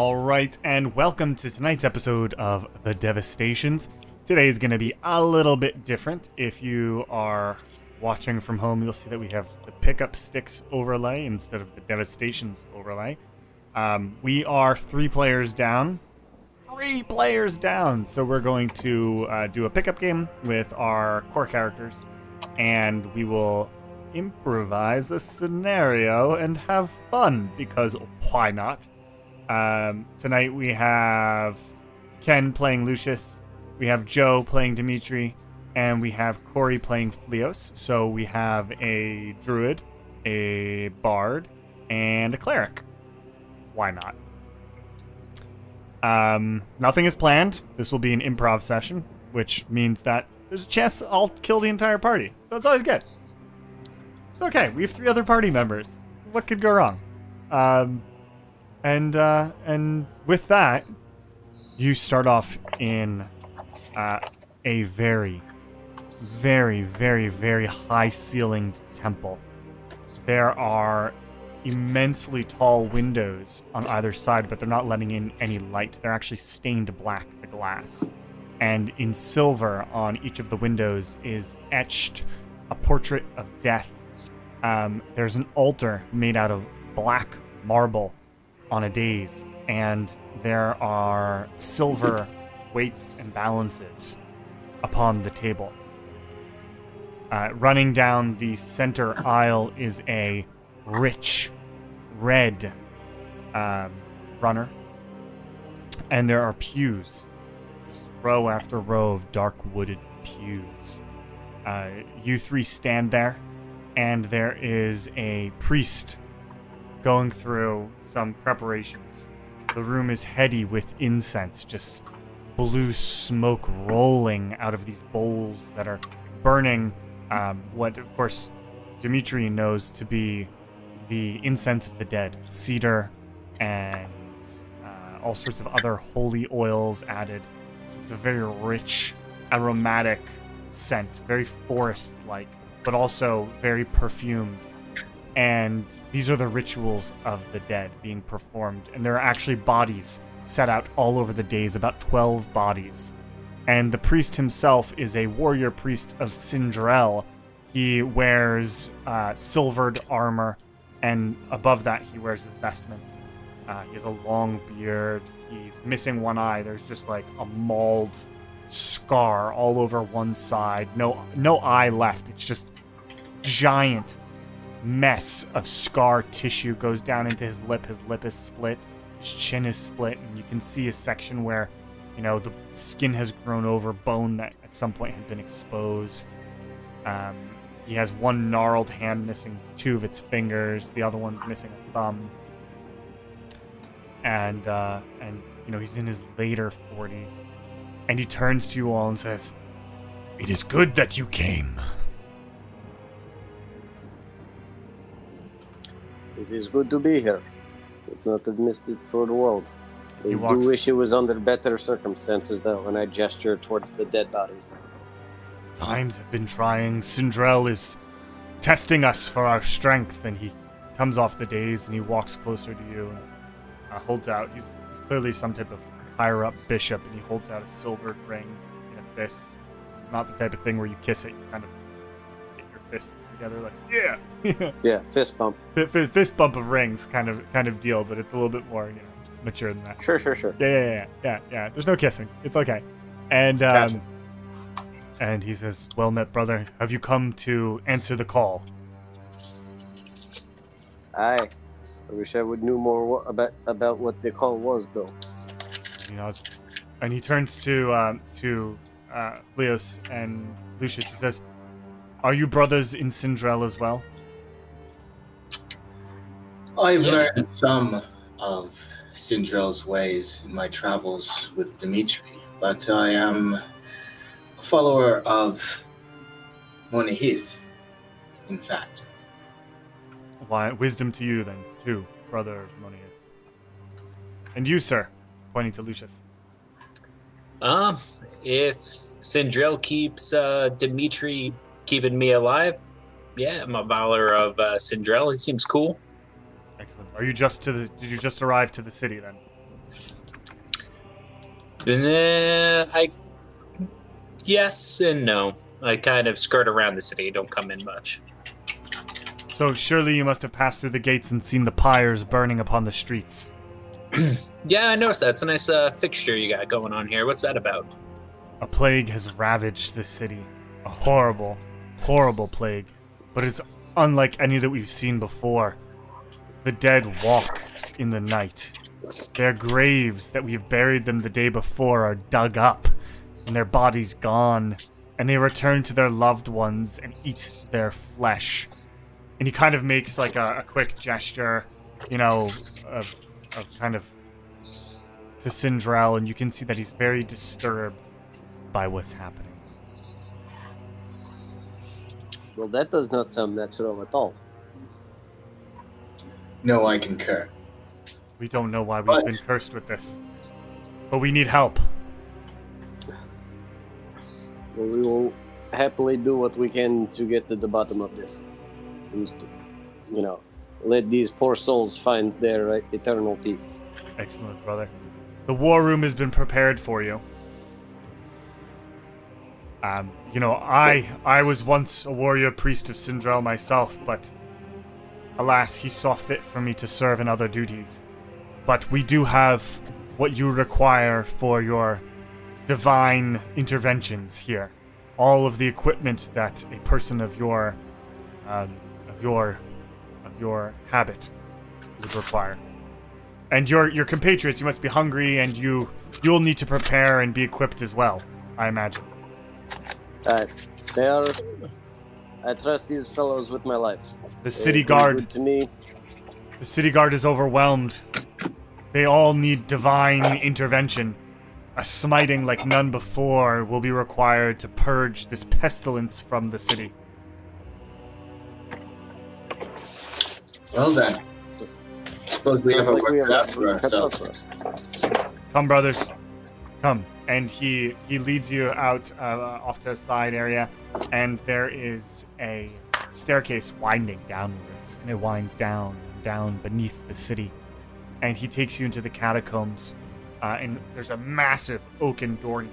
Alright, and welcome to tonight's episode of The Devastations. Today is going to be a little bit different. If you are watching from home, you'll see that we have the pickup sticks overlay instead of the Devastations overlay. We are 3 players down. 3 players down! So we're going to do a pickup game with our core characters, and we will improvise a scenario and have fun, because why not? Tonight we have Ken playing Lucius, we have Joe playing Dimitri, and we have Corey playing Fleos. So we have a druid, a bard, and a cleric. Why not? Nothing is planned. This will be an improv session, which means that there's a chance I'll kill the entire party. So it's always good. It's okay. We have 3 other party members. What could go wrong? And with that, you start off in a very, very, very, very high-ceilinged temple. There are immensely tall windows on either side, but they're not letting in any light. They're actually stained black, the glass. And in silver on each of the windows is etched a portrait of death. There's an altar made out of black marble on a dais, and there are silver weights and balances upon the table. Running down the center aisle is a rich red runner, and there are pews, just row after row of dark wooded pews. You 3 stand there, and there is a priest going through some preparations. The room is heady with incense, just blue smoke rolling out of these bowls that are burning what, of course, Dimitri knows to be the incense of the dead, cedar and all sorts of other holy oils added. So it's a very rich, aromatic scent, very forest-like, but also very perfumed. And these are the rituals of the dead being performed. And there are actually bodies set out all over the dais, about 12 bodies. And the priest himself is a warrior priest of Sindrel. He wears silvered armor, and above that he wears his vestments. He has a long beard. He's missing one eye. There's just like a mauled scar all over one side. No eye left. It's just giant mess of scar tissue goes down into his lip. His lip is split, his chin is split, and you can see a section where, you know, the skin has grown over bone that at some point had been exposed. He has one gnarled hand missing 2 of its fingers, the other one's missing a thumb. And you know, he's in his later 40s. And he turns to you all and says, "It is good that you came." It is good to be here. Would not have missed it for the world. I do wish it was under better circumstances, though, when I gesture towards the dead bodies. Times have been trying. Sindrel is testing us for our strength, and he comes off the dais and he walks closer to you and holds out. He's clearly some type of higher-up bishop, and he holds out a silvered ring in a fist. This is not the type of thing where you kiss it. You kind of fists together, like, yeah. Yeah, fist bump. Fist bump of rings kind of deal, but it's a little bit more, you know, mature than that. Sure. Yeah. There's no kissing. It's okay. And gotcha. And he says, "Well met, brother. Have you come to answer the call?" Aye. I wish I would knew more about what the call was, though. You know, and he turns to Fleos and Lucius. He says, "Are you brothers in Sindrel as well?" I've learned some of Sindrel's ways in my travels with Dimitri, but I am a follower of S1E8, in fact. Why, wisdom to you then, too, brother S1E8. And you, sir, pointing to Lucius. If Sindrel keeps Dimitri keeping me alive, yeah, I'm a follower of Sindrel. He seems cool. Excellent. Are you did you just arrive to the city then? Yes and no. I kind of skirt around the city, don't come in much. So surely you must have passed through the gates and seen the pyres burning upon the streets. Yeah, I noticed that. It's a nice fixture you got going on here. What's that about? A plague has ravaged the city. A horrible, horrible plague. But it's unlike any that we've seen before. The dead walk in the night. Their graves that we've buried them the day before are dug up, and their bodies gone, and they return to their loved ones and eat their flesh. And he kind of makes like a quick gesture, you know, of kind of to Sindrel, and you can see that he's very disturbed by what's happening. Well, that does not sound natural at all. No, I concur. We don't know why we've been cursed with this, but we need help. Well, we will happily do what we can to get to the bottom of this. Just, you know, let these poor souls find their eternal peace. Excellent, brother. The war room has been prepared for you. You know, I was once a warrior priest of Sindrel myself, but alas, he saw fit for me to serve in other duties. But we do have what you require for your divine interventions here. All of the equipment that a person of your habit would require. And your compatriots, you must be hungry, and you'll need to prepare and be equipped as well, I imagine. I trust these fellows with my life. The city guard. Good to me. The city guard is overwhelmed. They all need divine intervention. A smiting like none before will be required to purge this pestilence from the city. Well then, suppose we have a work out for ourselves. Come, brothers. Come. And he leads you out off to a side area, and there is a staircase winding downwards, and it winds down beneath the city. And he takes you into the catacombs, and there's a massive oaken door. He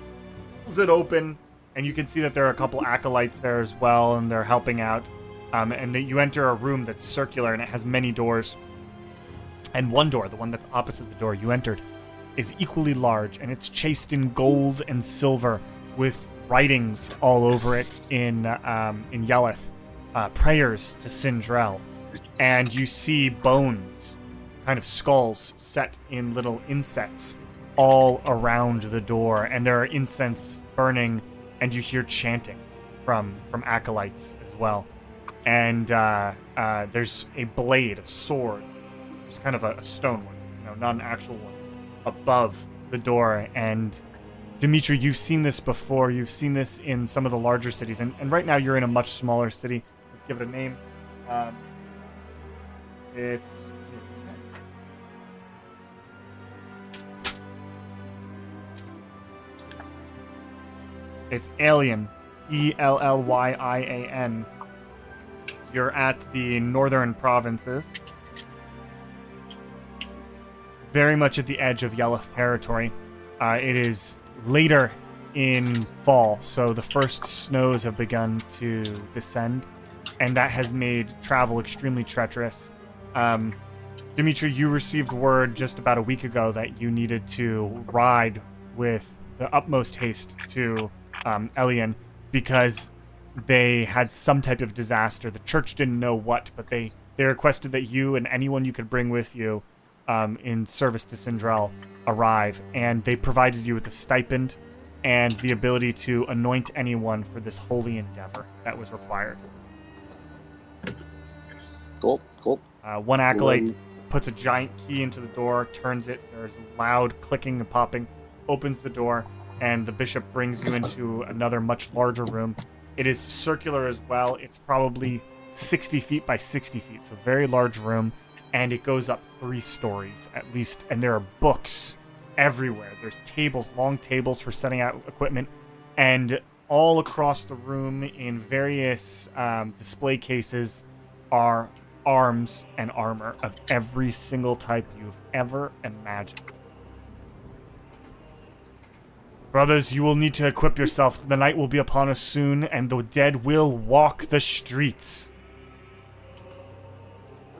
pulls it open, and you can see that there are a couple acolytes there as well, and they're helping out. And that you enter a room that's circular, and it has many doors. And one door, the one that's opposite the door you entered, is equally large, and it's chased in gold and silver with writings all over it in Yelleth, prayers to Sindrel. And you see bones, kind of skulls set in little insets all around the door, and there are incense burning, and you hear chanting from acolytes as well. And there's a blade, a sword, just kind of a stone one, you know, not an actual one, above the door. And Dimitri, you've seen this before. You've seen this in some of the larger cities, and right now you're in a much smaller city. Let's give it a name. It's Alien, Ellyian. You're at the northern provinces, very much at the edge of Yelleth territory. It is later in fall, so the first snows have begun to descend, and that has made travel extremely treacherous. Dimitri, you received word just about a week ago that you needed to ride with the utmost haste to Elian because they had some type of disaster. The church didn't know what, but they requested that you and anyone you could bring with you in service to Sindrel arrive, and they provided you with a stipend and the ability to anoint anyone for this holy endeavor that was required. Cool. One acolyte puts a giant key into the door, turns it, there's loud clicking and popping, opens the door, and the bishop brings you into another much larger room. It is circular as well. It's probably 60 feet by 60 feet, so very large room, and it goes up 3 stories at least, and there are books everywhere. There's tables, long tables for setting out equipment, and all across the room in various display cases are arms and armor of every single type you've ever imagined. Brothers, you will need to equip yourself. The night will be upon us soon, and the dead will walk the streets.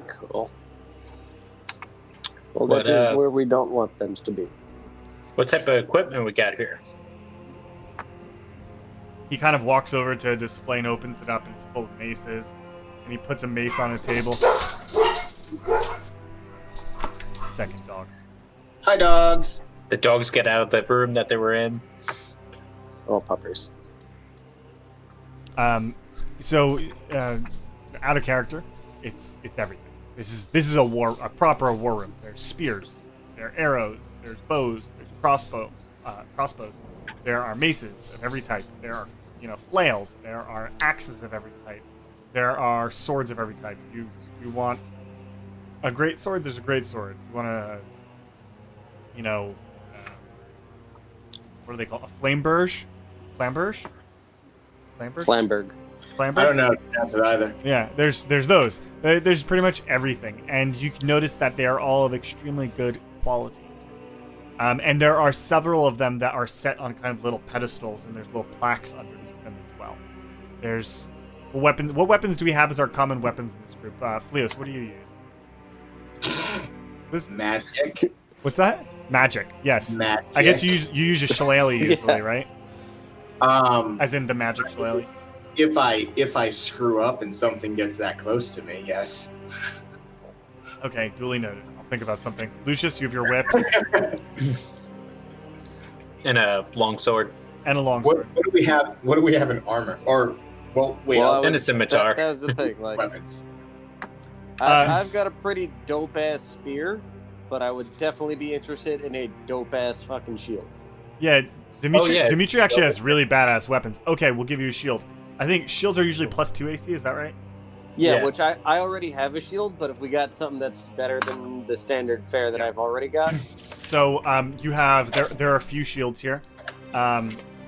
Cool. Well, that is where we don't want them to be. What type of equipment we got here? He kind of walks over to a display and opens it up, and it's full of maces. And he puts a mace on a table. Second dogs. Hi, dogs. The dogs get out of the room that they were in. Oh, puppers. So, out of character, it's everything. This is a proper war room. There's spears, there are arrows, there's bows, there's crossbows. There are maces of every type. There are flails. There are axes of every type. There are swords of every type. You want a great sword? There's a great sword. You want a what do they call a flamberge? Flamberge? Flamberg. I don't know how to pronounce it either. Yeah, there's those. There's pretty much everything, and you can notice that they are all of extremely good quality. And there are several of them that are set on kind of little pedestals, and there's little plaques underneath them as well. There's weapons. What weapons do we have as our common weapons in this group? Fleos, what do you use? Magic. What's that? Magic. Yes. Magic. I guess you use a shillelagh usually, right? As in the magic shillelagh. If I screw up and something gets that close to me, yes. Okay, duly noted. I'll think about something. Lucius, you have your whips And a longsword. and a longsword. What do we have? What do we have in armor? Or And a scimitar. That was the thing. Like, weapons. I've got a pretty dope ass spear, but I would definitely be interested in a dope ass fucking shield. Yeah, Dimitri. yeah. Dimitri actually has really badass weapons. Okay, we'll give you a shield. I think shields are usually +2 AC. Is that right? Yeah, Yeah. which I already have a shield, but if we got something that's better than the standard fare that I've already got, So you have there are a few shields here.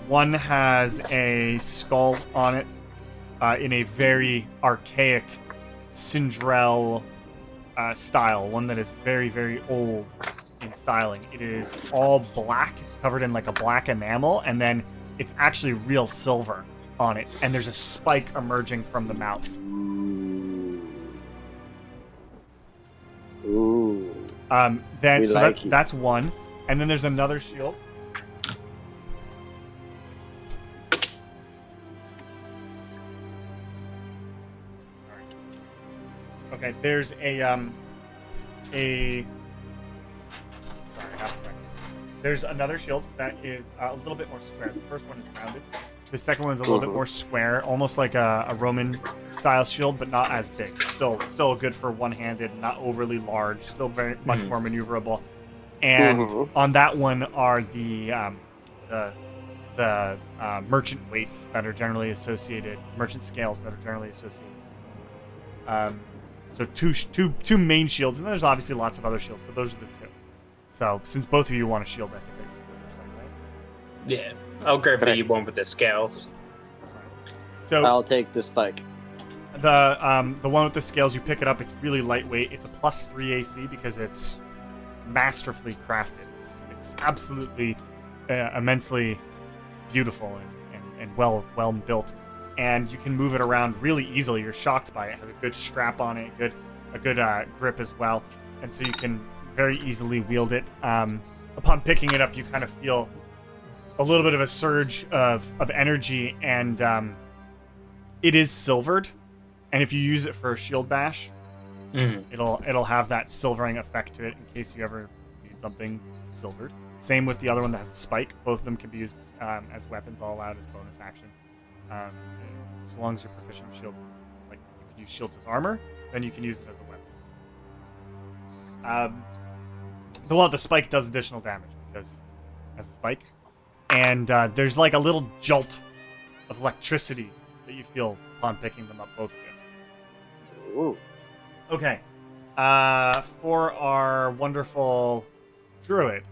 One has a skull on it in a very archaic Cinderella style, one that is very, very old in styling. It is all black. It's covered in like a black enamel, and then it's actually real silver on it, and there's a spike emerging from the mouth. ooh, That's one, and then there's another shield. Okay, there's a sorry, half a second. There's another shield that is a little bit more square. The first one is rounded. The second one is a little bit more square, almost like a Roman style shield, but not as big. Still good for one-handed, not overly large, still very much more maneuverable. And on that one are the merchant weights that are generally associated, merchant scales that are generally associated. So two main shields, and there's obviously lots of other shields, but those are the two. So since both of you want a shield, I think I can put your side, right? Yeah. I'll grab the one with the scales. So I'll take the spike. the one with the scales, you pick it up. It's really lightweight. It's a +3 AC because it's masterfully crafted. It's absolutely immensely beautiful and well built. And you can move it around really easily. You're shocked by it. It has a good strap on it, a good grip as well, and so you can very easily wield it. Upon picking it up, you kind of feel a little bit of a surge of energy, and it is silvered. And if you use it for a shield bash, it'll have that silvering effect to it in case you ever need something silvered. Same with the other one that has a spike. Both of them can be used as weapons, all allowed as bonus action. As long as you're proficient with shields, like you can use shields as armor, then you can use it as a weapon. The one with the spike does additional damage because it has a spike, and there's like a little jolt of electricity that you feel upon picking them up, both of you. Ooh. Okay, for our wonderful druid,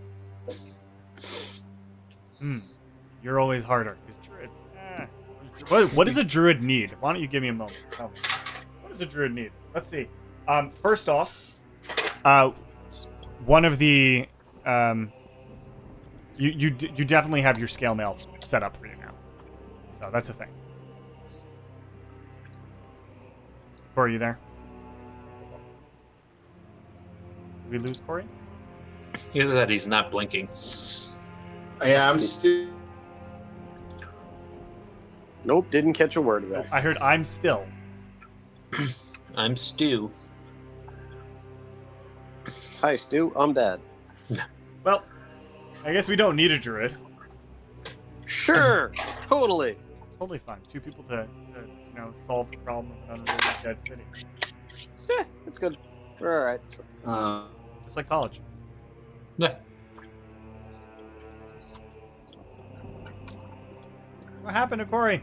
you're always harder because druids. What does a druid need? Why don't you give me a moment? Tell me. What does a druid need? Let's see. First off, one of the You definitely have your scale mail set up for you now. So that's a thing. Corey, you there? Did we lose Corey? Either that he's not blinking. Yeah, I'm still. Nope, didn't catch a word of that. I heard I'm still. I'm Stu. Hi, Stu. I'm Dad. Well, I guess we don't need a druid. Sure, totally. Totally fine. Two people to solve the problem of an unrelated dead city. Yeah, that's good. We're all right. Just like college. Yeah. What happened to Corey?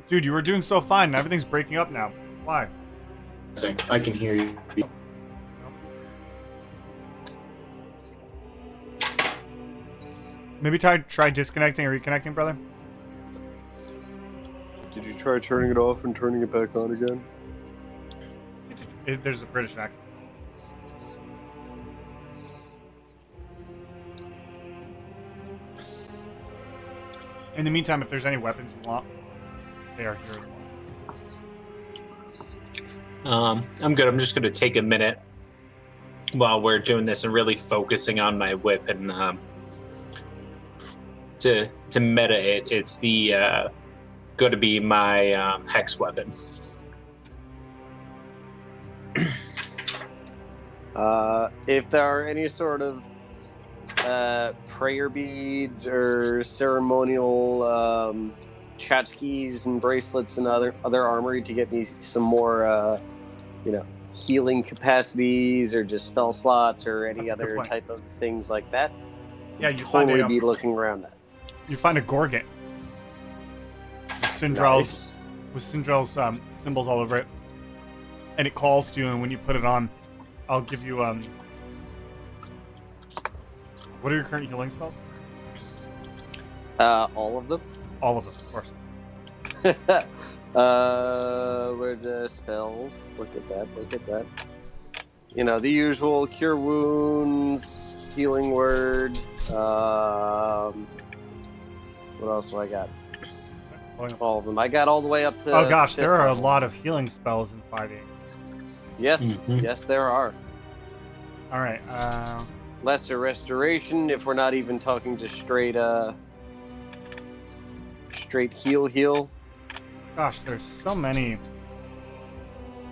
Dude, you were doing so fine. Everything's breaking up now. Why? I can hear you. Maybe try disconnecting or reconnecting, brother. Did you try turning it off and turning it back on again? There's a British accent. In the meantime, if there's any weapons you want, they are here as well. I'm good. I'm just going to take a minute while we're doing this and really focusing on my whip and to meta it. It's the going to be my hex weapon. If there are any sort of prayer beads or ceremonial tchotchkes and bracelets and other armory to get me some more, healing capacities or just spell slots or any other type of things like that, Yeah, you totally find be looking around that. You find a gorget with Syndrell's symbols all over it, and it calls to you. And when you put it on, I'll give you What are your current healing spells? All of them. All of them, of course. Where the spells? Look at that. The usual cure wounds, healing word. What else do I got? All of them. I got all the way up to. Oh gosh, there are a lot of healing spells in 5e. Yes, yes, there are. All right. Lesser restoration, if we're not even talking to straight heal. Gosh, there's so many.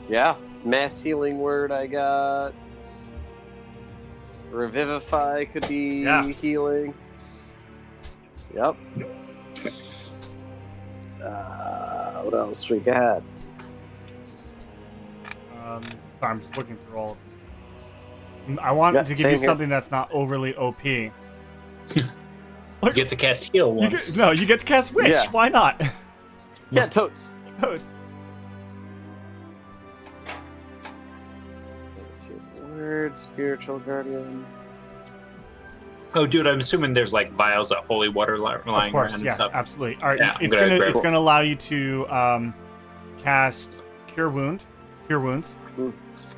Yeah, mass healing word I got. Revivify could be healing. Yep. What else we got? Sorry, I'm just looking through all of them. I want to give you something that's not overly OP. You get to cast heal once. You get to cast Wish. Yeah. Why not? Yeah, totes. Totes. Let's see. Word, spiritual guardian. Oh, dude, I'm assuming there's like vials of holy water lying Of course, around yes, and stuff. absolutely. All right, Yeah, it's gonna allow you to cast Cure Wounds.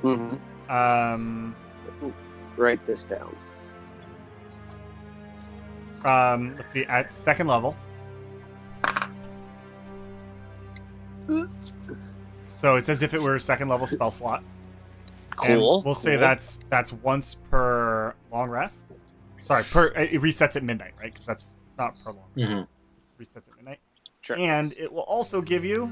Mm-hmm. Write this down. Let's see, at second level. So it's as if it were a second level spell slot. Cool. And we'll say that's once per long rest. Sorry, it resets at midnight, right? Because it's not per long. Mm-hmm. It resets at midnight. Sure. And it will also give you.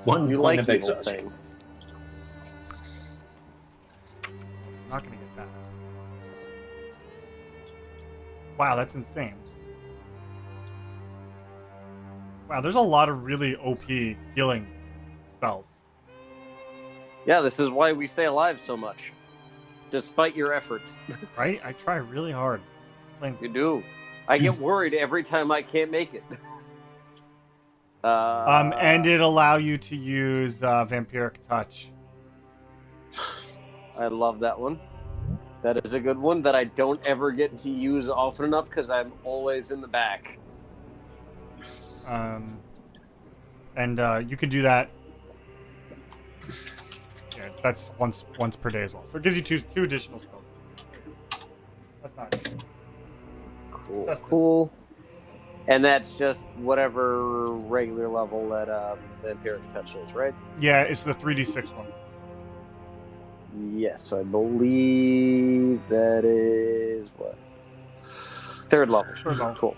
One You point like of big evil touch. things. I'm not gonna get that. Wow, that's insane. Wow, there's a lot of really OP healing spells. Yeah, this is why we stay alive so much, despite your efforts. Right? I try really hard. Explain. You do. I get worried every time I can't make it. And it allow you to use Vampiric Touch. I love that one. That is a good one that I don't ever get to use often enough because I'm always in the back. And you can do that. Yeah, that's once per day as well. So it gives you two additional spells. That's not Cool. That's cool. And that's just whatever regular level that Vampiric Touch is, right? Yeah, it's the 3d6 one. Yes, I believe that is what? Third level. Third level. Cool.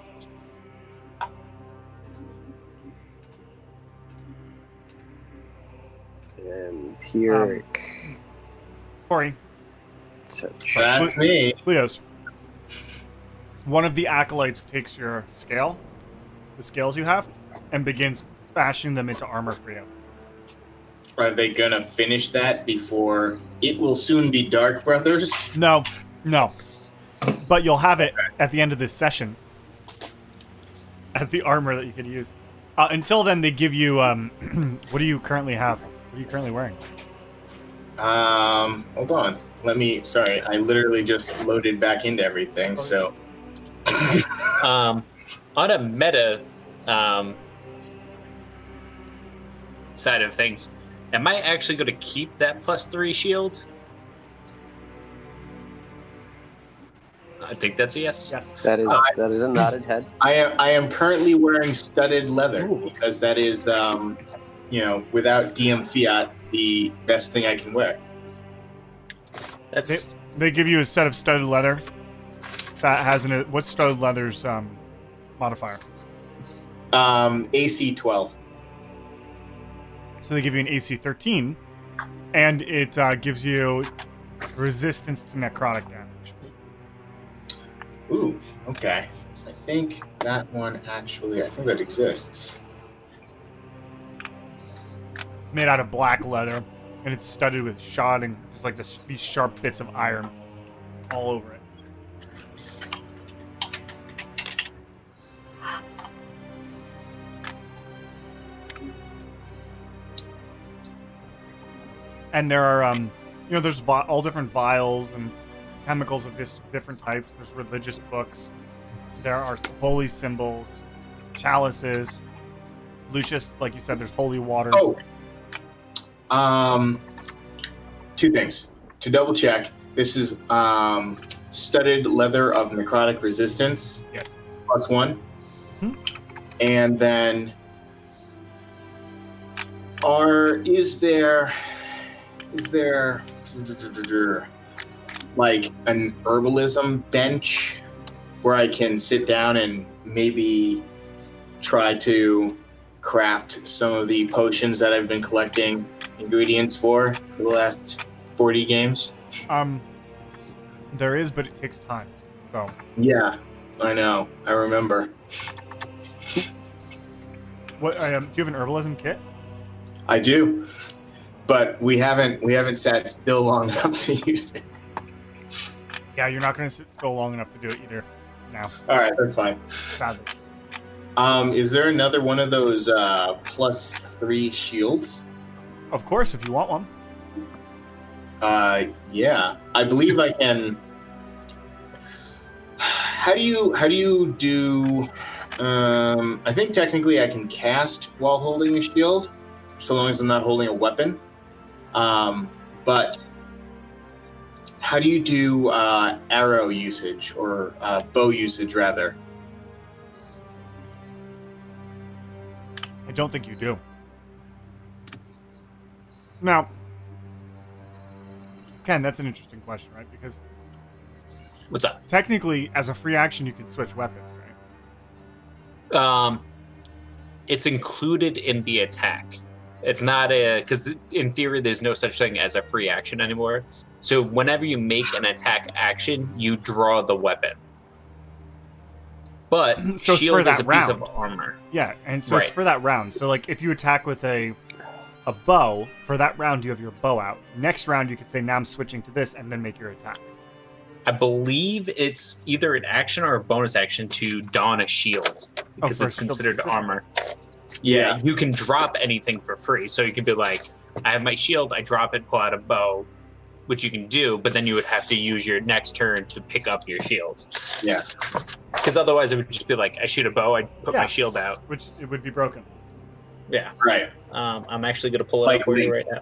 Vampiric Corey, Touch. That's me. Leos. One of the acolytes takes your scale, the scales you have, and begins fashioning them into armor for you. Are they gonna finish that before it will soon be dark, brothers? No. But you'll have it at the end of this session as the armor that you can use. Until then, they give you. What do you currently have? What are you currently wearing? Hold on. Sorry, I literally just loaded back into everything, so. On a meta side of things, am I actually going to keep that +3 shield? I think that's a yes. Yes. That is a nodded head. I am currently wearing studded leather because that is, without DM fiat, the best thing I can wear. That's They give you a set of studded leather that has what's studded leather's modifier? AC 12. So they give you an AC 13, and it gives you resistance to necrotic damage. Ooh, okay. I think that exists. It's made out of black leather, and it's studded with shot and just like these sharp bits of iron all over it. And there are, there's all different vials and chemicals of different types. There's religious books. There are holy symbols, chalices. Lucius, like you said, there's holy water. Two things. To double check, this is studded leather of necrotic resistance. Yes. +1. Hmm. And then is there like an herbalism bench where I can sit down and maybe try to craft some of the potions that I've been collecting ingredients for the last 40 games? There is, but it takes time. So Yeah, I know. I remember. what? Do you have an herbalism kit? I do, but we haven't sat still long enough to use it. Yeah, you're not going to sit still long enough to do it either. Now, All right, that's fine. sadly. Is there another one of those +3 shields? Of course, if you want one. Yeah, I believe I can. How do you do? I think technically I can cast while holding a shield, so long as I'm not holding a weapon. But how do you do arrow usage or bow usage rather? I don't think you do. Now, Ken, that's an interesting question, right? Because what's up. technically, as a free action, you can switch weapons, right? It's included in the attack. It's not because in theory there's no such thing as a free action anymore. So whenever you make an attack action, you draw the weapon. But So it's shield for is that a piece round. of armor. Yeah, and so it's Right. for that round. So, like, if you attack with a bow, for that round you have your bow out. Next round you could say, now I'm switching to this, and then make your attack. I believe it's either an action or a bonus action to don a shield because for it's a shield considered system. armor. Yeah, you can drop anything for free. So you can be like, I have my shield, I drop it, pull out a bow, which you can do, but then you would have to use your next turn to pick up your shield. Yeah. Because otherwise it would just be like, I shoot a bow, I put my shield out. Which it would be broken. Yeah. Right. I'm actually going to pull it up for you right now.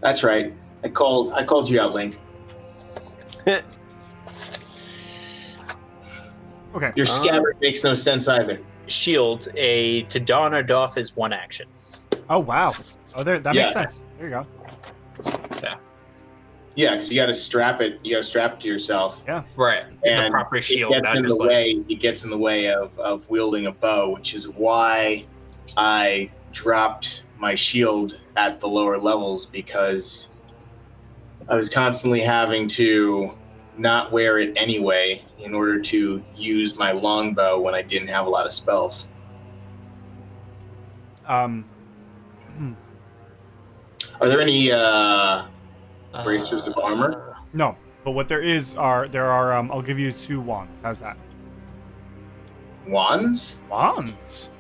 That's right. I called you out, Link. Okay. Your scabbard makes no sense either. Shield, to don or doff is one action. Oh, wow. Oh, that makes sense. There you go. Yeah, because you got to strap it. You got to strap it to yourself. Yeah. Right. It's a proper shield. It gets in the way of wielding a bow, which is why I dropped my shield at the lower levels, because I was constantly having to not wear it anyway in order to use my longbow when I didn't have a lot of spells. Are there any bracers of armor? No, but what there are I'll give you 2 wands. How's that? Wands? Wands.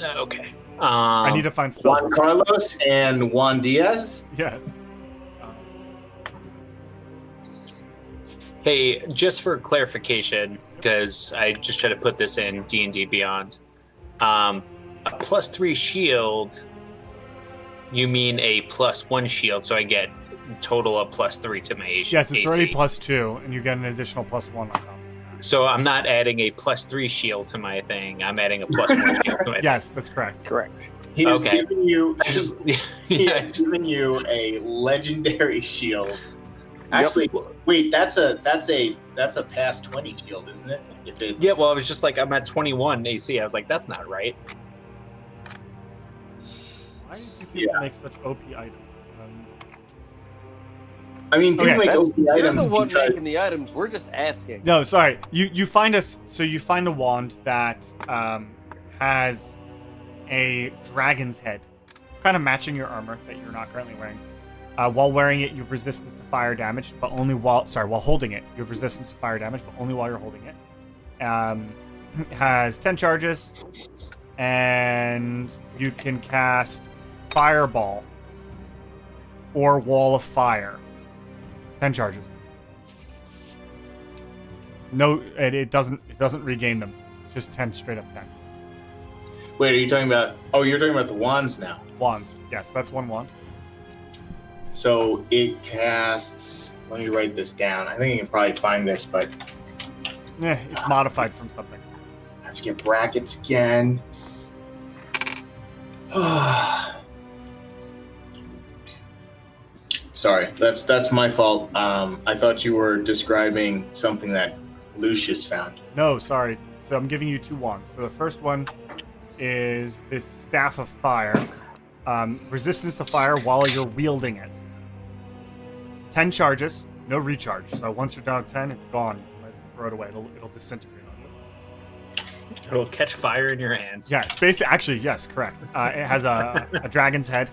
Okay. I need to find spells. Juan Carlos and Juan Diaz? Yes. Hey, just for clarification, because I just try to put this in D&D Beyond, a +3 shield, you mean a +1 shield, so I get total of +3 to my AC. Yes, it's already +2, and you get an additional +1 on top. So I'm not adding a +3 shield to my thing. I'm adding a +1 shield to my Yes, that's correct. Correct. He has given you he yeah. has given you a legendary shield. Actually, wait, that's a past 20 shield, isn't it? If it's... Yeah, well, I was just like, I'm at 21 AC. I was like, that's not right. Why do people make such OP items? I mean, people make OP you're items the one because... making the items. We're just asking. No, sorry. You find a wand that has a dragon's head, kind of matching your armor that you're not currently wearing. While wearing it, you have resistance to fire damage, but only while holding it. You have resistance to fire damage, but only while you're holding it. It has 10 charges, and you can cast Fireball or Wall of Fire. 10 charges. No, it doesn't regain them. It's just 10, straight up 10. Wait, are you talking about... Oh, you're talking about the wands now. Wands. Yes, that's one wand. So it casts... Let me write this down. I think you can probably find this, but... It's modified from something. I have to get brackets again. Sorry, that's my fault. I thought you were describing something that Lucius found. No, sorry. So I'm giving you 2 wands. So the first one is this Staff of Fire. Resistance to fire while you're wielding it. 10 charges, no recharge. So once you're down 10, it's gone. You might as well throw it away. It'll disintegrate on you. It'll catch fire in your hands. Yes, actually, yes, correct. It has a dragon's head.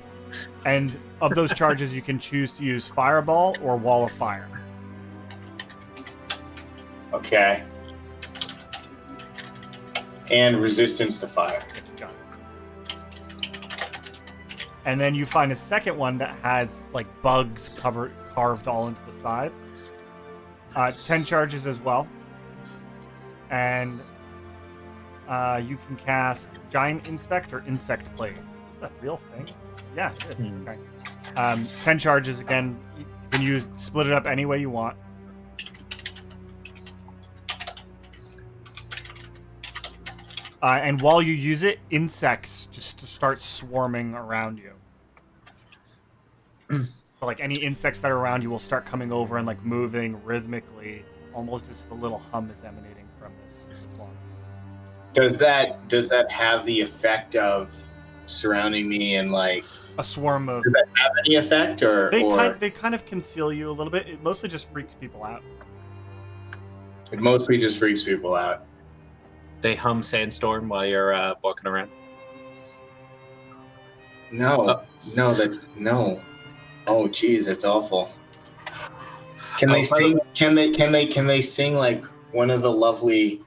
And of those charges, you can choose to use Fireball or Wall of Fire. Okay. And resistance to fire. Yes, you got it. And then you find a second one that has like bugs carved all into the sides. 10 charges as well. And you can cast Giant Insect or Insect Plague. Is that a real thing? Yeah, it is. Okay. 10 charges again. You can split it up any way you want. And while you use it, insects just start swarming around you. So like any insects that are around you will start coming over and like moving rhythmically, almost as if a little hum is emanating from this one. Does that have the effect of surrounding me and like a swarm of... Does that have any effect or they kind of conceal you a little bit. It mostly just freaks people out. It mostly just freaks people out. They hum Sandstorm while you're walking around. No. Oh, geez, that's awful. Can they sing? Can they sing like one of the lovely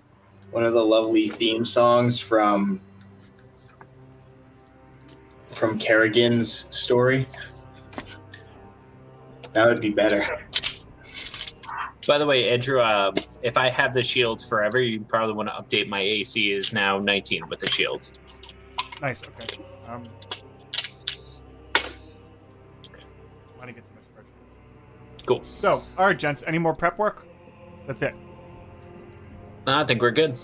theme songs from from Kerrigan's story. That would be better. By the way, Andrew, if I have the shield forever, you probably want to update my AC is now 19 with the shield. Nice. Okay. Want to get to my spreadsheet. Cool. So, all right, gents. Any more prep work? That's it. No, I think we're good.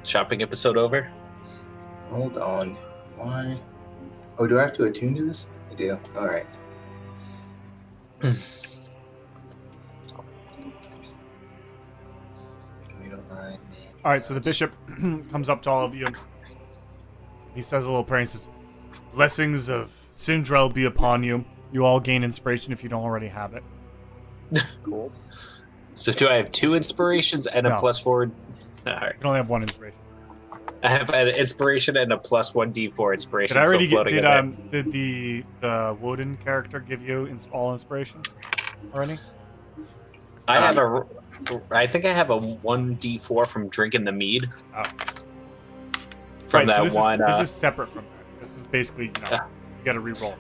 Shopping episode over. Hold on. Why? Oh, do I have to attune to this? I do. All right. All right, so the bishop comes up to all of you. He says a little prayer. He says, "Blessings of Sindrel be upon you. You all gain inspiration if you don't already have it." Cool. So do I have 2 inspirations and a No. +4? All right. You can only have 1 inspiration. I have an inspiration and a +1 D4 inspiration. Did I already still get? floating in Did the wooden character give you all inspirations already? there. I think I have a 1 D4 from drinking the mead. Oh. From Right, so that this one. This is separate from that. This is basically you got to re-roll.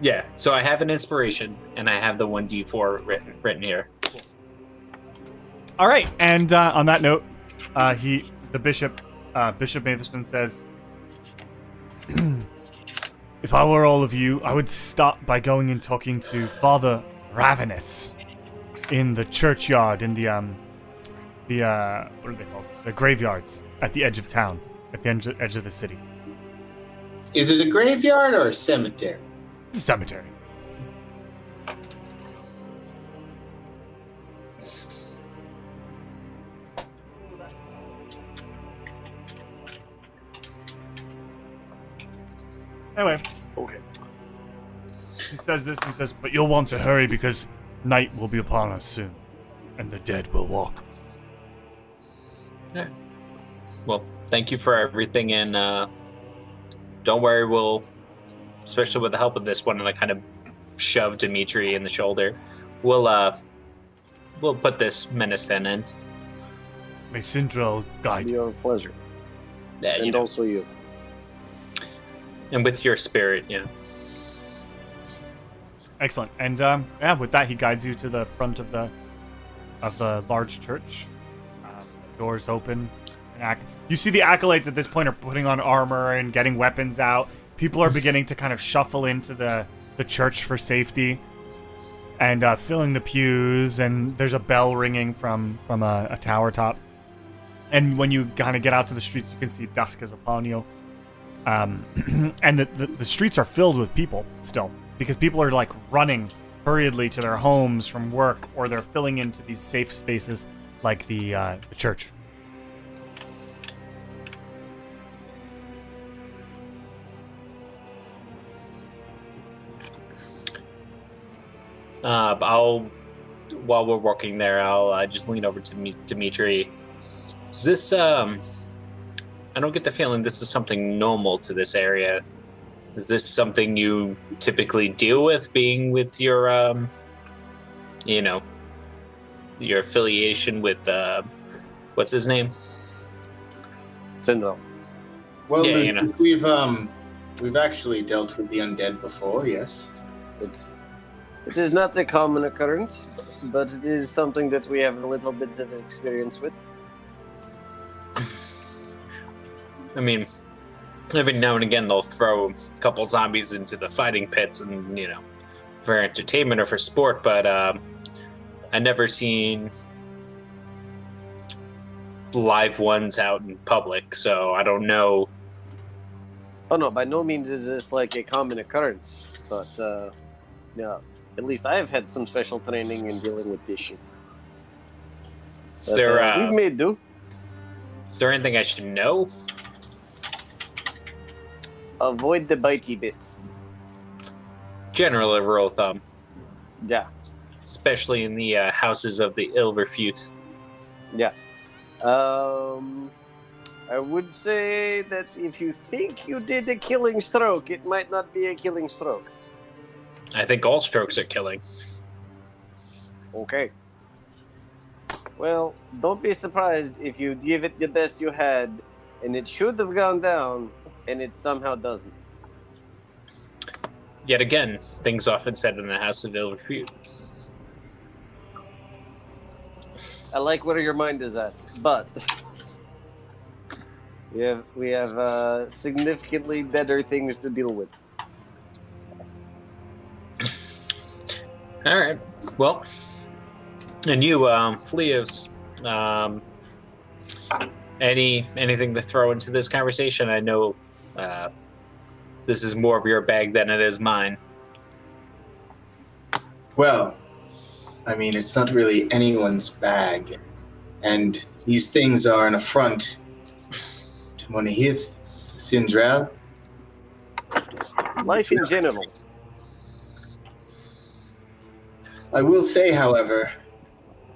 Yeah, so I have an inspiration and I have the 1 D4 written here. All right, and on that note, Bishop Matheson says, "If I were all of you, I would start by going and talking to Father Ravenous in the churchyard in the what are they called? The graveyards at the edge of town, at the edge of the city. Is it a graveyard or a cemetery? It's a cemetery." Anyway, Okay. he says this, he says, "But you'll want to hurry because night will be upon us soon, and the dead will walk." Yeah. Well, thank you for everything, and don't worry, we'll, especially with the help of this one, and I kind of shove Dimitri in the shoulder, we'll put this menace to an end. May Sindrel guide you. Your pleasure. Yeah, you And know, also you. and with your spirit, you know. Excellent. And with that, he guides you to the front of the large church. Doors open. You see the acolytes at this point are putting on armor and getting weapons out. People are beginning to kind of shuffle into the church for safety, and filling the pews. And there's a bell ringing from a tower top. And when you kind of get out to the streets, you can see dusk is upon you. And the streets are filled with people still, because people are like running hurriedly to their homes from work, or they're filling into these safe spaces like the church. While we're walking there, I'll just lean over to Dimitri. Is this, I don't get the feeling this is something normal to this area. Is this something you typically deal with, being with your, your affiliation with, what's his name? Sindel. Well, Yeah, we've actually dealt with the undead before, yes. It is not a common occurrence, but it is something that we have a little bit of experience with. I mean, every now and again they'll throw a couple zombies into the fighting pits and, for entertainment or for sport, but I never seen live ones out in public, so I don't know. Oh no, by no means is this like a common occurrence, but yeah, at least I have had some special training in dealing with this shit. Is there, we've made do. is there anything I should know? Avoid the bitey bits. General rule of thumb, Yeah, especially in the houses of the ill refute. yeah. I would say that if you think you did a killing stroke, it might not be a killing stroke. I think all strokes are killing. Okay. Well, don't be surprised if you give it the best you had, and it should have gone down, and it somehow doesn't. yet again, things often said in the House of Ill Repute. I like where your mind is at, but we have significantly better things to deal with. All right. Well, and you, Fleos, anything to throw into this conversation? I know this is more of your bag than it is mine. Well, I mean, it's not really anyone's bag. And these things are an affront to Monahith, to Sindrel. Life in general. I will say, however,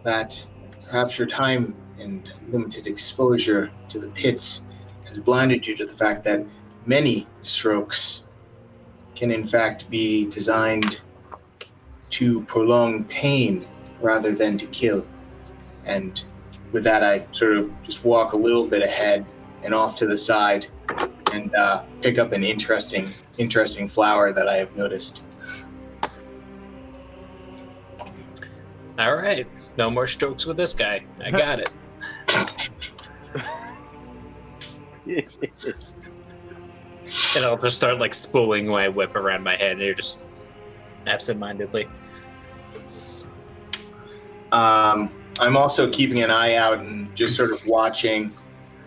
that perhaps your time and limited exposure to the pits has blinded you to the fact that many strokes can in fact be designed to prolong pain rather than to kill. And with that, I sort of just walk a little bit ahead and off to the side and pick up an interesting flower that I have noticed. All right. No more strokes with this guy. I got it. And I'll just start like spooling my whip around my head here, just absentmindedly. I'm also keeping an eye out and just sort of watching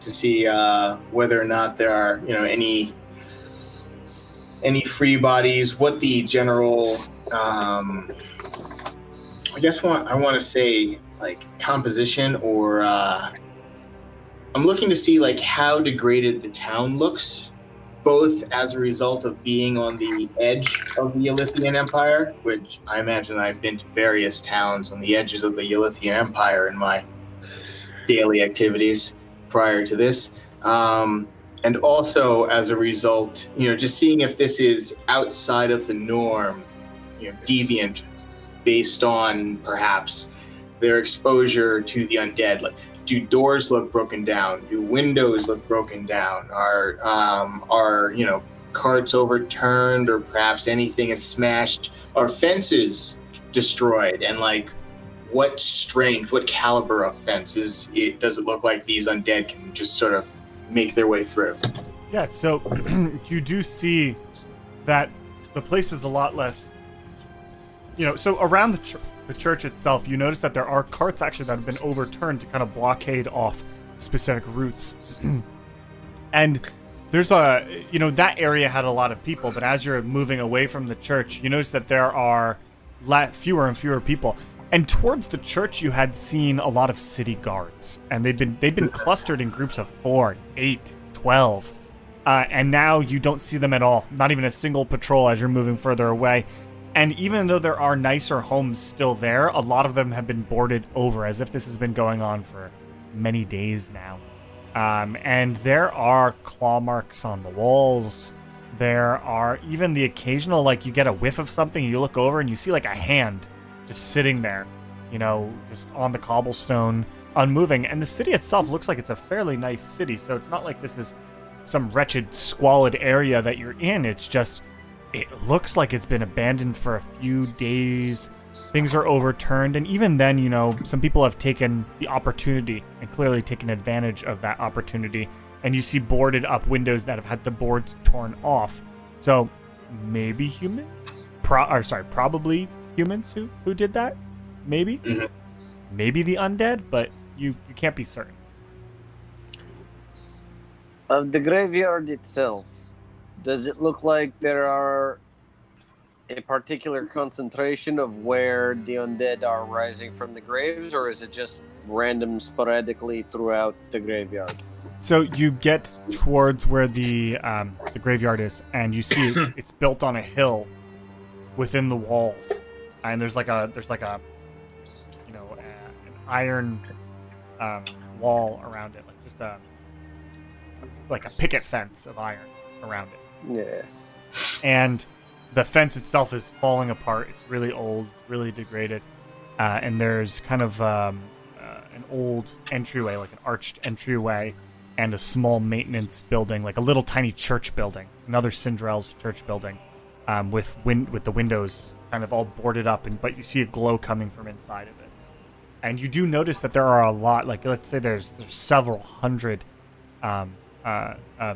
to see whether or not there are, any free bodies. What the general, I want to say like composition or I'm looking to see like how degraded the town looks, both as a result of being on the edge of the Yalithian Empire, which I imagine I've been to various towns on the edges of the Yalithian Empire in my daily activities prior to this. And also as a result, just seeing if this is outside of the norm, deviant based on perhaps their exposure to the undead. Like, do doors look broken down? Do windows look broken down? Are carts overturned, or perhaps anything is smashed? Are fences destroyed? And like, what strength, what caliber of fences does it look like these undead can just sort of make their way through? Yeah, so you do see that the place is a lot less, so around the church itself, you notice that there are carts actually that have been overturned to kind of blockade off specific routes. And there's that area had a lot of people, but as you're moving away from the church, you notice that there are fewer and fewer people. And towards the church, you had seen a lot of city guards, and they'd been clustered in groups of 4, 8, 12. And now you don't see them at all, not even a single patrol as you're moving further away. And even though there are nicer homes still there, a lot of them have been boarded over, as if this has been going on for many days now. And there are claw marks on the walls. There are even the occasional, like, you get a whiff of something, and you look over and you see like a hand just sitting there, just on the cobblestone, unmoving. And the city itself looks like it's a fairly nice city, so it's not like this is some wretched, squalid area that you're in. It's just, it looks like it's been abandoned for a few days. Things are overturned, and even then, some people have taken the opportunity and clearly taken advantage of that opportunity. And you see boarded up windows that have had the boards torn off. So maybe humans? Probably humans who did that? Maybe? Mm-hmm. Maybe the undead, but you can't be certain. Of the graveyard itself, does it look like there are a particular concentration of where the undead are rising from the graves, or is it just random sporadically throughout the graveyard? So you get towards where the graveyard is, and you see it's built on a hill within the walls, and there's like an iron wall around it, like a picket fence of iron around it. Yeah. And the fence itself is falling apart. It's really old, really degraded, and there's kind of an old entryway, like an arched entryway, and a small maintenance building, like a little tiny church building, another Cinderell's church building, with the windows kind of all boarded up, but you see a glow coming from inside of it. And you do notice that there are a lot, like let's say there's several hundred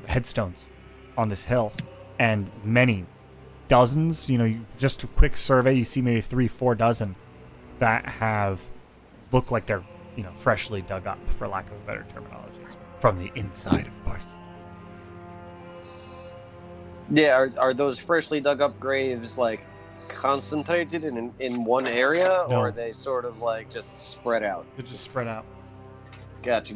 headstones on this hill, and many dozens. Just a quick survey, you see maybe 3-4 dozen that look like they're freshly dug up, for lack of a better terminology, from the inside, of course. Yeah, are those freshly dug up graves like concentrated in one area, No. or are they sort of like just spread out? They're just spread out. Gotcha.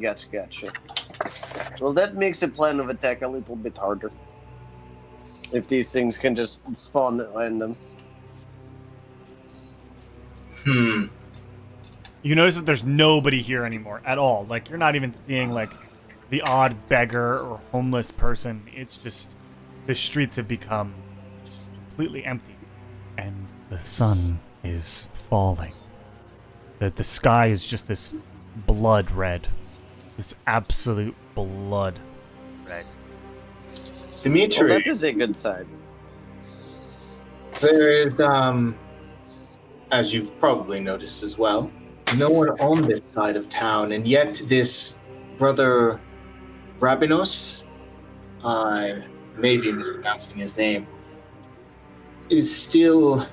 Well, that makes a plan of attack a little bit harder. If these things can just spawn at random. You notice that there's nobody here anymore at all. Like, you're not even seeing like the odd beggar or homeless person. It's just the streets have become completely empty, and the sun is falling. The sky is just this blood red, this absolute blood red. Dimitri, Well, that is a good sign. there is, as you've probably noticed as well, no one on this side of town, and yet this brother Rabinos, I may be mispronouncing his name, is still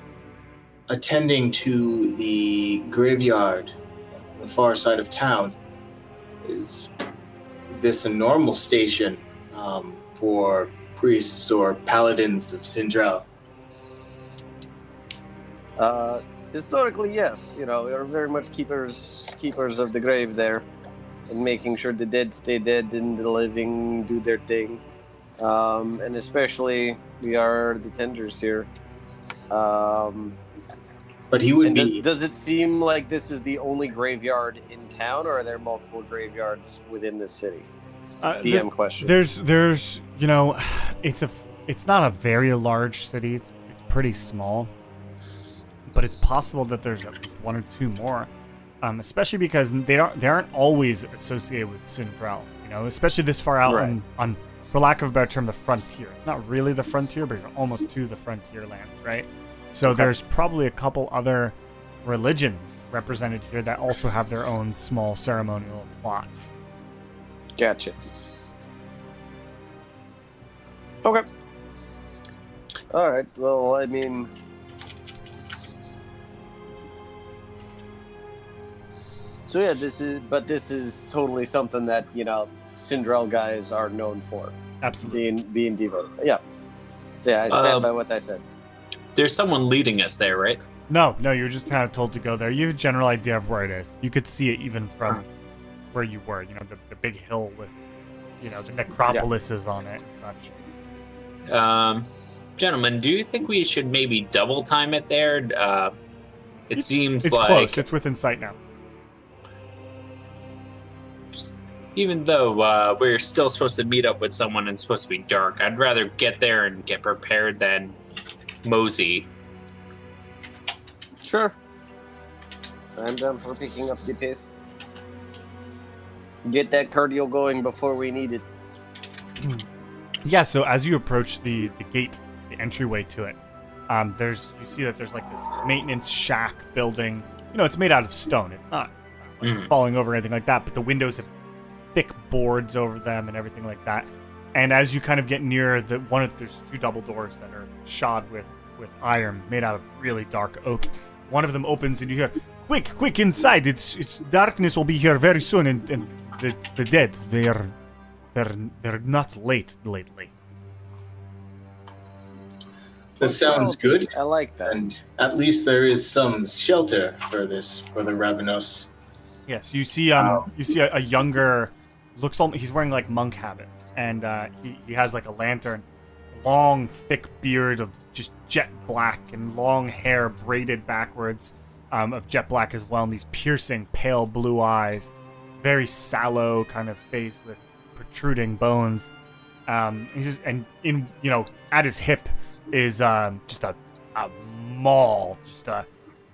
attending to the graveyard on the far side of town. Is this a normal station for priests or paladins of Sindrel? Historically, yes. We are very much keepers of the grave there, and making sure the dead stay dead and the living do their thing. And especially, we are the tenders here. But he would And be. does it seem like this is the only graveyard in town, or are there multiple graveyards within the city? DM question. There's it's not a very large city. It's pretty small, but it's possible that there's at least one or two more, especially because they aren't always associated with Sindrel. Especially this far out Right. on, for lack of a better term, the frontier. It's not really the frontier, but you're almost to the frontier lands, right? So there's probably a couple other religions represented here that also have their own small ceremonial plots. Gotcha. Okay. All right. Well, I mean, so yeah, this is totally something that Sindrel guys are known for, Absolutely. being devoted. Yeah. So yeah, I stand by what I said. There's someone leading us there, right? No, you're just kind of told to go there. You have a general idea of where it is. You could see it even from where you were. The big hill with, the necropolis is on it and such. Gentlemen, do you think we should maybe double time it there? It seems It's like close. It's within sight now. even though we're still supposed to meet up with someone and it's supposed to be dark, I'd rather get there and get prepared than mosey. Sure. I'm down for picking up the pace. Get that cardio going before we need it. Yeah, so as you approach the gate, the entryway to it, you see that there's like this maintenance shack building. It's made out of stone. It's not falling over or anything like that, but the windows have thick boards over them and everything like that. And as you kind of get near there's two double doors that are shod with iron, made out of really dark oak. One of them opens and you hear, "Quick inside! It's darkness will be here very soon." And the dead, they're not late lately. That sounds good. I like that. And at least there is some shelter for this brother Rabinos. Yes, you see a younger, he's wearing like monk habits, and he has like a lantern, long thick beard of just jet black, and long hair braided backwards of jet black as well, and these piercing pale blue eyes, very sallow kind of face with protruding bones. At his hip is just a maul, just a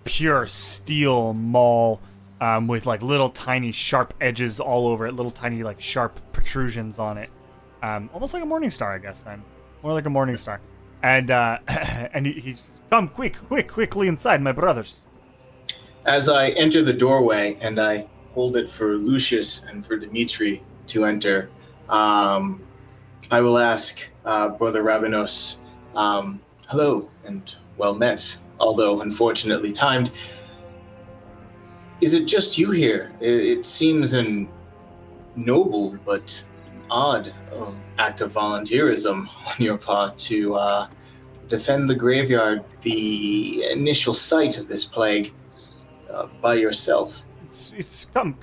pure steel maul. With like little tiny sharp edges all over it, little tiny like sharp protrusions on it. Almost like a morning star, I guess then. More like a morning star. And and he says, come quickly inside, my brothers. As I enter the doorway and I hold it for Lucius and for Dimitri to enter, I will ask Brother Rabinos, hello and well met, although unfortunately timed. Is it just you here? It seems an noble but odd act of volunteerism on your part to defend the graveyard, the initial site of this plague, by yourself. It's come.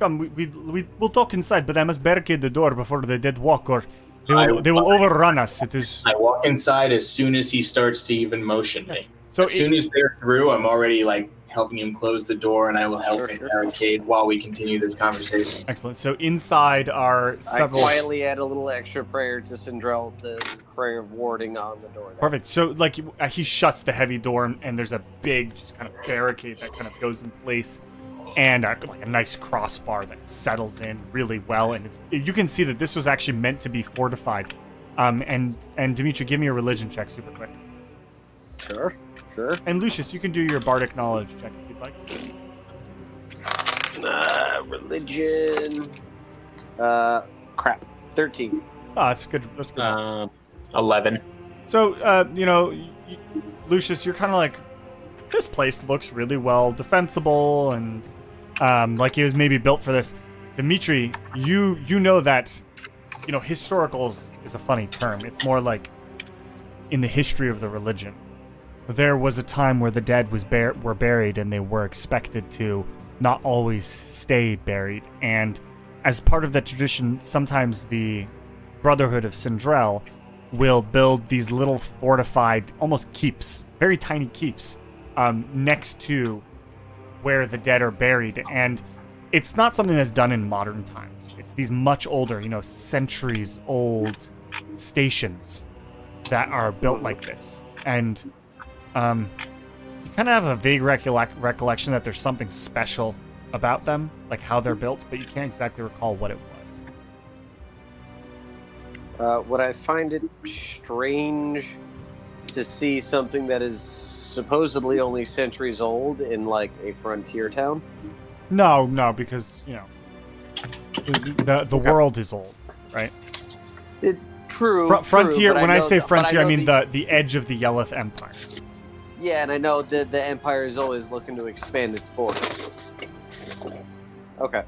We'll talk inside, but I must barricade the door before the dead walk, or they will overrun us. It is. I walk inside as soon as he starts to even motion me. So as soon as they're through, I'm already like helping him close the door, and I will help him barricade while we continue this conversation. Excellent. So inside are several. I quietly add a little extra prayer to Sindrel, the prayer of warding on the door. Perfect. So like he shuts the heavy door, and there's a big just kind of barricade that kind of goes in place, and like a nice crossbar that settles in really well. And you can see that this was actually meant to be fortified. And Dimitri, give me a religion check super quick. Sure. And Lucius, you can do your bardic knowledge check if you'd like. Religion. Crap. 13. Oh, that's good. That's good. 11. So, Lucius, you're kind of like, this place looks really well defensible and like it was maybe built for this. Dimitri, you know that, historical is a funny term. It's more like in the history of the religion. There was a time where the dead were buried, and they were expected to not always stay buried. And as part of that tradition, sometimes the Brotherhood of Sindrel will build these little fortified, almost keeps, very tiny keeps, next to where the dead are buried. And it's not something that's done in modern times. It's these much older, centuries old stations that are built like this. And you kind of have a vague recollection that there's something special about them, like how they're built, but you can't exactly recall what it was. Would I find it strange to see something that is supposedly only centuries old in, like, a frontier town? No, because, the world is old, right? True. Frontier, true, when I say frontier, I mean the the edge of the Yelleth Empire. Yeah, and I know that the Empire is always looking to expand its borders. Okay.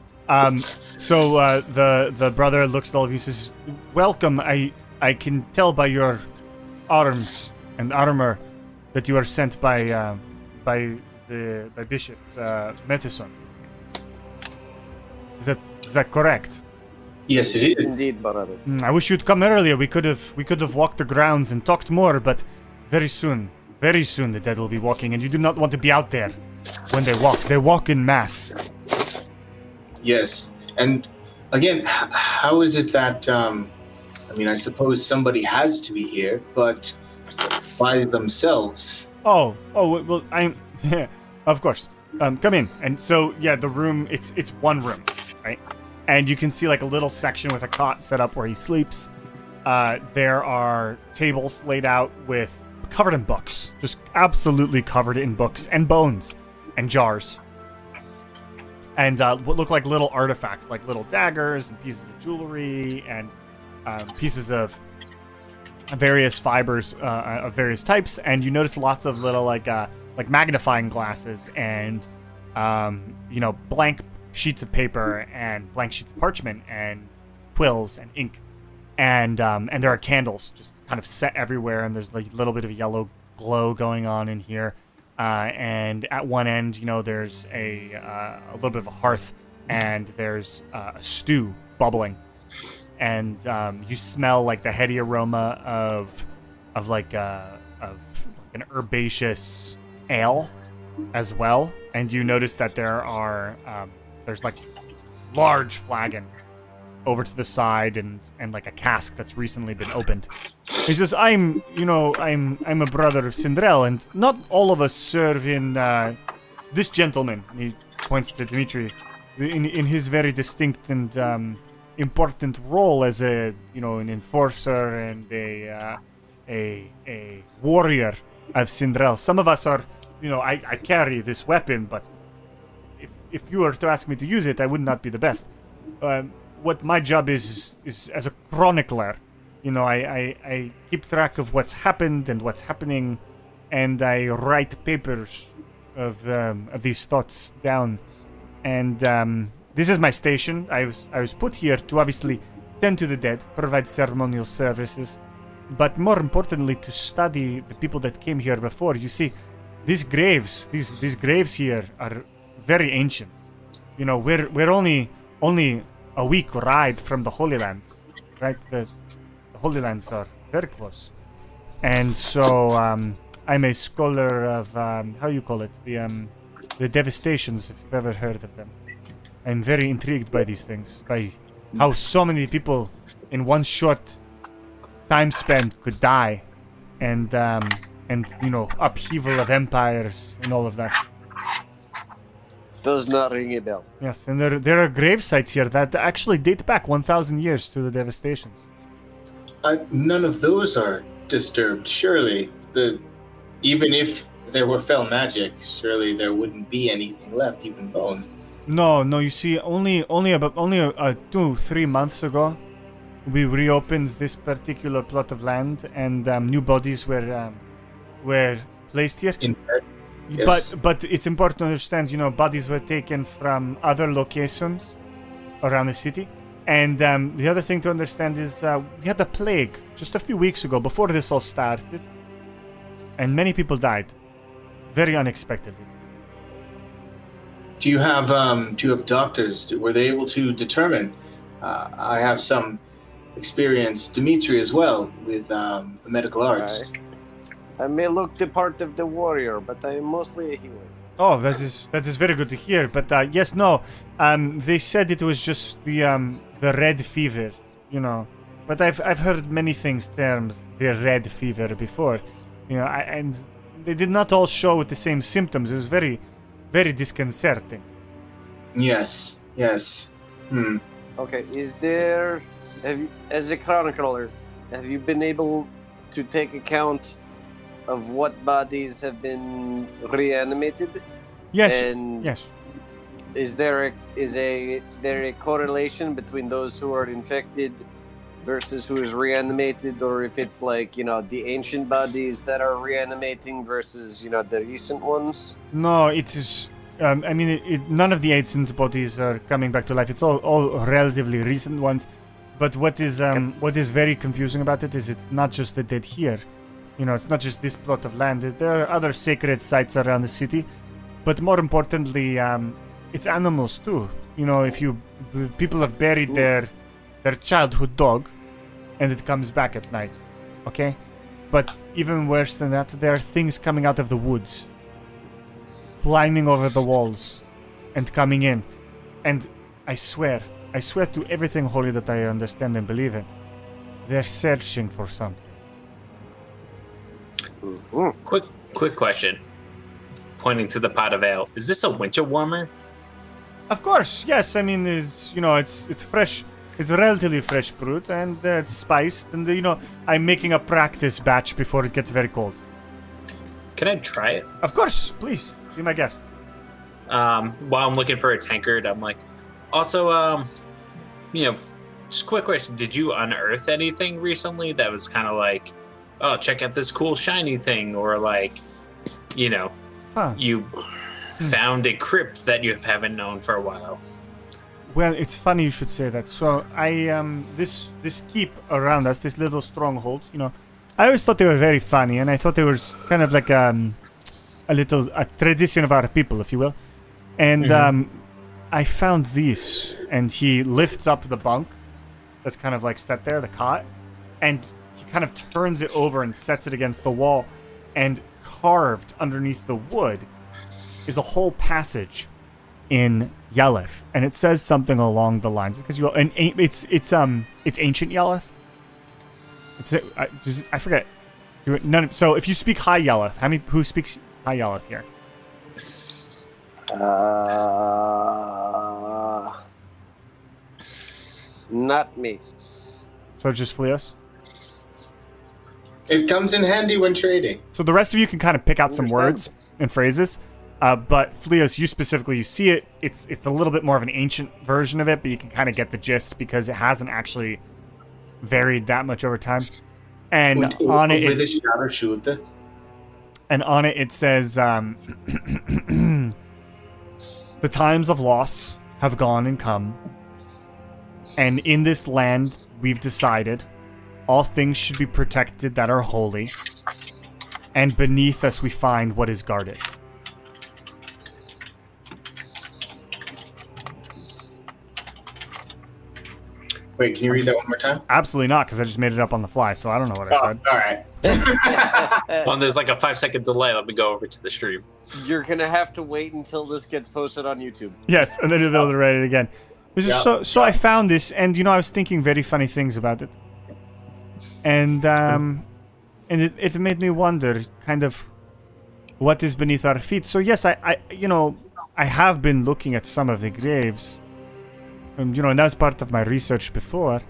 So the brother looks at all of you and says, welcome. I can tell by your arms and armor that you are sent by Bishop Matheson. Is that correct? Yes, it is. Indeed, brother. I wish you'd come earlier. We could have walked the grounds and talked more, but very soon the dead will be walking, and you do not want to be out there when they walk. They walk in mass. Yes, and again, how is it that? I suppose somebody has to be here, but by themselves. Oh, well, I'm, of course. Come in, and so yeah, the room. It's one room, right? And you can see like a little section with a cot set up where he sleeps. There are tables laid out covered in books, just absolutely covered in books and bones and jars. And what look like little artifacts, like little daggers and pieces of jewelry and pieces of various fibers of various types. And you notice lots of little like magnifying glasses and blank sheets of paper and blank sheets of parchment and quills and ink. And there are candles just kind of set everywhere, and there's like a little bit of a yellow glow going on in here. And at one end, there's a little bit of a hearth, and there's a stew bubbling, and you smell like the heady aroma of an herbaceous ale as well. And you notice that there's like large flagon over to the side and like a cask that's recently been opened. He says, I'm a brother of Sindrel, and not all of us serve in this gentleman. And he points to Dimitri in his very distinct and important role as an enforcer and a warrior of Sindrel. Some of us are, I carry this weapon, but if you were to ask me to use it, I would not be the best. What my job is as a chronicler. I keep track of what's happened and what's happening, and I write papers of these thoughts down. And this is my station. I was put here to obviously tend to the dead, provide ceremonial services, but more importantly to study the people that came here before. You see, these graves here are very ancient. We're only a week ride from the Holy Lands, right? The Holy Lands are very close, and so I'm a scholar of how you call it, the Devastations, if you've ever heard of them. I'm very intrigued by these things, by how so many people in one short time span could die, and upheaval of empires and all of that. Does not ring a bell. Yes, and there are grave sites here that actually date back 1,000 years to the Devastations. None of those are disturbed. Surely, even if there were fell magic, surely there wouldn't be anything left, even bone. No. You see, only 2-3 months ago, we reopened this particular plot of land, and new bodies were placed here. Yes. But it's important to understand, bodies were taken from other locations around the city. And the other thing to understand is we had a plague just a few weeks ago, before this all started. And many people died. Very unexpectedly. Do you have doctors? Were they able to determine? I have some experience, Dimitri as well, with the medical arts. Right. I may look the part of the warrior, but I am mostly a healer. Oh, that is very good to hear. But yes, no. They said it was just the red fever, But I've heard many things termed the red fever before, and they did not all show with the same symptoms. It was very, very disconcerting. Yes. Okay, as a chronicler, have you been able to take account of what bodies have been reanimated? Yes. And yes. Is there a correlation between those who are infected versus who is reanimated, or if it's like the ancient bodies that are reanimating versus the recent ones? No, it is. None of the ancient bodies are coming back to life. It's all relatively recent ones. But what is very confusing about it is it's not just the dead here. It's not just this plot of land. There are other sacred sites around the city, but more importantly, it's animals too. If people have buried their childhood dog, and it comes back at night, okay? But even worse than that, there are things coming out of the woods, climbing over the walls, and coming in. And I swear to everything holy that I understand and believe in, they're searching for something. Quick question. Pointing to the pot of ale. Is this a winter warmer? Of course, yes. It's fresh. It's relatively fresh brewed, and it's spiced. And I'm making a practice batch before it gets very cold. Can I try it? Of course, please be my guest. While I'm looking for a tankard, I'm like, also, just quick question: did you unearth anything recently that was kind of like, oh, check out this cool shiny thing, or like, you found a crypt that you haven't known for a while? Well, it's funny you should say that. So this keep around us, this little stronghold, I always thought they were very funny, and I thought they were kind of like a tradition of our people, if you will. And I found these, and he lifts up the bunk that's kind of like set there, the cot, and he kind of turns it over and sets it against the wall, and carved underneath the wood is a whole passage in Yeleth, and it says something along the lines because it's ancient Yeleth. I forget. So if you speak High Yeleth, who speaks High Yeleth here? Not me. So just Fleos? It comes in handy when trading. So the rest of you can kind of pick out some words and phrases. But Fleos, you specifically, you see it. It's a little bit more of an ancient version of it, but you can kind of get the gist because it hasn't actually varied that much over time. And on it, it says, the times of loss have gone and come, and in this land we've decided all things should be protected that are holy, and beneath us we find what is guarded. Wait, can you read that one more time? Absolutely not, because I just made it up on the fly, so I don't know what I said. All right. Well, there's like a 5-second delay. Let me go over to the stream. You're gonna have to wait until this gets posted on YouTube. Yes, and then you'll write it again. So I found this, and I was thinking very funny things about it, and it made me wonder, kind of, what is beneath our feet. So yes, I have been looking at some of the graves, and and that's part of my research before,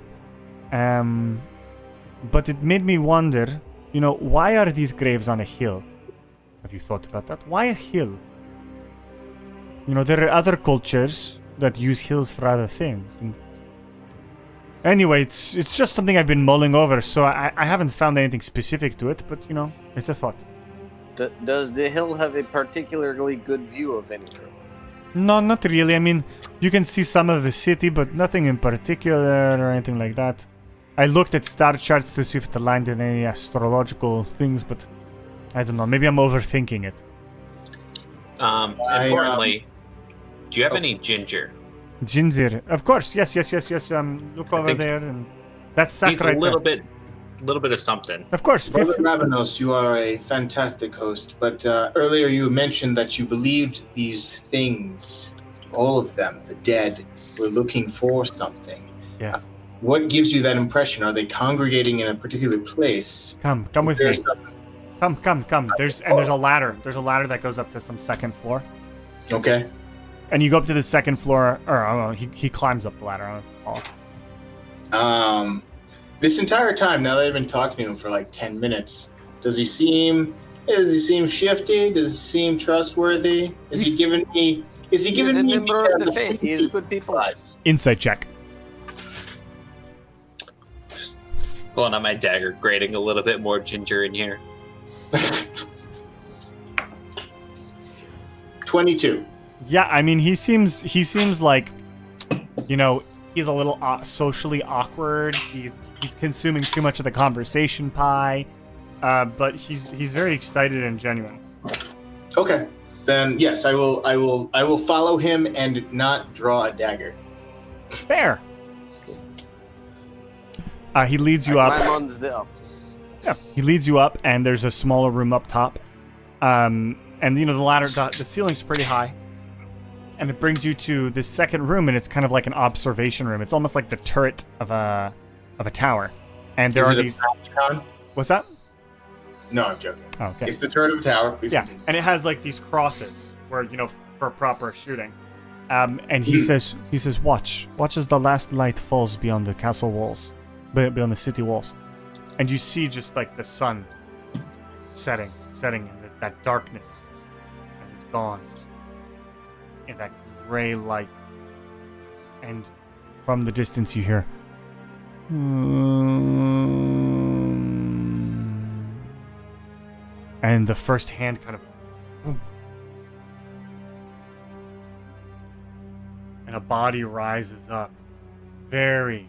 but it made me wonder, why are these graves on a hill? Have you thought about that? Why a hill? There are other cultures that use hills for other things. And anyway, it's just something I've been mulling over, so I haven't found anything specific to it, but, it's a thought. Does the hill have a particularly good view of anything? No, not really. I mean, you can see some of the city, but nothing in particular or anything like that. I looked at star charts to see if it aligned in any astrological things, but I don't know. Maybe I'm overthinking it. Importantly, do you have any ginger? Ginger, of course. Yes. Look over there, and that's sack needs right a little there. bit of something. Of course. Brother Ravenos, you are a fantastic host, but earlier you mentioned that you believed these things, all of them, the dead, were looking for something. Yes. What gives you that impression? Are they congregating in a particular place? Come with me. Come. There's a ladder. There's a ladder that goes up to some second floor. Okay. And you go up to the second floor, or he climbs up the ladder. I don't know. This entire time, now that I've been talking to him for like 10 minutes, does he seem shifty? Does he seem trustworthy? Is he giving me member of the faith? He is good people. Insight check. Pulling out my dagger, grating a little bit more ginger in here. 22. Yeah, I mean, he seems like, he's a little socially awkward. He's consuming too much of the conversation pie, but he's very excited and genuine. Okay, then yes, I will follow him and not draw a dagger. Fair. He leads you up. Yeah, he leads you up, and there's a smaller room up top, and the ladder, the ceiling's pretty high. And it brings you to this second room, and it's kind of like an observation room. It's almost like the turret of a tower. And there are these. What's that? No, I'm joking. Oh, okay. It's the turret of a tower. Please. Yeah, and it has like these crosses where for proper shooting. And he says, watch as the last light falls beyond the castle walls, beyond the city walls, and you see just like the sun setting, and that darkness as it's gone. In that gray light, and from the distance you hear and the first hand kind of and a body rises up very,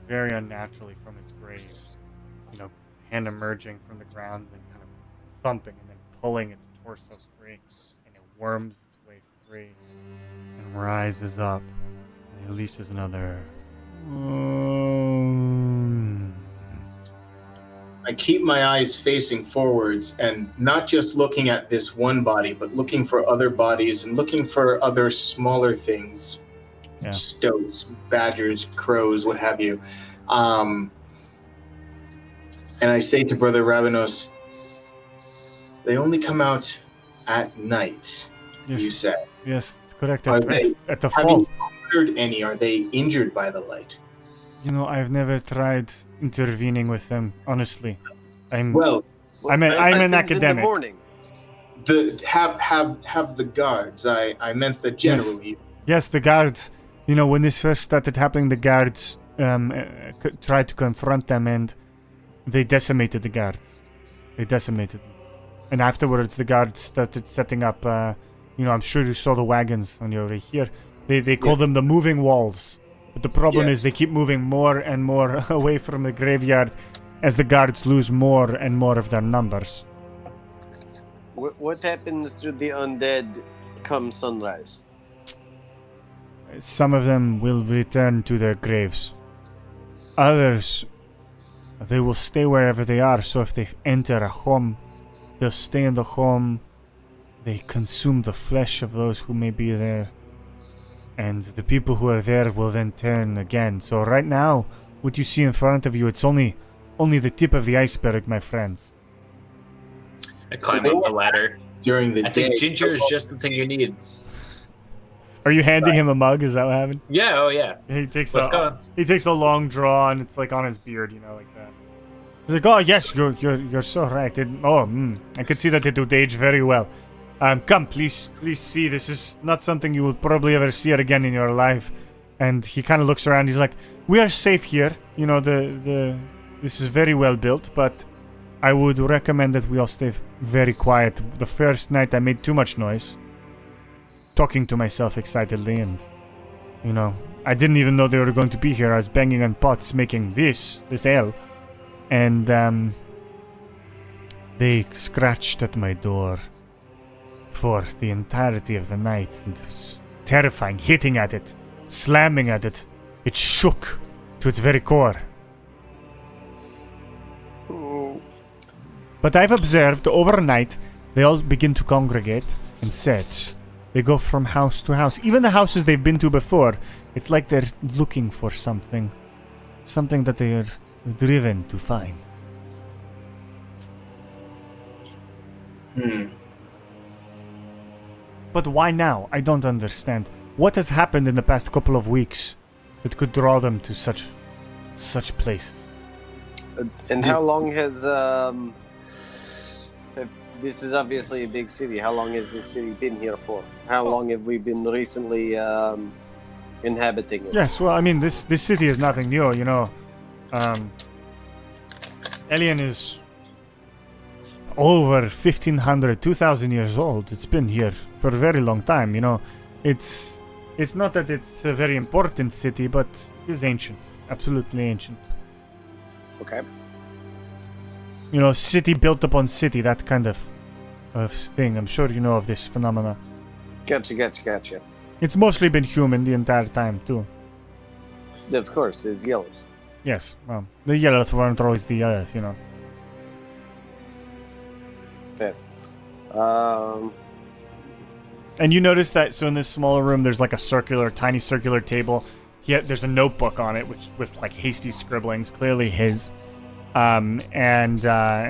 very unnaturally from its grave, hand emerging from the ground and kind of thumping and then pulling its torso free, and it worms its way free and rises up and releases another. I keep my eyes facing forwards and not just looking at this one body, but looking for other bodies and looking for other smaller things, stoats, badgers, crows, what have you. And I say to Brother Ravenos, they only come out at night. Yes. You said. Yes, correct. At the have fall. you ordered any? Are they injured by the light? I've never tried intervening with them, honestly. Well, I'm an In the academic. morning. have the guards. I meant that generally. Yes, the guards. You know, when this first started happening, the guards tried to confront them, and they decimated the guards. They decimated them. And afterwards, the guards started setting up. I'm sure you saw the wagons on your way here. They call them the moving walls. But the problem is they keep moving more and more away from the graveyard as the guards lose more and more of their numbers. What happens to the undead come sunrise? Some of them will return to their graves. Others, they will stay wherever they are. So if they enter a home, they'll stay in the home. They consume the flesh of those who may be there. And the people who are there will then turn again. So right now, what you see in front of you, it's only the tip of the iceberg, my friends. I climb up the ladder. During the I day, think ginger is just the thing you need. Are you handing him a mug? Is that what happened? Yeah, oh yeah. He takes Let's go. He takes a long draw, and it's like on his beard, like that. He's like, "Oh yes, you're so right. I could see that it would age very well. Come, please see. This is not something you will probably ever see it again in your life." And he kind of looks around. He's like, "We are safe here. This is very well built, but I would recommend that we all stay very quiet. The first night I made too much noise, talking to myself excitedly, and I didn't even know they were going to be here. I was banging on pots, making this ale, and they scratched at my door for the entirety of the night, and it was terrifying, hitting at it, slamming at it. It shook to its very core. But I've observed overnight they all begin to congregate and search. They go from house to house. Even the houses they've been to before, it's like they're looking for something that they are driven to find. But why now? I don't understand. What has happened in the past couple of weeks that could draw them to such places? And how long has this is obviously a big city. How long has this city been here for? How long have we been recently inhabiting it? Yes, well, I mean, this city is nothing new, Elian is over 1,500, 2,000 years old. It's been here for a very long time, It's not that it's a very important city, but it's ancient. Absolutely ancient. Okay. City built upon city, that kind of thing. I'm sure you know of this phenomena. Gotcha. It's mostly been human the entire time, too. Of course, it's yellow. Yes, well, the Yellowth weren't always the Yellowth, Fair. And you notice that, so in this smaller room, there's like a tiny circular table. There's a notebook on it, with like hasty scribblings, clearly his. And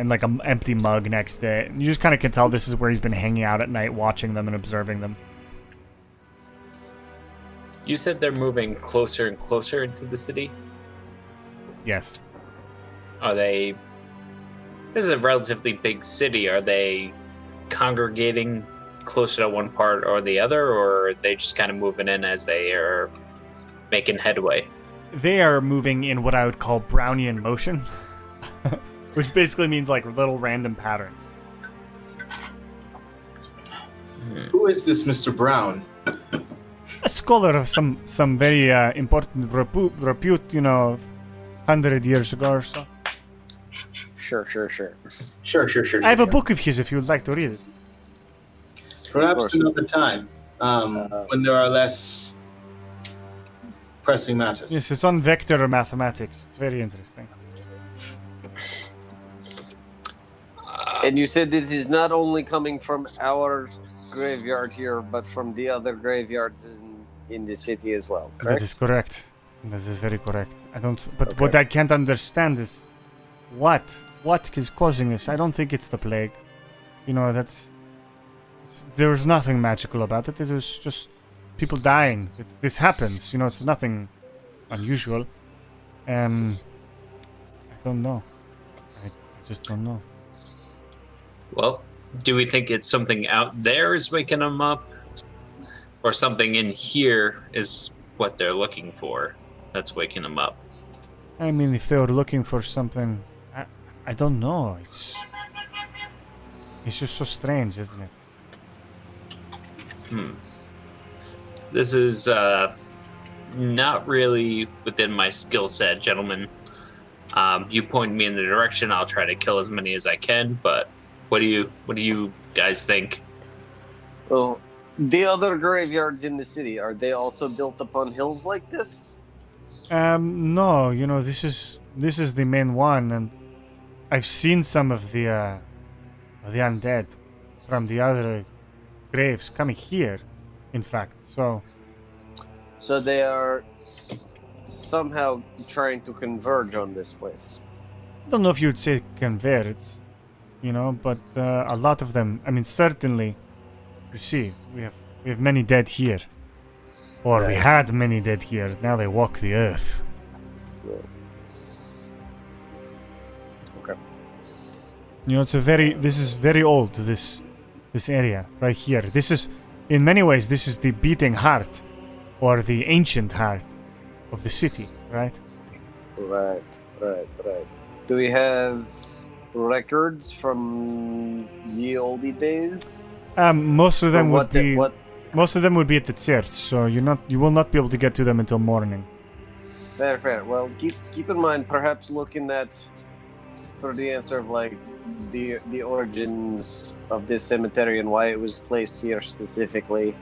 like an empty mug next to it. And you just kind of can tell this is where he's been hanging out at night, watching them and observing them. You said they're moving closer and closer into the city? Yes. Are they... This is a relatively big city. Are they congregating closer to one part or the other, or are they just kind of moving in as they are making headway? They are moving in what I would call Brownian motion. Which basically means like little random patterns. Who is this Mr. Brown? A scholar of some very important repute, 100 years ago or so. Sure. Sure. I have a book of his if you would like to read it. Perhaps another time, when there are less pressing matters. Yes, it's on vector mathematics. It's very interesting. And you said this is not only coming from our graveyard here, but from the other graveyards in the city as well, correct? That is correct. That is very correct. But Okay. what I can't understand is what is causing this. I don't think it's the plague. There was nothing magical about it. It was just people dying. This happens. It's nothing unusual. I don't know. Just don't know. Well, do we think it's something out there is waking them up? Or something in here is what they're looking for that's waking them up? I mean, if they were looking for something, I don't know. It's just so strange, isn't it? This is not really within my skill set, gentlemen. You point me in the direction, I'll try to kill as many as I can, but what do you guys think? Well, the other graveyards in the city, are they also built upon hills like this? No, this is the main one, and I've seen some of the undead from the other graves coming here, in fact. So they are somehow trying to converge on this place. I don't know if you would say converts, but a lot of them. I mean, certainly, you see, we have many dead here, or we Right. had many dead here. Now they walk the earth. Okay. This is very old. This area right here. This is, in many ways, this is the beating heart, or the ancient heart, of the city, right? Right. Do we have records from the oldie days? Most of them Or would be. what? Most of them would be at the church, so you will not be able to get to them until morning. Fair. Well, keep in mind, perhaps looking at for the answer of like the origins of this cemetery and why it was placed here specifically.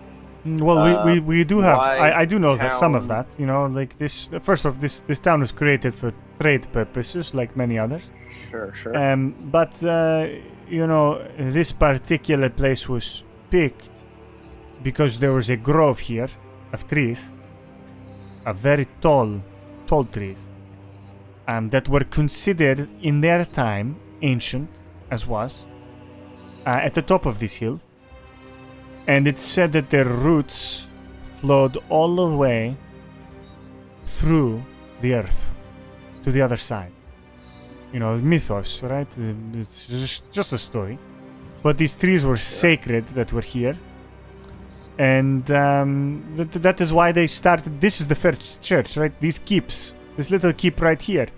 Well, we do have. why I do know that some of town- that. Like this. First off, this town was created for trade purposes, like many others. Sure. But this particular place was picked because there was a grove here of trees, a very tall trees, that were considered in their time ancient, as was, at the top of this hill. And it's said that their roots flowed all the way through the earth to the other side. Mythos, right? It's just a story. But these trees were sacred that were here. And that is why they started. This is the first church, right? These keeps, this little keep right here.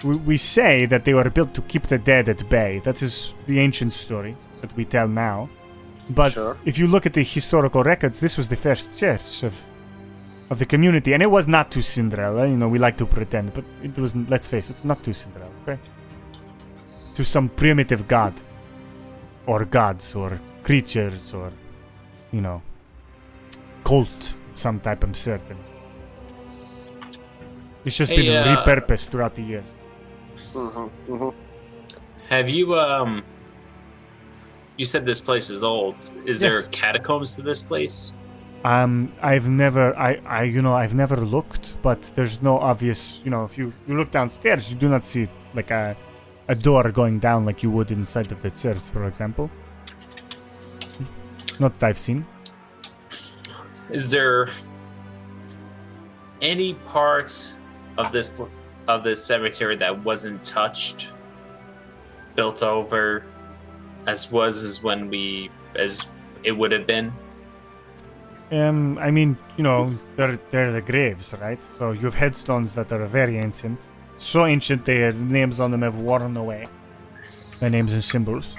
We say that they were built to keep the dead at bay. That is the ancient story that we tell now. But Sure. if you look at the historical records, this was the first church of the community, and it was not to Cinderella. We like to pretend, but it was. Let's face it, not to Cinderella. Okay, to some primitive god, or gods, or creatures, or cult of some type. I'm certain. It's just been repurposed throughout the years. Have you you said this place is old. Is there Yes. catacombs to this place? I've never looked, but there's no obvious. If you look downstairs, you do not see like a door going down like you would inside of the church, for example. Not that I've seen. Is there any parts of this cemetery that wasn't touched, built over, as it would have been? I mean, they're the graves, right? So you have headstones that are very ancient, so ancient their names on them have worn away. Their names and symbols.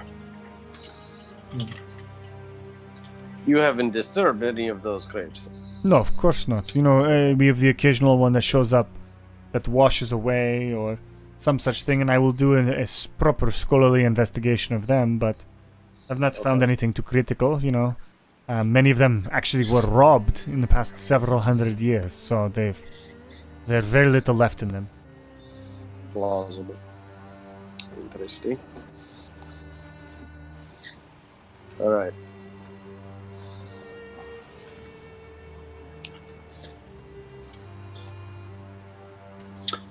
You haven't disturbed any of those graves. No, of course not. We have the occasional one that shows up that washes away or some such thing, and I will do a proper scholarly investigation of them, but I've not found anything too critical, Many of them actually were robbed in the past several hundred years, so there's very little left in them. Plausible. Interesting. All right.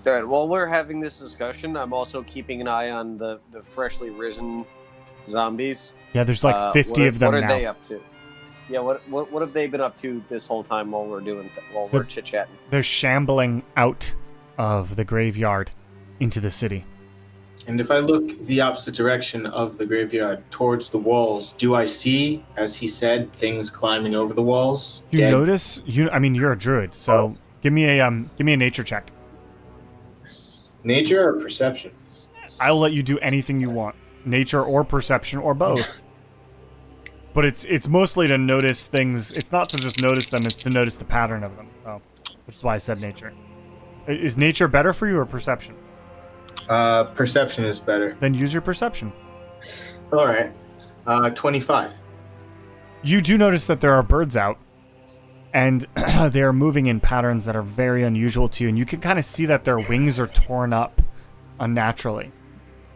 All right. While we're having this discussion, I'm also keeping an eye on the freshly risen zombies. Yeah, there's like 50 of them What are now. they up to? Yeah. What have they been up to this whole time while we're chit chatting? They're shambling out of the graveyard into the city. And if I look the opposite direction of the graveyard towards the walls, do I see, as he said, things climbing over the walls? You Dead? notice? I mean, you're a druid, so give me a nature check. Nature or perception? I'll let you do anything you want, nature or perception or both. But it's mostly to notice things. It's not to just notice them; it's to notice the pattern of them. So, which is why I said nature. Is nature better for you or perception? Perception is better. Then use your perception. All right. 25. You do notice that there are birds out, and they are moving in patterns that are very unusual to you, and you can kind of see that their wings are torn up unnaturally,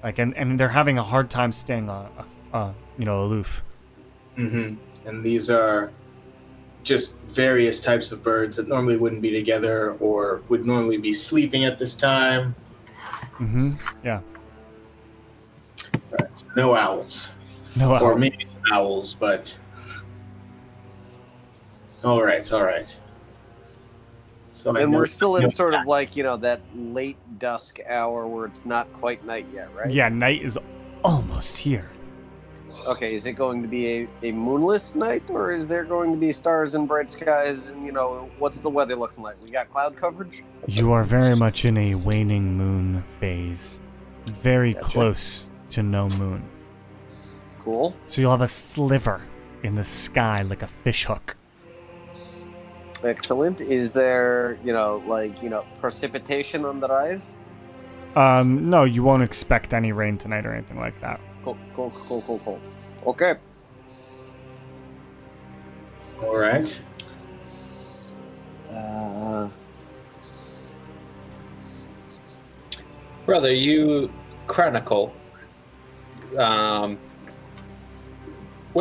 like, and they're having a hard time staying, aloof. Mm-hmm. And these are just various types of birds that normally wouldn't be together or would normally be sleeping at this time. Mm-hmm. Yeah. Right. No owls. No Or owls. maybe some owls, but... All right. So And we're still in sort of like, that late dusk hour where it's not quite night yet, right? Yeah, night is almost here. Okay, is it going to be a moonless night, or is there going to be stars and bright skies, and, what's the weather looking like? We got cloud coverage? You are very much in a waning moon phase. Very Gotcha. close to no moon. Cool. So you'll have a sliver in the sky like a fishhook. Excellent. Is there, precipitation on the rise? No, you won't expect any rain tonight or anything like that. Cool. Okay. All right. Brother, you chronicle. Where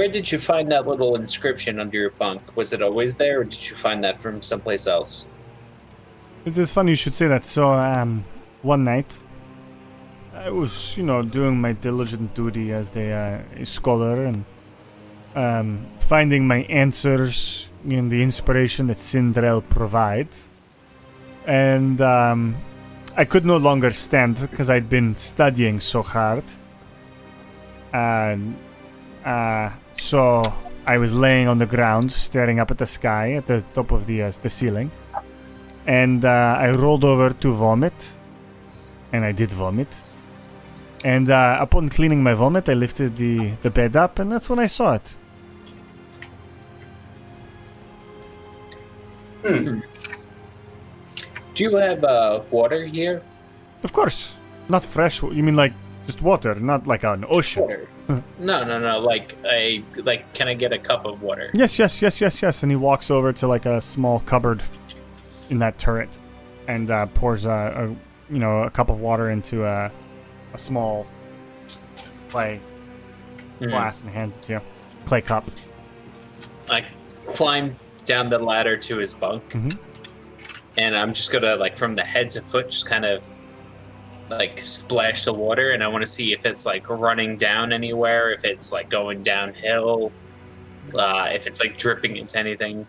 did you find that little inscription under your bunk? Was it always there, or did you find that from someplace else? It is funny you should say that. So, one night, I was, doing my diligent duty as a scholar and finding my answers in the inspiration that Sindrel provides. And I could no longer stand because I'd been studying so hard. And so I was laying on the ground, staring up at the sky at the top of the ceiling. And I rolled over to vomit. And I did vomit. And upon cleaning my vomit, I lifted the bed up, and that's when I saw it. Hmm. Do you have water here? Of course. Not fresh. You mean like just water, not like an ocean? Water. No. Like can I get a cup of water? Yes. And he walks over to like a small cupboard in that turret and pours a cup of water into a small clay glass and hands it to you. Clay cup. I climb down the ladder to his bunk, and I'm just gonna, like, from the head to foot, just kind of, like, splash the water, and I want to see if it's, like, running down anywhere, if it's, like, going downhill, if it's, like, dripping into anything.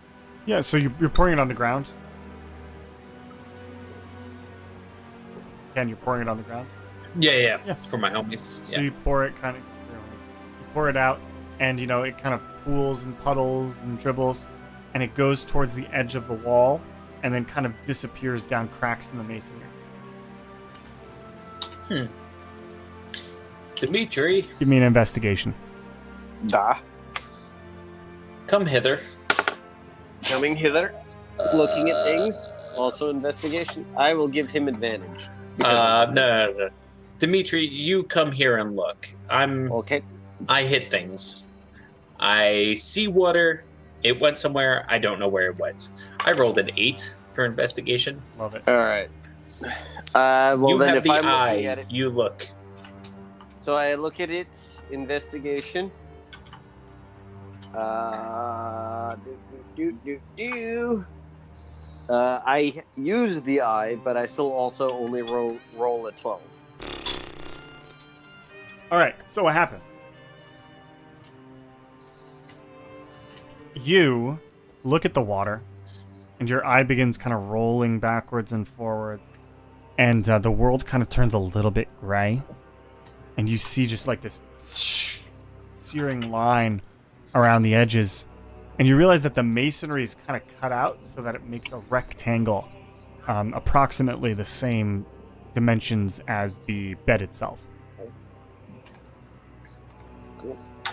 Yeah, so you're pouring it on the ground? Ken, you're pouring it on the ground? Yeah. Yeah. For my homies. So you pour it you pour it out, and it kind of pools and puddles and dribbles, and it goes towards the edge of the wall, and then kind of disappears down cracks in the masonry. Dimitri, Give me an investigation. Da. come hither. Coming hither, looking at things. Also investigation. I will give him advantage. No. Dimitri, you come here and look. Okay. I hit things. I see water. It went somewhere. I don't know where it went. I rolled an 8 for investigation. Love it. All right. Well, you then have if the I'm eye. looking at it, You look. so I look at it. Investigation. I use the eye, but I still also only roll a 12. All right, so what happened? You look at the water, and your eye begins kind of rolling backwards and forwards, and the world kind of turns a little bit gray, and you see just like this searing line around the edges, and you realize that the masonry is kind of cut out so that it makes a rectangle, approximately the same dimensions as the bed itself.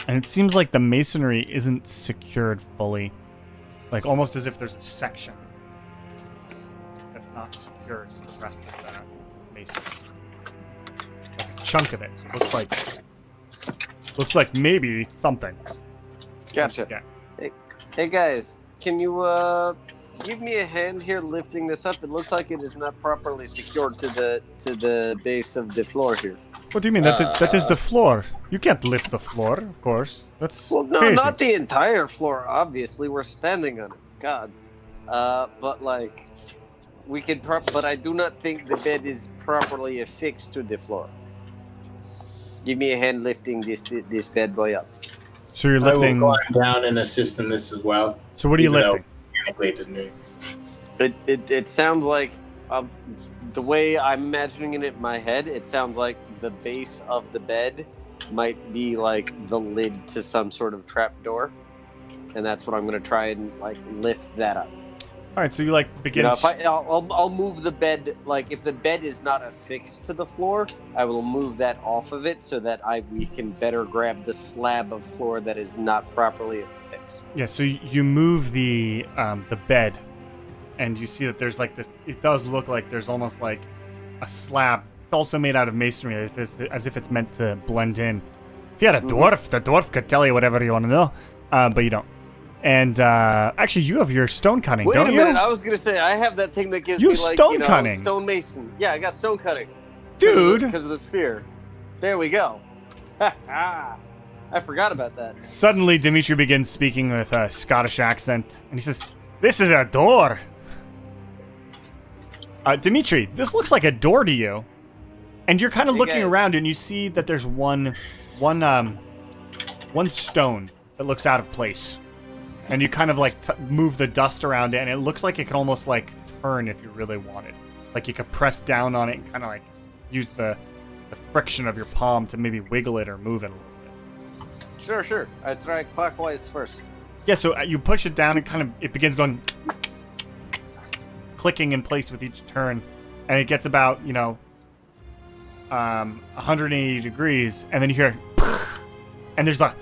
And it seems like the masonry isn't secured fully, like almost as if there's a section that's not secured to the rest of the masonry. Like a chunk of it looks like maybe something. Gotcha. Yeah. Hey guys, can you give me a hand here lifting this up? It looks like it is not properly secured to the base of the floor here. What do you mean? That is the floor. You can't lift the floor, of course. That's Well, no, crazy. not the entire floor. Obviously, we're standing on it. God, but like we could. But I do not think the bed is properly affixed to the floor. Give me a hand lifting this bad boy up. So you're I will lifting. go on down and assist in this as well. So what are you even though lifting? mechanically it doesn't move. It sounds like the way I'm imagining it in my head. It sounds like the base of the bed might be like the lid to some sort of trap door, and that's what I'm going to try and like lift that up. All right, so you like begin. You know, if I'll move the bed. Like if the bed is not affixed to the floor, I will move that off of it so that we can better grab the slab of floor that is not properly affixed. Yeah, so you move the bed, and you see that there's like this. It does look like there's almost like a slab. It's also made out of masonry, as if it's meant to blend in. If you had a dwarf, the dwarf could tell you whatever you want to know, but you don't. And actually, you have your stone cutting, Wait don't a you? minute, I was gonna say I have that thing that gives You me like stone cutting. stone mason. Yeah, I got stone cutting, Dude. because of the spear. There we go. I forgot about that. Suddenly, Dimitri begins speaking with a Scottish accent, and he says, "This is a door." Dimitri, this looks like a door to you. And you're kind of Hey, looking guys. around, and you see that there's one stone that looks out of place. And you kind of like move the dust around it, and it looks like it could almost like turn if you really wanted. Like you could press down on it and kind of like use the friction of your palm to maybe wiggle it or move it a little bit. Sure. I try clockwise first. Yeah, so you push it down, and it begins going clicking in place with each turn, and it gets about 180 degrees, and then you hear, and there's a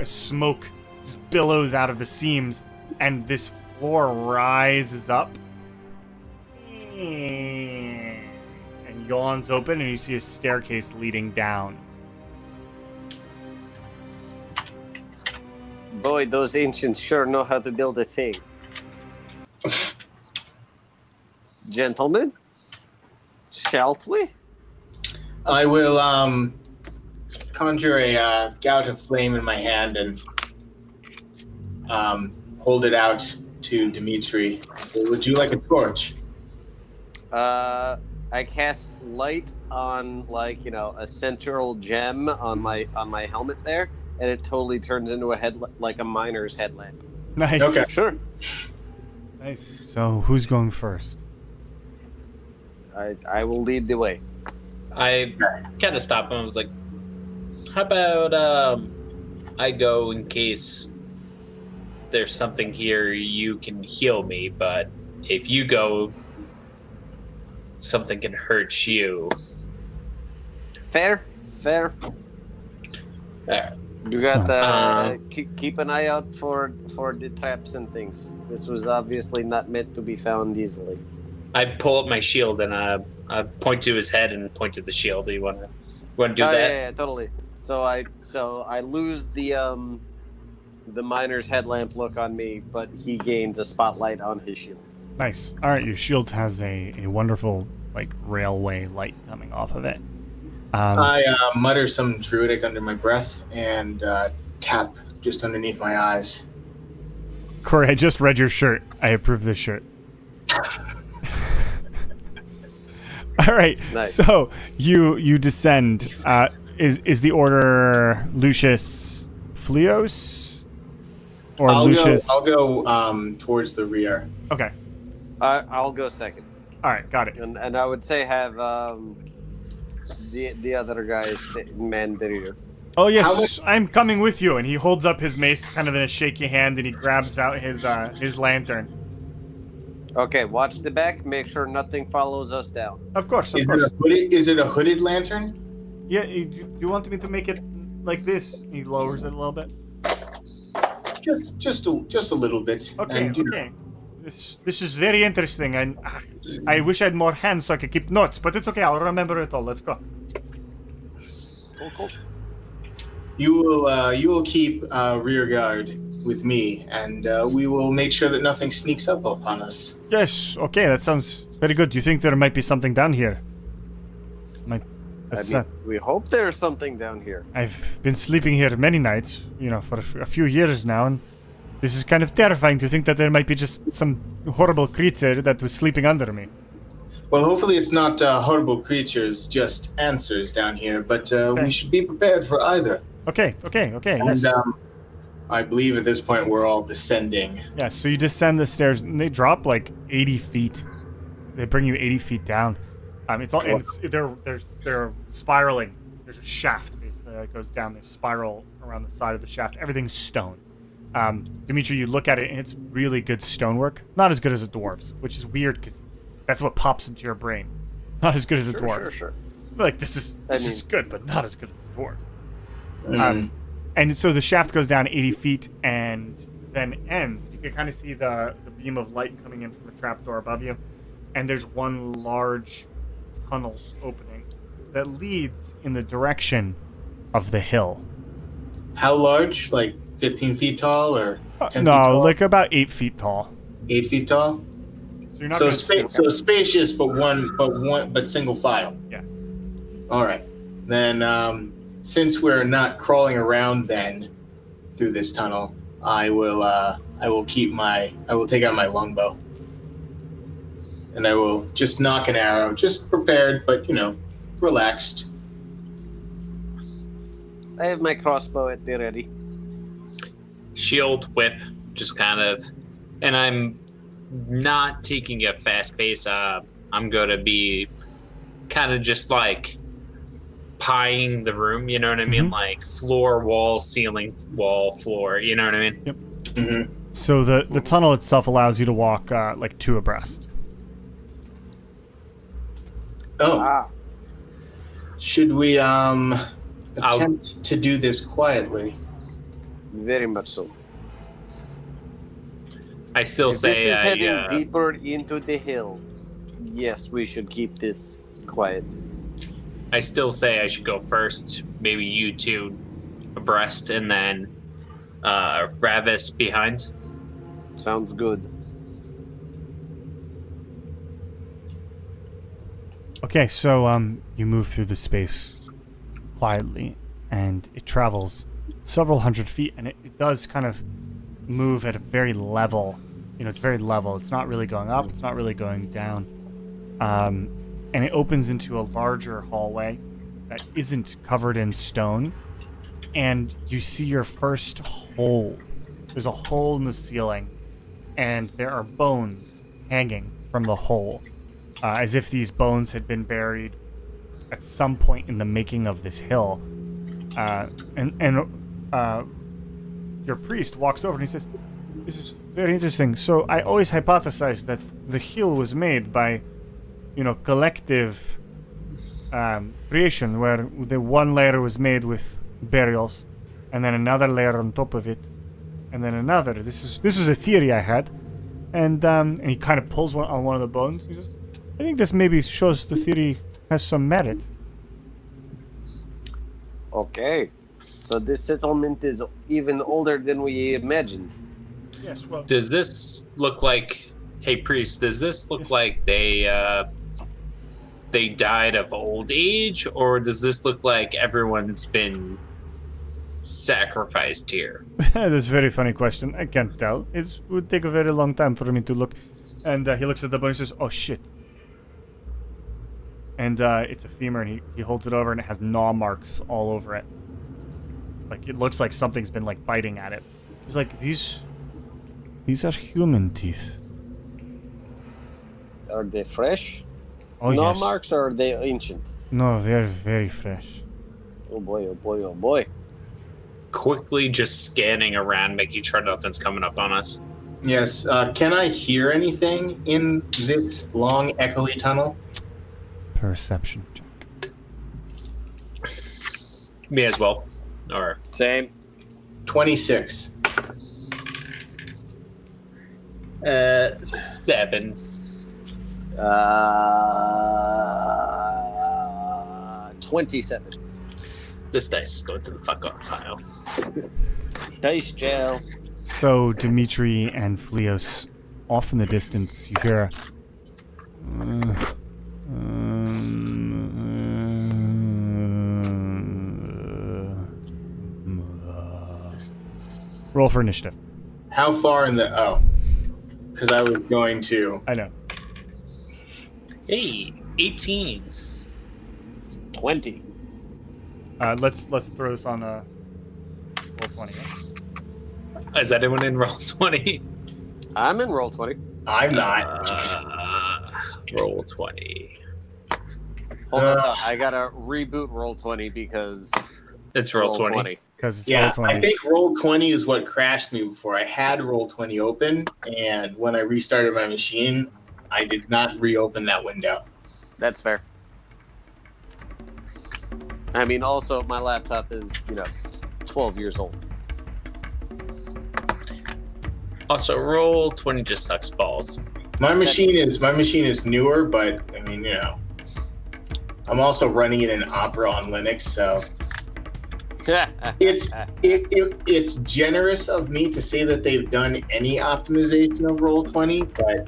smoke just billows out of the seams, and this floor rises up and yawns open, and you see a staircase leading down. Boy, those ancients sure know how to build a thing. Gentlemen, shall we? I will conjure a gout of flame in my hand and hold it out to Dimitri. So, would you like a torch? I cast light on a central gem on my helmet there, and it totally turns into like a miner's headlamp. Nice. Okay. Sure. Nice. So who's going first? I will lead the way. I kind of stopped him. I was like, how about I go in case there's something here, you can heal me, but if you go, something can hurt you. Fair. You got keep an eye out for the traps and things. This was obviously not meant to be found easily. I pull up my shield and I point to his head and point to the shield. Do you want to do that? Yeah, totally. So I lose the miner's headlamp look on me, but he gains a spotlight on his shield. Nice. All right, your shield has a wonderful railway light coming off of it. I mutter some druidic under my breath and tap just underneath my eyes. Corey, I just read your shirt. I approve this shirt. All right. Nice. So you descend. Is the order Lucius Fleos or Lucius? I'll go towards the rear. Okay. I'll go second. All right. Got it. And I would say have the other guys, the man there. Oh yes, I'm coming with you. And he holds up his mace, kind of in a shaky hand, and he grabs out his lantern. Okay, watch the back. Make sure nothing follows us down. Of course, of Is course. is it a hooded lantern? Yeah, do you want me to make it like this? He lowers it a little bit. Just a little bit. Okay, And, you know, okay. This is very interesting, and I wish I had more hands so I could keep notes, but it's okay. I'll remember it all. Let's go. Cool. you will keep rear guard with me, and we will make sure that nothing sneaks up upon us. Yes. Okay, that sounds very good. Do you think there might be something down here? We hope there's something down here. I've been sleeping here many nights, for a few years now, and this is kind of terrifying to think that there might be just some horrible creature that was sleeping under me. Well, hopefully it's not horrible creatures, just answers down here, but we should be prepared for either. Okay, And yes. I believe at this point we're all descending. Yeah, so you descend the stairs, and they drop like 80 feet. They bring you 80 feet down. They're spiraling. There's a shaft basically that goes down. They spiral around the side of the shaft. Everything's stone. Dimitri, you look at it, and it's really good stonework. Not as good as a dwarves, which is weird because that's what pops into your brain. Not as good as a dwarves. Sure. Like this is good, but not as good as the dwarves. Mm. And so the shaft goes down 80 feet and then ends. You can kind of see the beam of light coming in from the trapdoor above you. And there's one large tunnel opening that leads in the direction of the hill. How large? Like 15 feet tall or 10 feet No, tall? like about 8 feet tall. 8 feet tall? So you're not So, gonna spacious, but single file. Yes. All right. Then, since we're not crawling around then through this tunnel, I will take out my longbow, and I will just knock an arrow, just prepared, but relaxed. I have my crossbow at the ready. Shield, whip, just kind of, and I'm not taking a fast pace. I'm going to be kind of just like pieing the room, you know what I mean? Like floor, wall, ceiling, wall, floor, you know what I mean? Yep. Mm-hmm. So the tunnel itself allows you to walk like two abreast. Oh. Should we attempt to do this quietly? Very much so. I still If say this is heading deeper into the hill, yes, we should keep this quiet. I still say I should go first. Maybe you two abreast, and then Ravis behind. Sounds good. Okay, so you move through the space quietly, and it travels several hundred feet, and it does kind of move at a very level. It's very level. It's not really going up. It's not really going down. And it opens into a larger hallway that isn't covered in stone, and you see your first hole. There's a hole in the ceiling, and there are bones hanging from the hole, as if these bones had been buried at some point in the making of this hill. Your priest walks over and he says, "This is very interesting. So I always hypothesized that the hill was made by, collective creation, where the one layer was made with burials, and then another layer on top of it, and then another. This is a theory I had." And he kind of pulls on one of the bones. He says, "I think this maybe shows the theory has some merit." Okay. So this settlement is even older than we imagined. Yes, well. Does this look like, hey priest, does this look like they died of old age, or does this look like everyone's been sacrificed here? That's a very funny question. I can't tell. It would take a very long time for me to look. And he looks at the bone and says, "Oh shit." And it's a femur, and he holds it over, and it has gnaw marks all over it. Like, it looks like something's been, like, biting at it. He's like, these are human teeth. Are they fresh? Oh, no yes. marks, or are they ancient? No, they're very fresh. Oh boy, oh boy, oh boy. Quickly just scanning around, making sure nothing's coming up on us. Yes. Can I hear anything in this long, echoey tunnel? Perception check. Me as well. Or Same. 26. 7. 27. This dice is going to the fuck off pile. Dice jail. So, Dimitri and Fleos, off in the distance, you hear roll for initiative. How far in the... Oh. Because I was going to... I know. Hey, 18. 20. Let's throw this on roll 20. Yeah? Is anyone in roll 20? I'm in roll 20. I'm not. Roll 20. Hold on, I gotta reboot roll 20 because It's roll 20. Because it's Yeah, roll 20. I think roll 20 is what crashed me before. I had roll 20 open, and when I restarted my machine, I did not reopen that window. That's fair. I mean, also, my laptop is, 12 years old. Also, roll 20 just sucks balls. My machine is newer, but I mean, I'm also running it in Opera on Linux, so it's generous of me to say that they've done any optimization of roll 20, but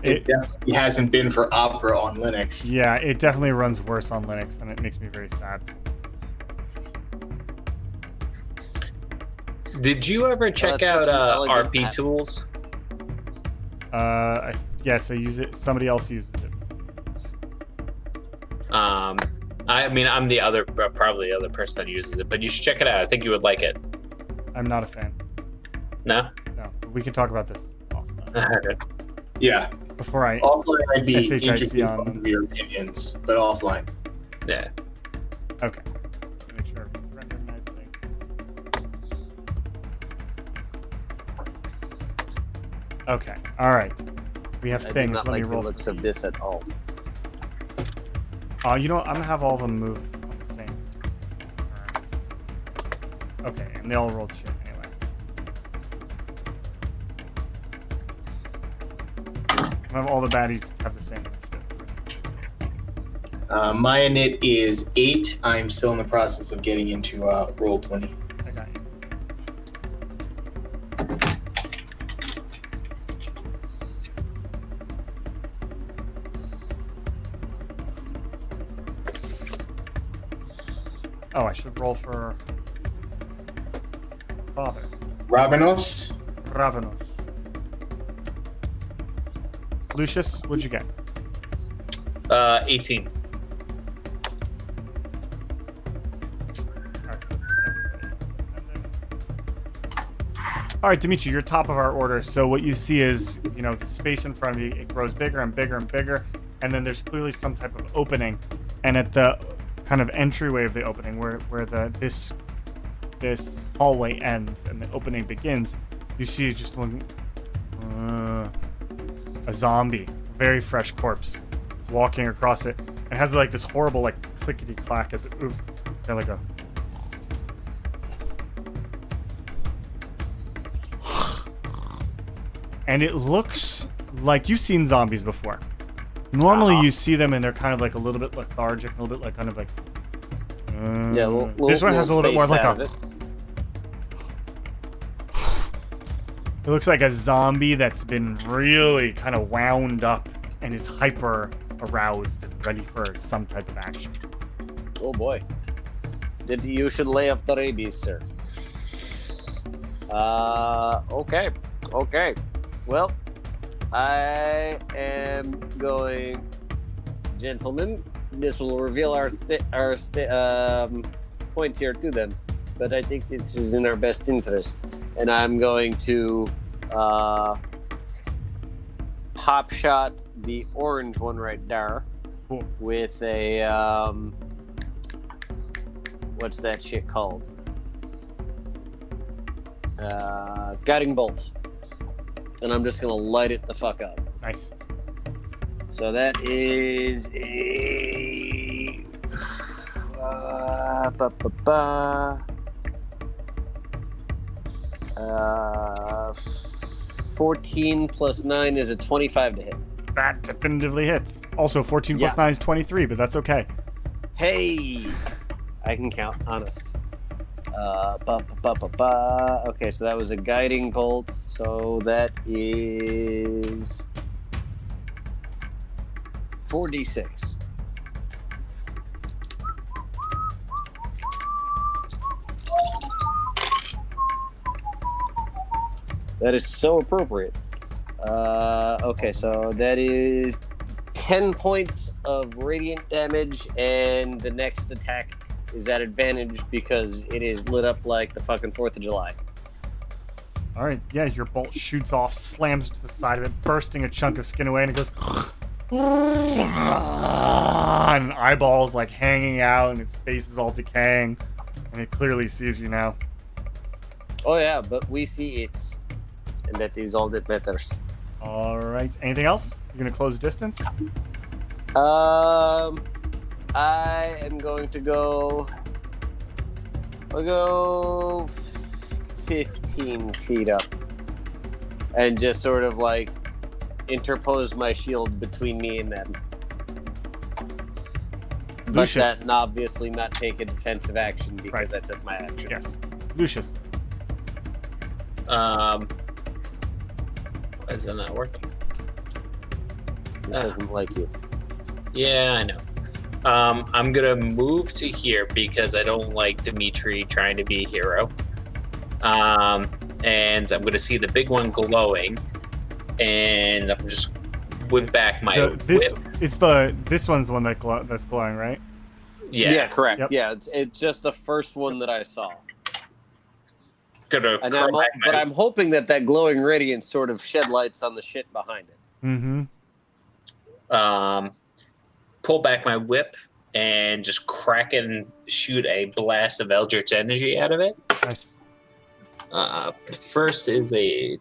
it definitely hasn't been for Opera on Linux. Yeah, it definitely runs worse on Linux, and it makes me very sad. Did you ever check out RP app. tools? Yes, I use it. Somebody else uses it. I mean, I'm probably the other person that uses it, but you should check it out. I think you would like it. I'm not a fan. No? No, we can talk about this offline. Yeah. Before I Offline, I'd be SHIT interested on in your opinions, but offline. Yeah. Okay. Make sure it's rendering nicely. Okay. All right. We have I do things. not Let me like the roll. looks for of these. this at all. You know what? I'm gonna have all of them move on the same turn. Okay, and they all rolled shit anyway. I'm gonna have all the baddies have the same initiative. My init is 8. I'm still in the process of getting into roll 20. I got you. Oh, I should roll for father. Ravenos? Ravenos. Lucius, what'd you get? 18. All right, Dimitri, you're top of our order. So what you see is, the space in front of you, it grows bigger and bigger and bigger, and then there's clearly some type of opening. And at the kind of entryway of the opening, where this hallway ends and the opening begins, you see just a zombie, very fresh corpse, walking across it, and has like this horrible like clickety clack as it moves. It's kind of like a. And it looks like you've seen zombies before. Normally you see them and they're kind of like a little bit lethargic, a little bit like kind of like. Yeah, this one has a little bit more like spaced a. out It looks like a zombie that's been really kind of wound up and is hyper aroused and ready for some type of action. Oh boy. You should lay off the rabies, sir. Okay. Well, I am going, gentlemen. This will reveal our point here to them, but I think this is in our best interest, and I'm going to pop shot the orange one right there, Cool. with a what's that shit called? Guiding bolt, and I'm just gonna light it the fuck up. Nice. So that is a 14 plus 9 is a 25 to hit. That definitively hits. Also, 14 plus Yeah. 9 is 23, but that's okay. Hey, I can count. Honest. Okay, so that was a guiding bolt. So that is 4d6. That is so appropriate. Okay, so that is 10 points of radiant damage, and the next attack is at advantage because it is lit up like the fucking 4th of July. All right, yeah, your bolt shoots off, slams into the side of it, bursting a chunk of skin away, and it goes... and eyeballs like hanging out, and its face is all decaying, and it clearly sees you now. Oh yeah, but we see it, and that is all that matters. All right, anything else? You're gonna close distance? I am going to go. I'll go 15 feet up, and just sort of like interpose my shield between me and them. But Lucius. that obviously not take a defensive action because Right. I took my action. Yes. Lucius. Why is it not working? It doesn't like you. Yeah, I know. I'm gonna move to here because I don't like Dimitri trying to be a hero. And I'm gonna see the big one glowing, and I'm just whip back my This whip. this one's the one that's glowing, right? Yeah, Correct. Yep. Yeah, it's just the first one that I saw. Gonna And crack but I'm hoping that glowing radiance sort of shed lights on the shit behind it. Mm-hmm. Pull back my whip and just crack and shoot a blast of Eldritch energy out of it. Nice. First is a.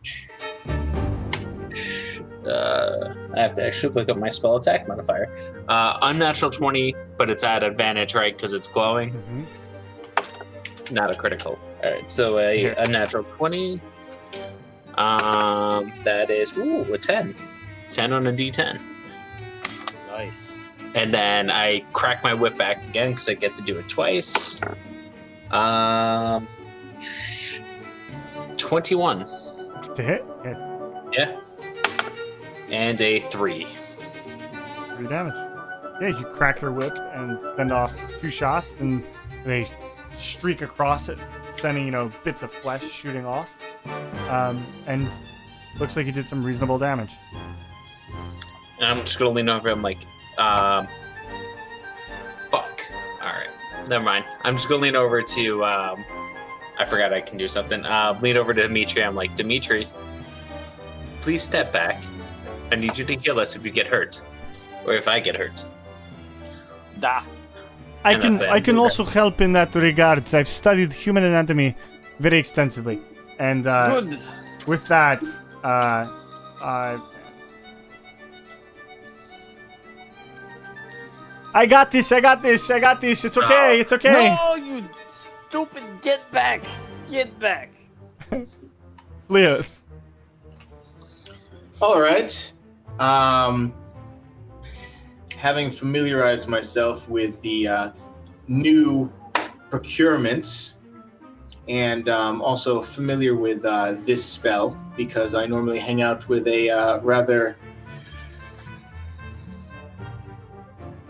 I have to actually look up my spell attack modifier. Unnatural 20, but it's at advantage, right? Because it's glowing. Mm-hmm. Not a critical. All right, so a natural 20. That is a 10. 10 on a D10. Nice. And then I crack my whip back again because I get to do it twice. 21. To hit? Hits. Yeah. And a 3. 3 damage. Yeah, you crack your whip and send off 2 shots, and they streak across it, sending, bits of flesh shooting off. And looks like you did some reasonable damage. And I'm just going to lean over. I'm like, fuck. All right. Never mind. I'm just going to lean over to, I forgot I can do something. Lean over to Dimitri. I'm like, Dimitri, please step back. I need you to heal us if you get hurt. Or if I get hurt. Da. I And that's can the I end can of also help in that regards. I've studied human anatomy very extensively, and Good. with that, I got this. It's okay. It's okay. No, you stupid! Get back! Get back! Leos. All right. Having familiarized myself with the new procurements, and also familiar with this spell because I normally hang out with a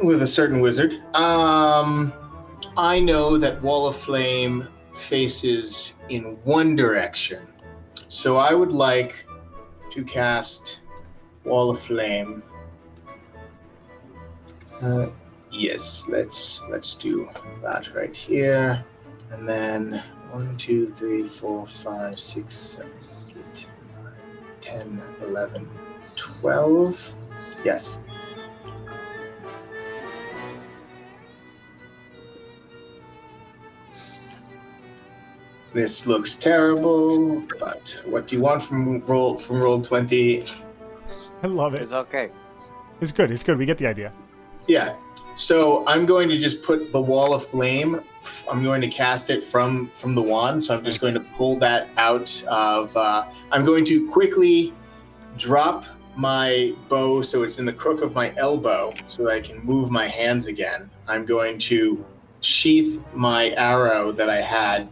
with a certain wizard. I know that Wall of Flame faces in one direction, so I would like to cast Wall of Flame. Yes, let's do that right here, and then 1, 2, 3, 4, 5, 6, 7, 8, 9, 10, 11, 12. Yes. This looks terrible, but what do you want from roll 20? I love it. It's okay. It's good. It's good. We get the idea. Yeah. So I'm going to just put the wall of flame. I'm going to cast it from the wand. So I'm just going to pull that out of. I'm going to quickly drop my bow so it's in the crook of my elbow so that I can move my hands again. I'm going to sheath my arrow that I had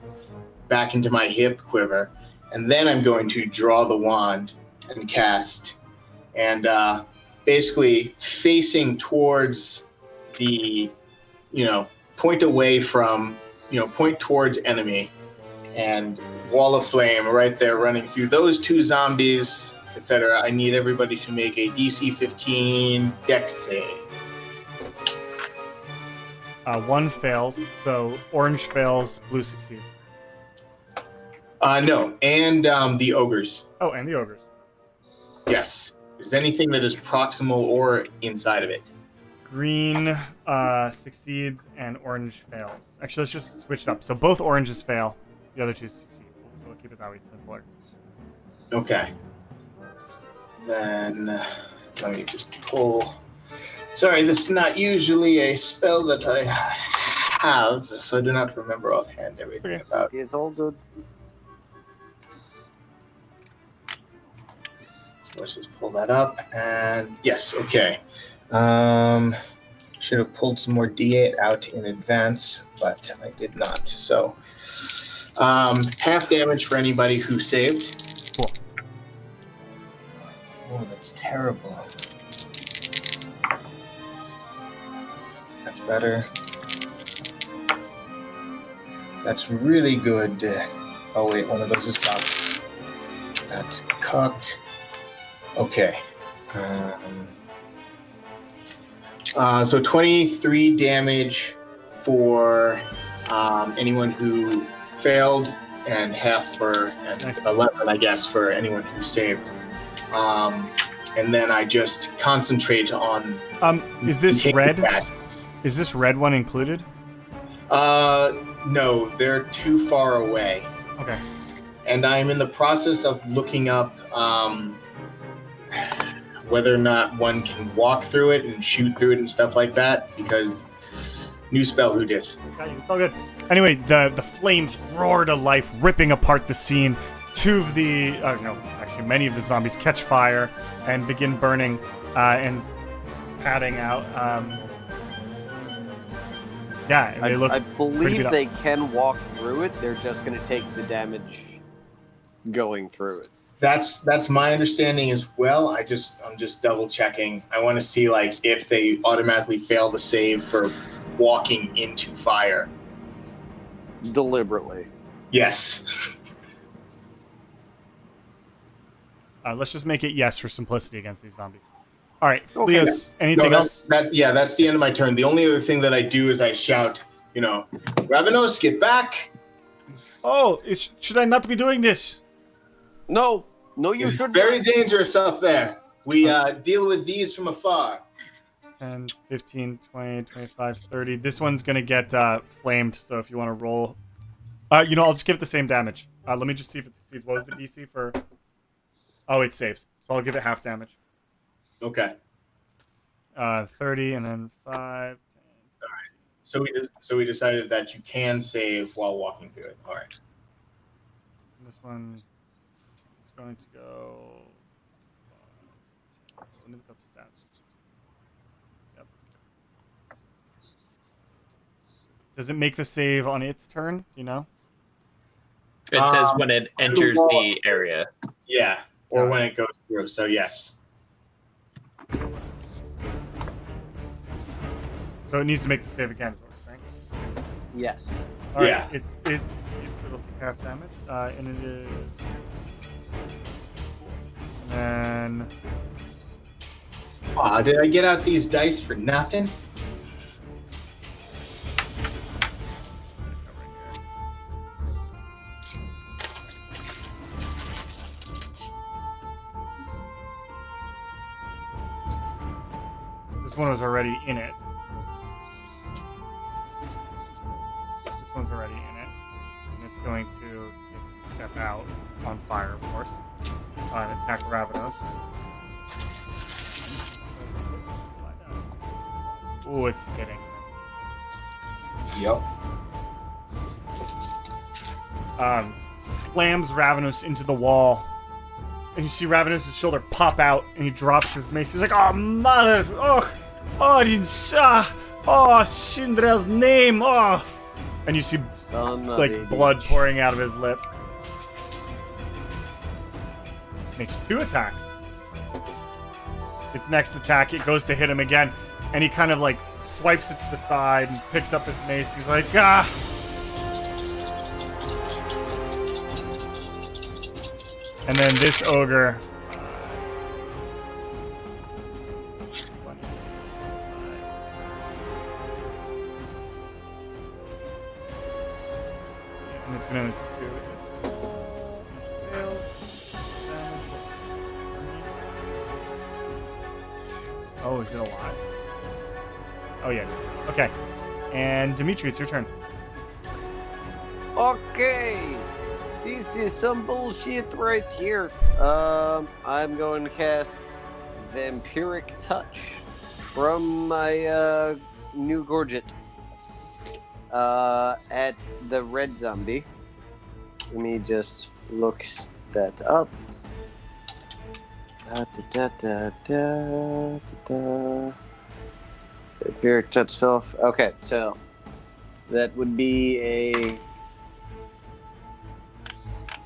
back into my hip quiver, and then I'm going to draw the wand and cast, and basically facing towards the, point away from, point towards enemy, and wall of flame right there running through those two zombies, etc. I need everybody to make a DC 15 Dex save. 1 fails, so orange fails, blue succeeds. No, and the ogres. Oh, and the ogres. Yes. There's anything that is proximal or inside of it. Green succeeds and orange fails. Actually, let's just switch it up. So both oranges fail, the other two succeed. We'll keep it that way simpler. Okay. Then let me just pull. Sorry, this is not usually a spell that I have, so I do not remember offhand everything about it. It's all good. So let's just pull that up, and yes, okay. Should have pulled some more D8 out in advance, but I did not. So half damage for anybody who saved. Cool. Oh, that's terrible. That's better. That's really good. Oh wait, one of those is cocked. That's cocked. Okay. So 23 damage for anyone who failed, and half for, and 11, I guess, for anyone who saved. And then I just concentrate on. Is this red? That. Is this red one included? No, they're too far away. Okay. And I'm in the process of looking up whether or not one can walk through it and shoot through it and stuff like that, because new spell, who dis? Okay, it's all good. Anyway, the flames roar to life, ripping apart the scene. Many of the zombies catch fire and begin burning and padding out. They look. I pretty beat believe up. they can walk through it. They're just going to take the damage going through it. That's my understanding as well. I'm just double checking. I want to see if they automatically fail the save for walking into fire. Deliberately. Yes. Let's just make it yes for simplicity against these zombies. All right, Okay. Leos, anything else? That's the end of my turn. The only other thing that I do is I shout, Ravenos, get back. Oh, should I not be doing this? No, you It's shouldn't. very dangerous up there. We deal with these from afar. 10, 15, 20, 25, 30. This one's going to get flamed, so if you want to roll... I'll just give it the same damage. Let me just see if it succeeds. What was the DC for... Oh, it saves. So I'll give it half damage. Okay. 30, and then 5, 10. All right. So we decided that you can save while walking through it. All right. This one is going to go... Let me look up stats. Yep. Does it make the save on its turn? Do you know? It says when it enters the area. Yeah. Or when it goes through. So yes. So it needs to make the save again, is what we're saying? Yes. All right, Yeah. It'll take half damage, and it is... And then... Aw, did I get out these dice for nothing? This one was already in it. This one's already in it. and it's going to step out on fire, of course, and attack Ravenous. Ooh, it's hitting. Yep. Slams Ravenous into the wall. And you see Ravenous' shoulder pop out, and he drops his mace. He's like, oh, mother! Oh, I didn't... Oh, Cinderella's name! Oh! And you see, like, blood pouring out of his lip. Makes 2 attacks. Its next attack, it goes to hit him again. And he kind of, like, swipes it to the side and picks up his mace. He's like, ah! And then this ogre... And it's going to do... Oh, is it alive? Oh, yeah. Okay. And Dimitri, it's your turn. Okay. This is some bullshit right here. I'm going to cast Vampiric Touch from my new Gorget at the red zombie. Let me just look that up. Vampiric Touch self. Okay, so that would be a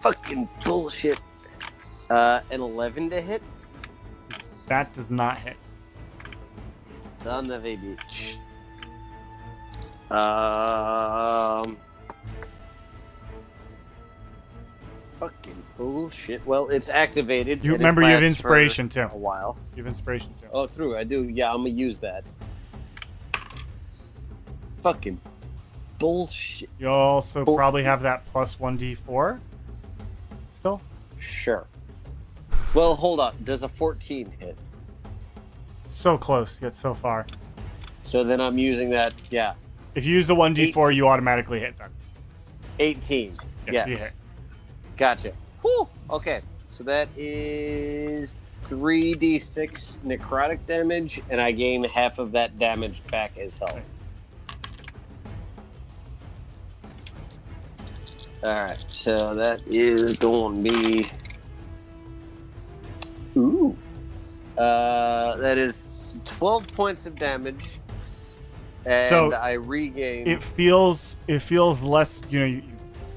fucking bullshit. An 11 to hit. That does not hit. Son of a bitch. Fucking bullshit. Well, it's activated. You and it remember you have lasts inspiration for too. a while. You have inspiration too. Oh, true. I do. Yeah, I'm gonna use that. Fucking bullshit. You also probably have that plus 1d4 still. Sure. Well, hold on. Does a 14 hit? So close, yet so far. So then I'm using that. Yeah. If you use the 1d4, you automatically hit them. 18. Yes. You Yes. hit. Gotcha. Whew. Okay. So that is 3d6 necrotic damage, and I gain half of that damage back as health. Alright, so that is going to be... Ooh. That is 12 points of damage, and So, I regain... It feels less. You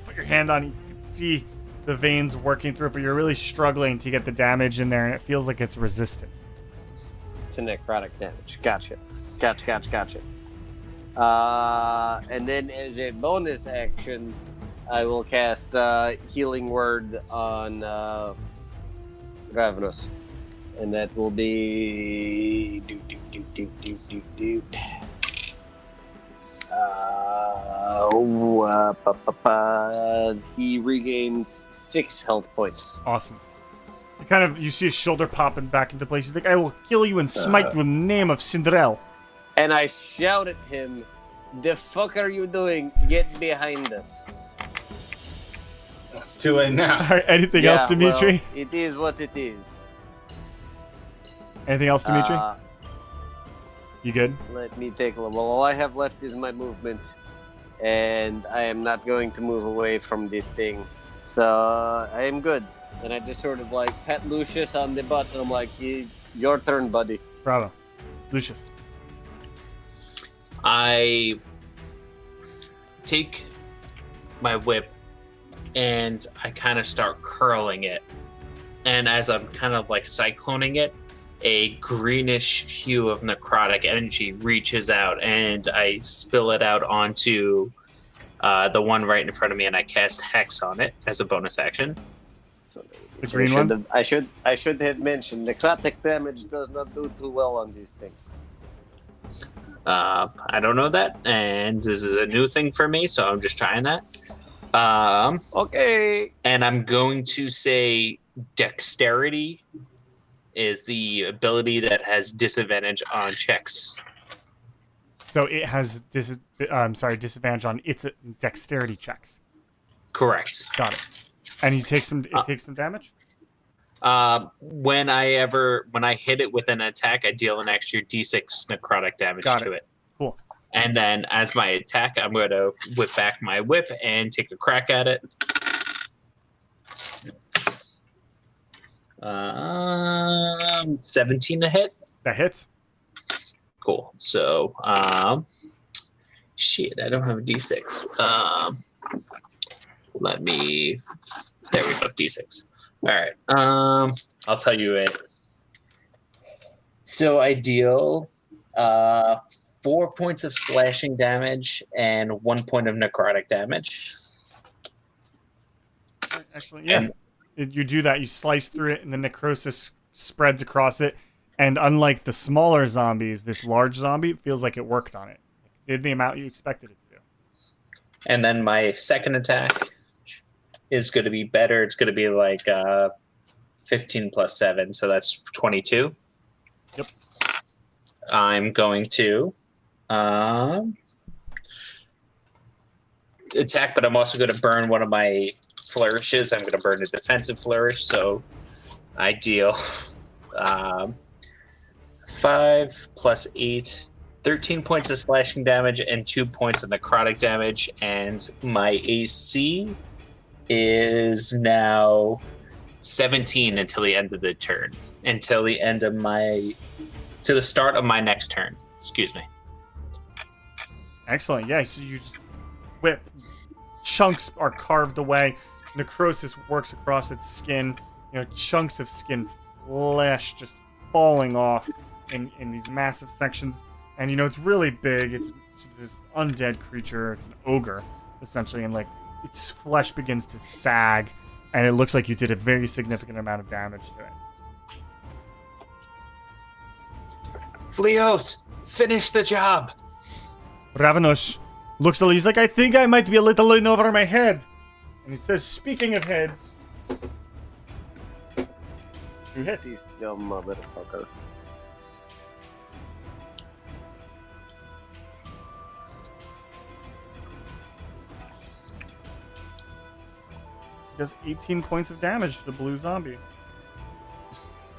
put your hand on it, you can see the veins working through it, but you're really struggling to get the damage in there, and it feels like it's resistant. to necrotic damage. Gotcha. And then as a bonus action, I will cast Healing Word on Ravenous. And that will be... He regains 6 health points. Awesome. You see his shoulder popping back into place. He's like, I will kill you and smite you in the name of Cinderella. And I shout at him, the fuck are you doing? Get behind us. It's too late now. All right, anything else, Dimitri? Well, it is what it is. Anything else, Dimitri? You good? Let me take a look. Well, all I have left is my movement, and I am not going to move away from this thing. So I am good. And I just sort of like pat Lucius on the butt, and I'm like, your turn, buddy. Bravo. Lucius. I take my whip and I kind of start curling it. And as I'm kind of like cycloning it, a greenish hue of necrotic energy reaches out and I spill it out onto the one right in front of me, and I cast Hex on it as a bonus action. The green one? I should have mentioned necrotic damage does not do too well on these things. I don't know that, and this is a new thing for me, so I'm just trying that. Okay. And I'm going to say Dexterity is the ability that has disadvantage on checks. So it has disadvantage on its dexterity checks. Correct. Got it. And he takes some. It takes some damage. When I hit it with an attack, I deal an extra D6 necrotic damage to it. Cool. And then as my attack, I'm going to whip back my whip and take a crack at it. 17 to hit. That hits. Cool. So, shit, I don't have a D6. Let me. There we go. D6. All right. I'll tell you it. So I deal 4 points of slashing damage and 1 point of necrotic damage. Excellent. Yeah. You do that. You slice through it, and the necrosis spreads across it. And unlike the smaller zombies, this large zombie feels like it worked on it. It did the amount you expected it to do. And then my second attack is going to be better. It's going to be like 15 plus 7, so that's 22. Yep. I'm going to attack, but I'm also going to burn one of my flourishes. I'm going to burn a defensive flourish, so I deal 5 plus 8, 13 points of slashing damage and 2 points of necrotic damage, and my AC is now 17 until the end of the turn. To the start of my next turn. Excuse me. Excellent. Yeah, so you just whip. Chunks are carved away. Necrosis works across its skin. You know, chunks of skin, flesh just falling off in these massive sections. And, you know, it's really big. It's this undead creature. It's an ogre, essentially. And, like, its flesh begins to sag. And it looks like you did a very significant amount of damage to it. Fleos, finish the job. Ravenous looks at he's like, I think I might be a little in over my head. And he says, speaking of heads. You hit. These dumb motherfucker. Does 18 points of damage to the blue zombie.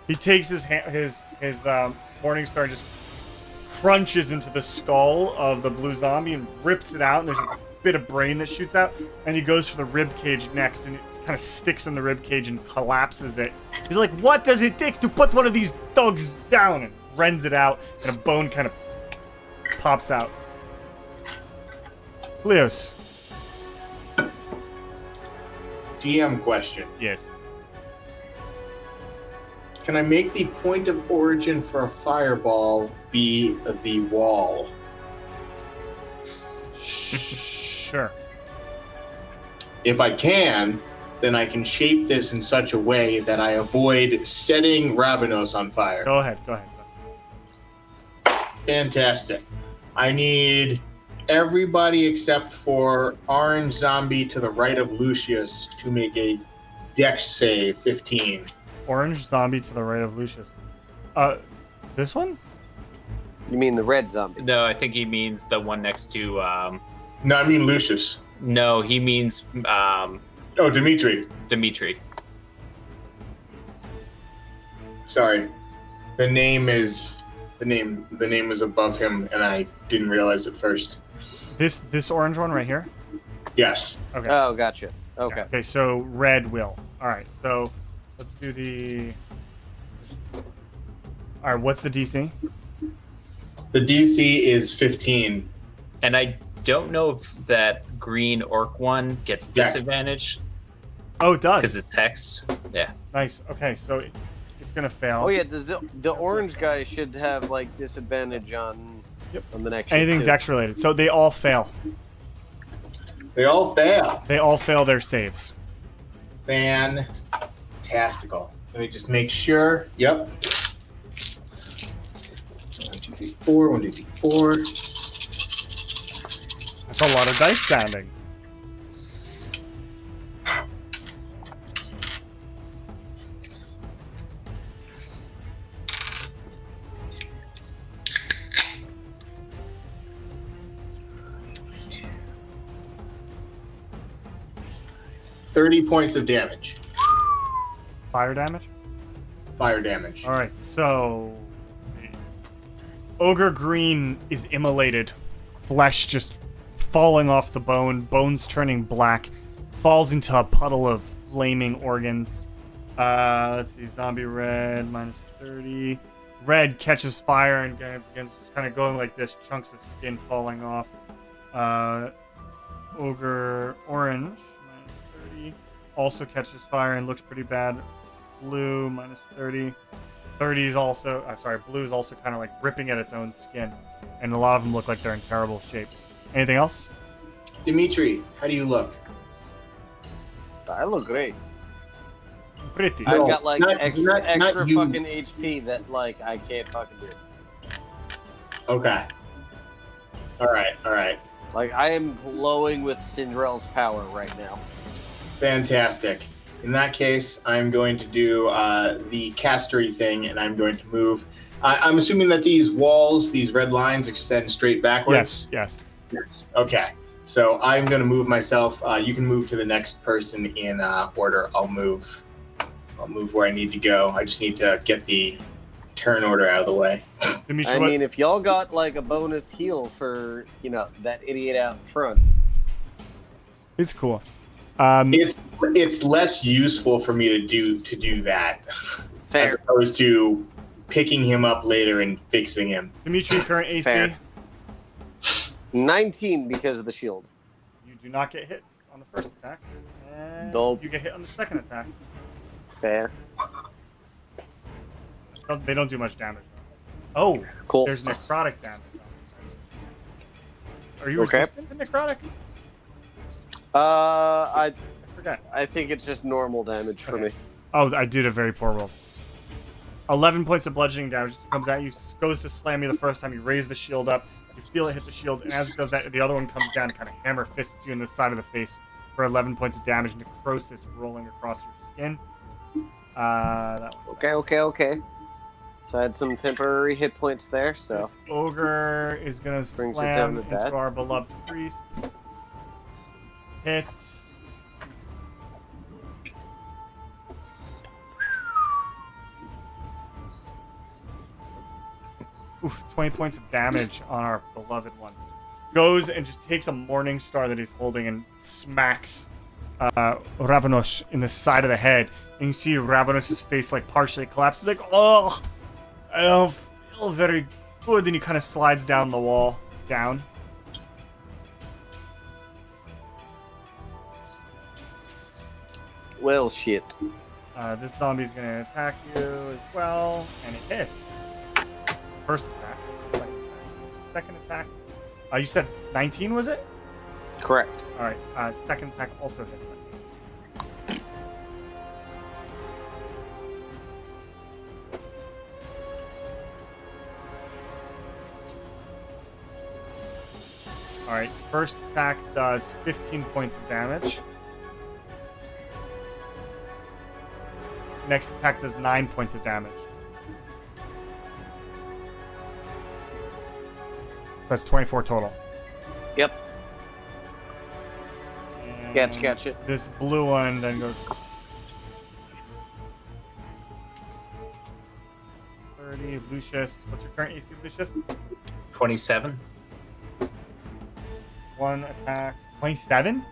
He takes his Morning Star and just crunches into the skull of the blue zombie and rips it out, and there's a bit of brain that shoots out, and he goes for the rib cage next, and it kind of sticks in the rib cage and collapses it. He's like, what does it take to put one of these dogs down? And rends it out, and a bone kind of pops out. Leos. DM question. Yes. Can I make the point of origin for a fireball be the wall? Sure. If I can, then I can shape this in such a way that I avoid setting Ravenous on fire. Go ahead. Fantastic. I need everybody except for Orange Zombie to the right of Lucius to make a Dex save 15. Orange zombie to the right of Lucius. This one? You mean the red zombie? No, I think he means the one next to. No, I mean Lucius. No, he means Oh, Dimitri. Dimitri. Sorry. The name is above him, and I didn't realize it first. This orange one right here? Yes. Okay. Oh, gotcha. Okay. Okay, so red will. All right, so let's do the. All right, what's the DC? The DC is 15. And I don't know if that green orc one gets disadvantage Oh, it does. because it's hex. Yeah. Nice. Okay, so it's gonna fail. Oh yeah, does the orange guy should have like disadvantage on on the next Anything sheet, too. dex related. So they all fail. They all fail. They all fail their saves. Fantastical. Let me just make sure. Yep. 1, 2, 3, 4. 1, 2, 3, 4. That's a lot of dice sounding. 30 points of damage. Fire damage? Fire damage. All right, so let's see. Ogre Green is immolated, flesh just falling off the bones turning black, falls into a puddle of flaming organs. Let's see, Zombie Red minus 30. Red catches fire and begins just kind of going like this, chunks of skin falling off. Ogre Orange minus 30 also catches fire and looks pretty bad. Blue minus 30. 30 is also, blue is also kind of like ripping at its own skin, and a lot of them look like they're in terrible shape. Anything else? Dimitri, how do you look? I look great. Pretty. I've got like not extra you. fucking HP that like I can't fucking do. Okay. All right. Like I am glowing with Cinderell's power right now. Fantastic. In that case, I'm going to do the castery thing, and I'm going to move. I'm assuming that these walls, these red lines, extend straight backwards. Yes. Okay. So I'm going to move myself. You can move to the next person in order. I'll move where I need to go. I just need to get the turn order out of the way. Dimitri, I mean, if y'all got like a bonus heal for that idiot out in front, it's cool. It's less useful for me to do that, fair. as opposed to picking him up later and fixing him. Dimitri, current AC. Fair. 19 because of the shield. You do not get hit on the first attack. And Dope. you get hit on the second attack. Fair. They don't do much damage. Oh, Cool. There's necrotic damage. Are you Okay. resistant to necrotic? I Forget. I think it's just normal damage for Okay. me. Oh, I did a very poor roll. 11 points of bludgeoning damage comes at you, goes to slam you the first time. You raise the shield up. You feel it hit the shield, and as it does that, the other one comes down and kind of hammer fists you in the side of the face for 11 points of damage. Necrosis rolling across your skin. That was Okay. So I had some temporary hit points there, so This ogre is going to Brings it slam down to into that. our beloved priest. Hits. Oof, 20 points of damage on our beloved one. Goes and just takes a morning star that he's holding and smacks Ravanos in the side of the head. And you see Ravanos' face like partially collapse. He's like, oh, I don't feel very good. Then he kind of slides down the wall. Down. well shit. This zombie's going to attack you as well. And it hits. First attack. Second attack. You said 19, was it? Correct. All right. Second attack also hits. All right. First attack does 15 points of damage. Next attack does 9 points of damage. That's 24 total. Yep. And Catch it. This blue one then goes 30. Lucius, what's your current AC, Lucius? 27. One attack. 27?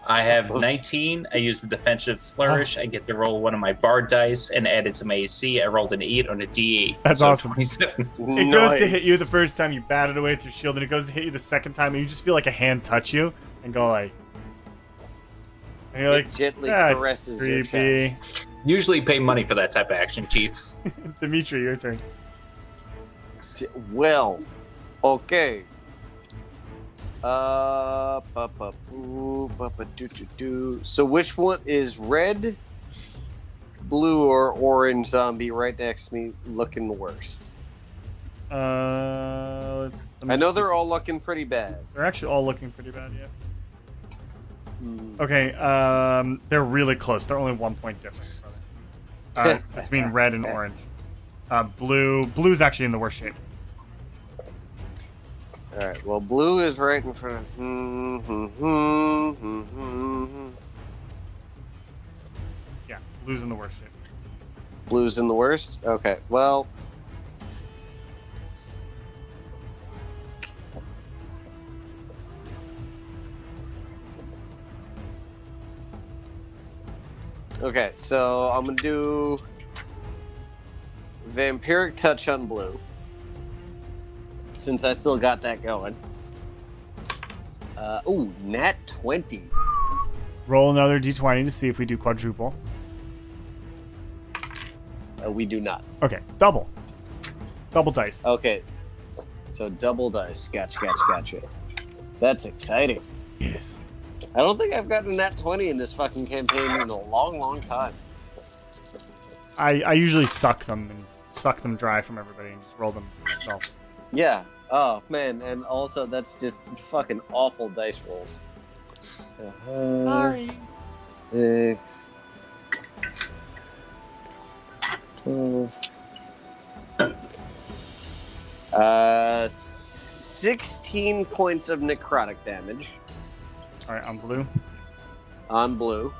I have 19. I use the defensive flourish. I get to roll one of my bard dice and add it to my AC. I rolled an 8 on a D8. That's so awesome. 27. It goes to hit you the first time, you bat it away with your shield, and it goes to hit you the second time, and you just feel like a hand touch you and go like. And you're like, gently "That's caresses your creepy." chest. Usually pay money for that type of action, Chief. Dimitri, your turn. Well, okay. So which one is red, blue, or orange zombie right next to me looking the worst? Let me I know just- they're all looking pretty bad. They're actually all looking pretty bad, yeah. Hmm. Okay, they're really close. They're only 1 point difference. Between red and orange. Blue's actually in the worst shape. Alright, well, blue is right in front of... Blue's in the worst shape. Blue's in the worst? Okay, well... Okay, so I'm gonna do Vampiric Touch on Blue, since I still got that going. Ooh, nat 20. Roll another d20 to see if we do quadruple. We do not. Okay, double. Double dice. Okay, so double dice. Gotcha. That's exciting. Yes. I don't think I've gotten a nat 20 in this fucking campaign in a long time. I usually suck them dry from everybody and just roll them myself. Yeah. Oh, man. And also, that's just fucking awful dice rolls. Sorry. 16 points of necrotic damage. All right, on Blue. On Blue.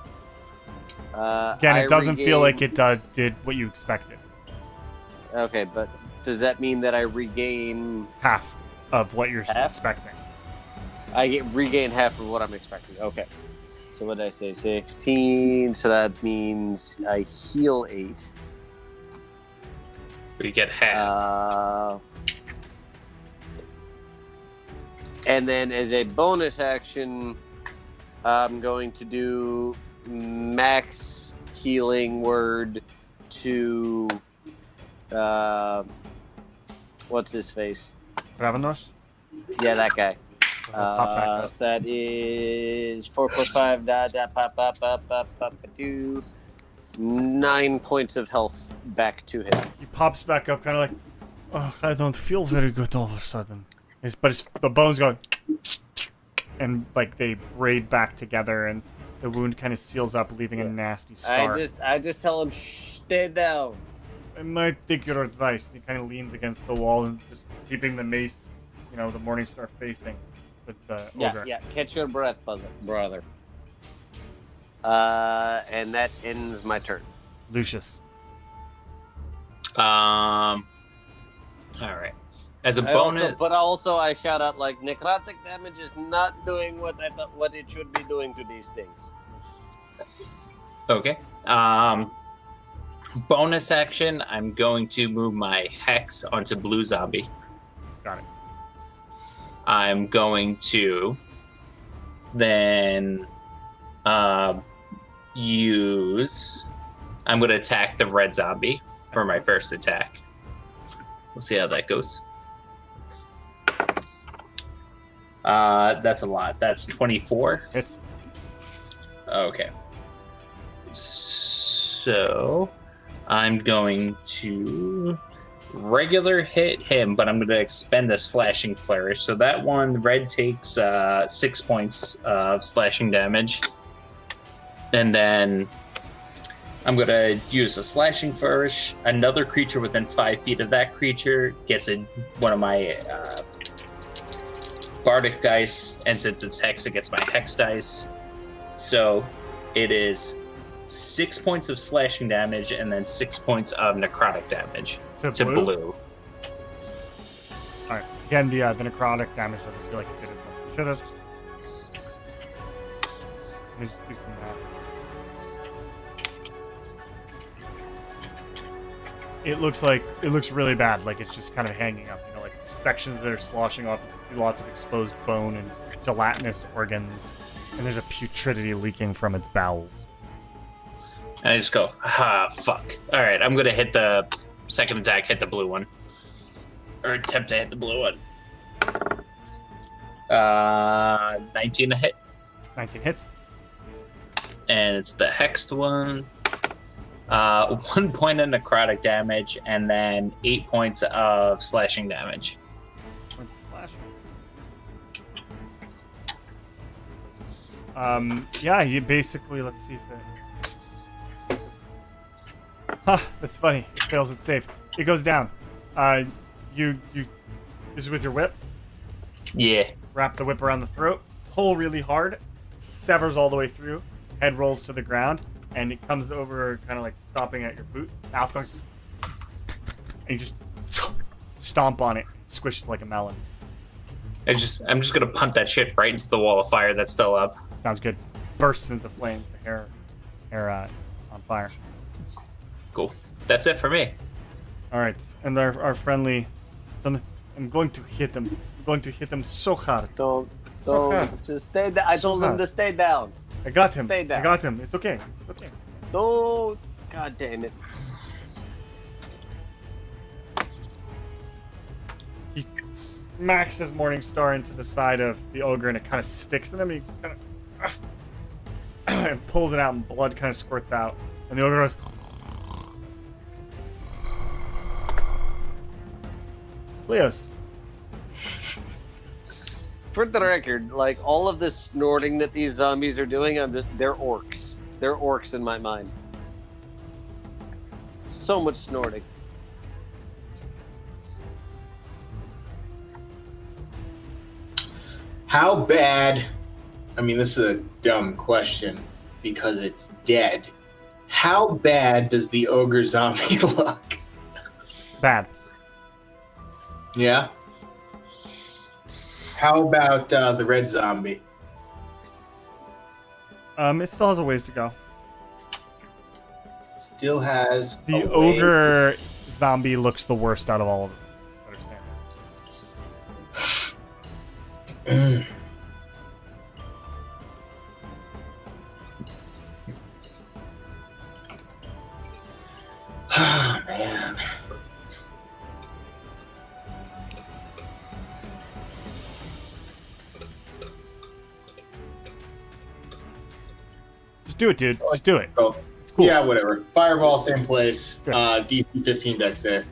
Again, it doesn't feel like it did what you expected. Okay, but does that mean that I regain... Half of what you're expecting. I regain half of what I'm expecting. Okay. So what did I say? 16. So that means I heal 8. You get half. And then as a bonus action, I'm going to do max healing word to what's his face? Ravenos? Yeah, that guy. Pop back up. So that is 4 + 5 pop 2. 9 points of health back to him. He pops back up, kind of like, oh, I don't feel very good all of a sudden. But the bones go, and like they braid back together, and the wound kind of seals up, leaving a nasty scar. I just tell him, shh, stay down. I might take your advice. He kind of leans against the wall and just keeping the mace, the Morningstar facing with the ogre. Yeah, catch your breath, brother. And that ends my turn. Lucius. All right. As a bonus, but also I shout out like necrotic damage is not doing what it should be doing to these things. okay. Bonus action, I'm going to move my hex onto Blue Zombie. Got it. I'm going to then I'm going to attack the red zombie for my first attack. We'll see how that goes. That's a lot. That's 24. Hits. Okay. So I'm going to regular hit him, but I'm going to expend a slashing flourish. So that one, red takes 6 points of slashing damage. And then I'm going to use a slashing flourish. Another creature within 5 feet of that creature gets one of my bardic dice, and since it's hex, it gets my hex dice. So it is 6 points of slashing damage and then 6 points of necrotic damage to blue. Alright, again, the necrotic damage doesn't feel like it did as much as it should have. Let me just do some math. It looks really bad, like it's just kind of hanging up, like sections that are sloshing off. You can see lots of exposed bone and gelatinous organs, and there's a putridity leaking from its bowels. And I just go, fuck. All right, I'm gonna hit the second attack, hit the blue one, or attempt to hit the blue one. 19 to hit. 19 hits. And it's the hexed one. 1 point of necrotic damage, and then 8 points of slashing damage. Points of slashing. Yeah, you basically, let's see if it... that's funny. It fails its save. It goes down. You this is with your whip? Yeah. Wrap the whip around the throat, pull really hard, severs all the way through, head rolls to the ground, and it comes over, kind of like stopping at your boot, mouth going, and you just stomp on it, squishes like a melon. I'm just gonna punt that shit right into the wall of fire that's still up. Sounds good. Bursts into flames, the hair on fire. Cool. That's it for me. All right, and our friendly, I'm going to hit them. I'm going to hit them so hard. Don't, hard. just stay down. I told him hard. to stay down. I got him. Stay down. I got him. It's okay. It's okay. Don't, god damn it. He smacks his morning star into the side of the ogre, and it kind of sticks in him. And he just kind of and pulls it out, and blood kind of squirts out. And the ogre goes, Leos. For the record, like all of this snorting that these zombies are doing, they're orcs. They're orcs in my mind. So much snorting. How bad? I mean, this is a dumb question because it's dead. How bad does the ogre zombie look? Bad. Yeah. How about the red zombie? It still has a ways to go. Still has The a way- ogre zombie looks the worst out of all of them. Understand? Oh, man. Just do it, dude. Just do it. Oh, It's cool. yeah, whatever. Fireball, same place. Good. DC 15 dex save.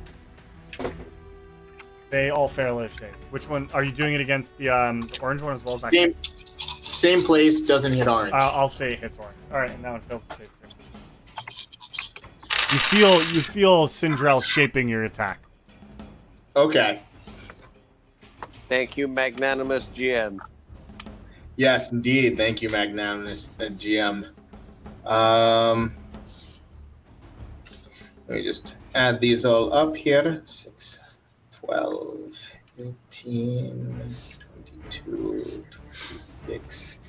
They all fail their saves. Which one? Are you doing it against the orange one as well as that? Same place, doesn't hit orange. I'll say it hits orange. All right, and now it fails the save too. You feel Sindrel shaping your attack. Okay. Thank you, magnanimous GM. Yes, indeed. Thank you, magnanimous GM. Let me just add these all up here. 6, 12, 15, 22, 26,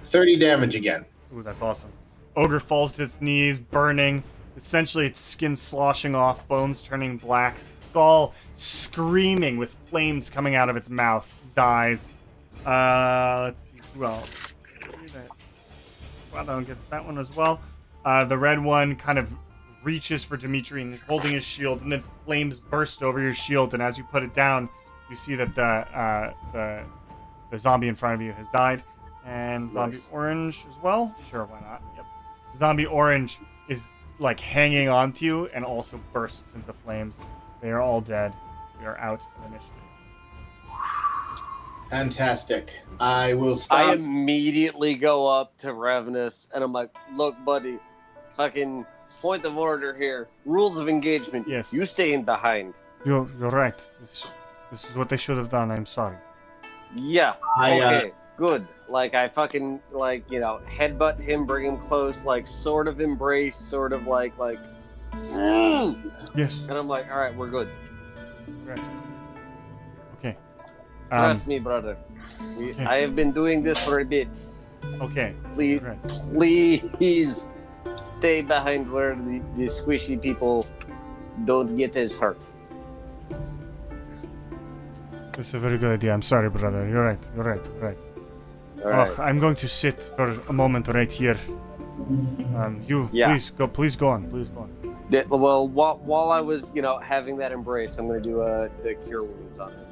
30 damage again. Ooh, that's awesome. Ogre falls to its knees, burning. Essentially, its skin sloshing off, bones turning black, skull screaming with flames coming out of its mouth. Dies. Let's see who else. Well, I don't get that one as well. The red one kind of reaches for Dimitri and is holding his shield, and then flames burst over your shield. And as you put it down, you see that the zombie in front of you has died, and zombie Nice. orange as well. Sure, why not? Yep. Zombie orange is like hanging onto you and also bursts into flames. They are all dead. We are out of initiative. Fantastic. I will stop. I immediately go up to Ravenous and I'm like, look, buddy, fucking point of order here. Rules of engagement. Yes. You stay in behind. You're right. This is what they should have done. I'm sorry. Yeah. I, Okay. Good. Like I fucking headbutt him, bring him close, like sort of embrace, sort of like. Yes. And I'm like, all right, we're good. Right. Okay. Trust me, brother. okay. I have been doing this for a bit. Okay. Please, Right. please stay behind where the squishy people don't get as hurt. This is a very good idea. I'm sorry, brother. You're right. You're right. You're right. All right. Oh, I'm going to sit for a moment right here. Yeah. Please go on. Please go on. Yeah, well, while I was, having that embrace, I'm going to do the cure wounds on him.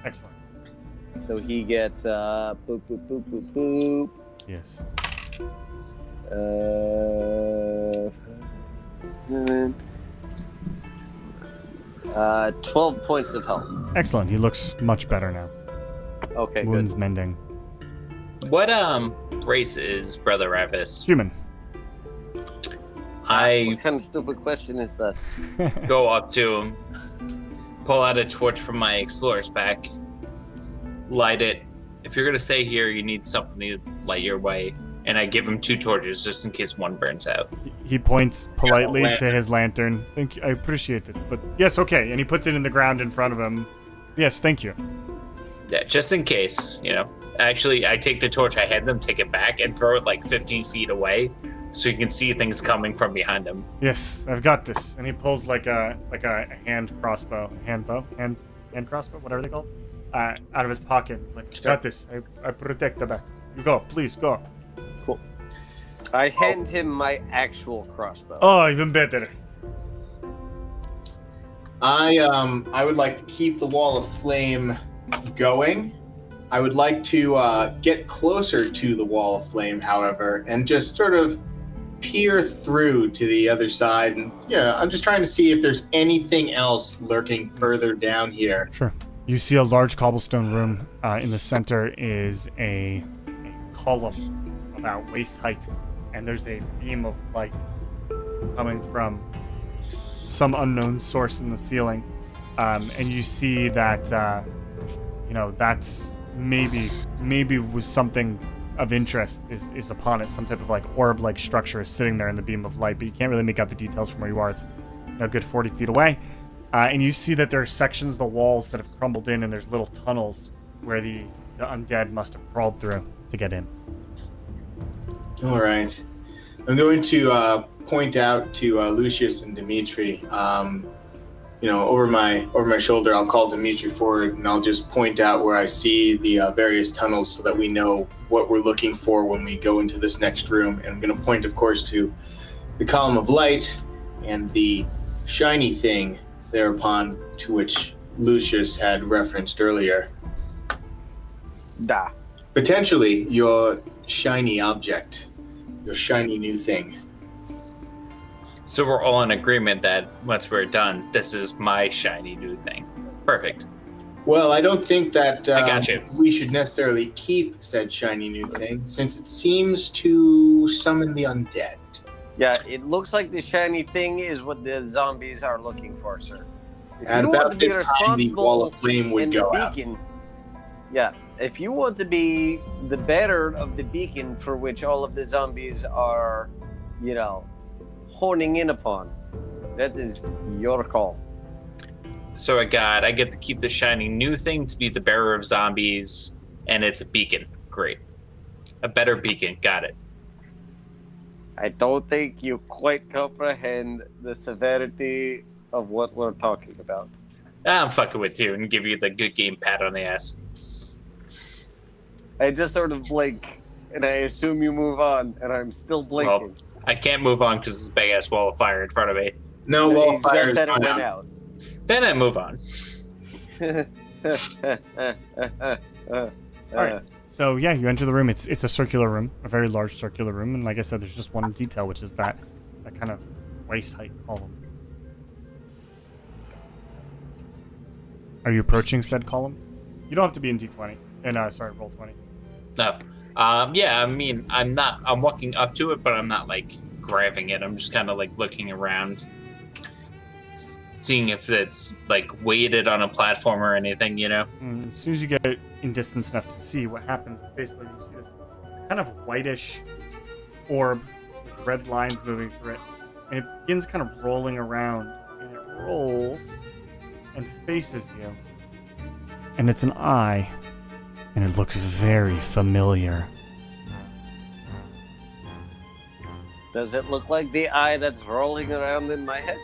Excellent. So he gets boop boop boop boop boop. Yes. 12 points of health. Excellent. He looks much better now. Okay, Wounds mending. What race is Brother Ravis? Human. good. I What kind of stupid question is that? go up to him, pull out a torch from my explorer's pack, light it. If you're gonna stay here, you need something to light your way. and I give him 2 torches just in case one burns out. He points politely Yeah, to his lantern. Thank you. I appreciate it. But yes, okay. And he puts it in the ground in front of him. Yes, thank you. Yeah, just in case, you know. Actually, I take the torch, I hand them, take it back, and throw it like 15 feet away, so you can see things coming from behind him. Yes, I've got this. And he pulls like a hand crossbow, hand crossbow, whatever they call it, out of his pocket. He's like, got this. I protect the back. You go, please go. Cool. I hand him my actual crossbow. Oh, even better. I would like to keep the wall of flame going. I would like to get closer to the wall of flame, however, and just sort of peer through to the other side. And yeah, I'm just trying to see if there's anything else lurking further down here. Sure. You see a large cobblestone room. In the center is a column about waist height, and there's a beam of light coming from some unknown source in the ceiling. And you see that, that's maybe was something of interest is upon it. Some type of like orb-like structure is sitting there in the beam of light, but you can't really make out the details from where you are. It's a good 40 feet away. And you see that there are sections of the walls that have crumbled in, and there's little tunnels where the undead must have crawled through to get in. All right. I'm going to point out to Lucius and Dimitri. Over my shoulder, I'll call Dimitri forward, and I'll just point out where I see the various tunnels so that we know what we're looking for when we go into this next room. And I'm going to point, of course, to the column of light and the shiny thing thereupon, to which Lucius had referenced earlier. Da. Potentially your shiny object, your shiny new thing. So we're all in agreement that once we're done, this is my shiny new thing. Perfect. Well, I don't think that I got you. we should necessarily keep said shiny new thing, since it seems to summon the undead. Yeah, it looks like the shiny thing is what the zombies are looking for, sir. If At you want about to be this time, the wall of flame in would the go out. beacon, yeah, if you want to be the bearer of the beacon for which all of the zombies are, honing in upon, that is your call. So I get to keep the shiny new thing to be the bearer of zombies, and it's a beacon. Great. A better beacon. Got it. I don't think you quite comprehend the severity of what we're talking about. I'm fucking with you and give you the good game pat on the ass. I just sort of blink, and I assume you move on, and I'm still blinking. Well, I can't move on because there's a big ass wall of fire in front of me. No wall of fire Just is said it gone went out. out. Then I move on. Alright. So yeah, you enter the room. It's a circular room, a very large circular room, and like I said, there's just one detail, which is that kind of waist height column. Are you approaching said column? You don't have to be in D20. Roll 20. No. Yeah, I mean, I'm walking up to it, but I'm not like grabbing it. I'm just kind of like looking around, seeing if it's like weighted on a platform or anything, As soon as you get in distance enough to see, what happens is basically you see this kind of whitish orb with red lines moving through it, and it begins kind of rolling around, and it rolls and faces you, and it's an eye, and it looks very familiar. Does it look like the eye that's rolling around in my head?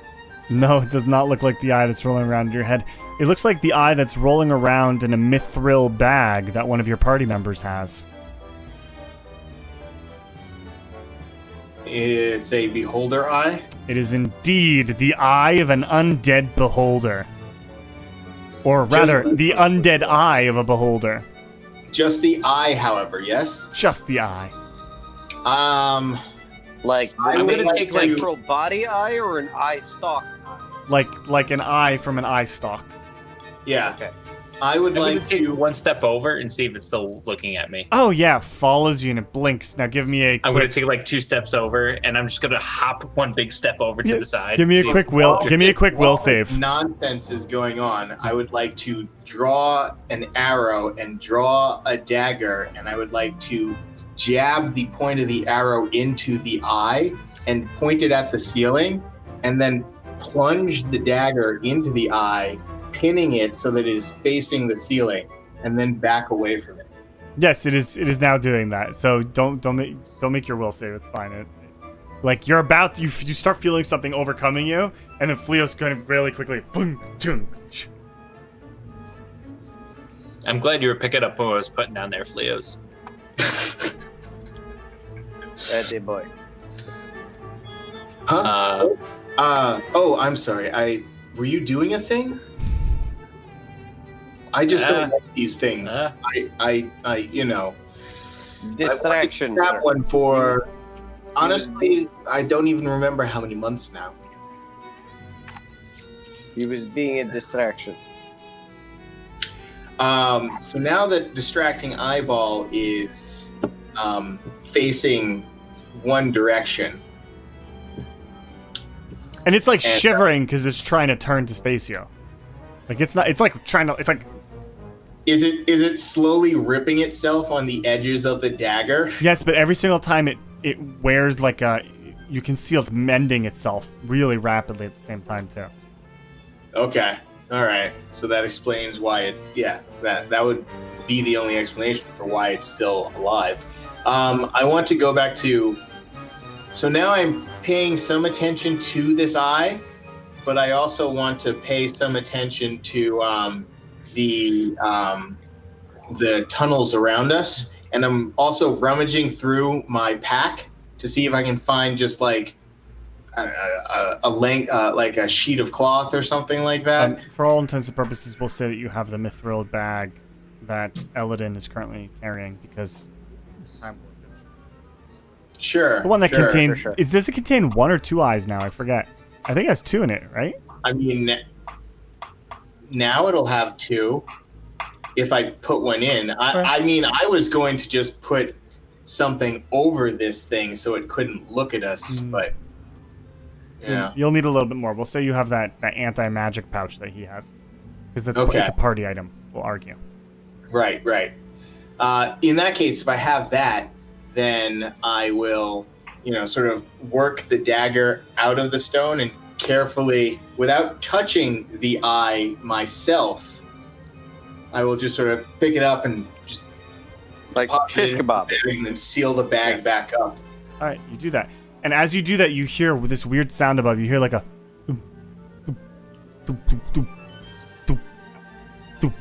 No, it does not look like the eye that's rolling around in your head. It looks like the eye that's rolling around in a mithril bag that one of your party members has. It's a beholder eye. It is indeed the eye of an undead beholder. Or rather, the undead eye of a beholder. Just the eye, however, yes? Just the eye. Like, I'm would it gonna be take like- central body eye or an eye stalk eye? Like an eye from an eye stalk. Yeah. Okay. I would I'm like gonna take to. one step over and see if it's still looking at me. Oh yeah, follows you and it blinks. Now give me a I'm gonna quick. take like 2 steps over, and I'm just gonna hop one big step over to Yeah, the side. give me a see if quick it's will. still- Give me a quick will While save. nonsense is going on, I would like to draw an arrow and draw a dagger, and I would like to jab the point of the arrow into the eye and point it at the ceiling, and then plunge the dagger into the eye, pinning it so that it is facing the ceiling, and then back away from it. Yes, it is. It is now doing that. So don't make your will save. It's fine. Like you're about to, you start feeling something overcoming you, and then Fleos kind of really quickly. Boom, boom. I'm glad you were picking up what I was putting down there, Fleos. Ready, boy. Huh? Oh, I'm sorry. Were you doing a thing? I just don't like these things. I you know. Distraction, I sir. that one for. Honestly, I don't even remember how many months now. He was being a distraction. So now that distracting eyeball is facing one direction. And it's like shivering because it's trying to turn to face you. Like it's not. It's like trying to. It's like. Is it slowly ripping itself on the edges of the dagger? Yes, but every single time it wears like a. You can see it's mending itself really rapidly at the same time too. Okay. All right. So that explains why it's that would be the only explanation for why it's still alive. I want to go back to. So now I'm paying some attention to this eye, but I also want to pay some attention to the tunnels around us, and I'm also rummaging through my pack to see if I can find just like a length, like a sheet of cloth or something like that. For all intents and purposes, we'll say that you have the mithril bag that Eladin is currently carrying because. Sure. The one that sure, contains. sure. Does it contain 1 or 2 eyes now? I forget. I think it has 2 in it, right? I mean, now it'll have 2 if I put one in. I mean, I was going to just put something over this thing so it couldn't look at us, but yeah. You'll need a little bit more. We'll say you have that anti-magic pouch that he has. Because it's a party item, we'll argue. Right. In that case, if I have that, then I will, sort of work the dagger out of the stone and carefully, without touching the eye myself, I will just sort of pick it up and just Like pop shish it in kebab. the bag and then seal the bag back up. All right, you do that. And as you do that, you hear with this weird sound above. You hear like a doop, doop, doop, doop, doop, doop, doop.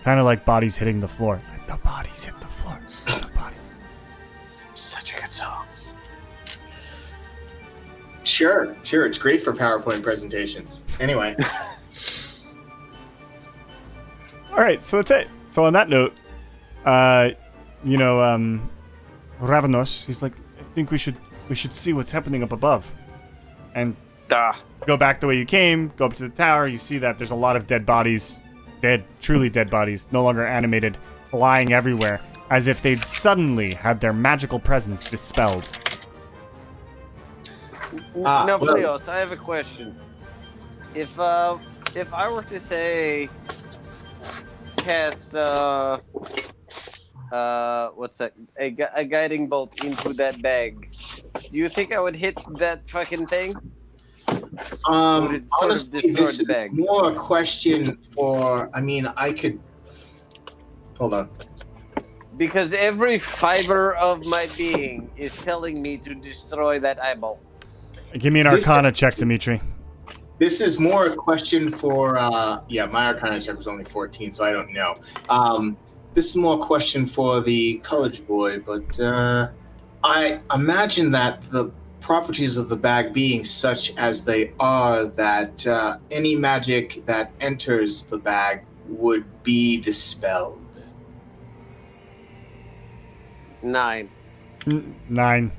Kind of like bodies hitting the floor. Like the bodies hit the floor. The bodies. Such a good song. Sure. It's great for PowerPoint presentations. Anyway. All right, so that's it. So on that note, Ravenos, he's like, I think we should see what's happening up above, and go back the way you came. Go up to the tower. You see that there's a lot of dead bodies, truly dead bodies, no longer animated, lying everywhere, as if they'd suddenly had their magical presence dispelled. Now, well- Fleos, I have a question. If I were to say cast what's that? A guiding bolt into that bag, do you think I would hit that fucking thing? Would it sort of Honestly, destroy this the is bag? more a question for. I mean, I could. Hold on. Because every fiber of my being is telling me to destroy that eyeball. Give me an This- Arcana check, Dimitri. This is more a question for. My Arcana check was only 14, so I don't know. This is more a question for the college boy, but I imagine that the properties of the bag being such as they are, that any magic that enters the bag would be dispelled. 9. 9.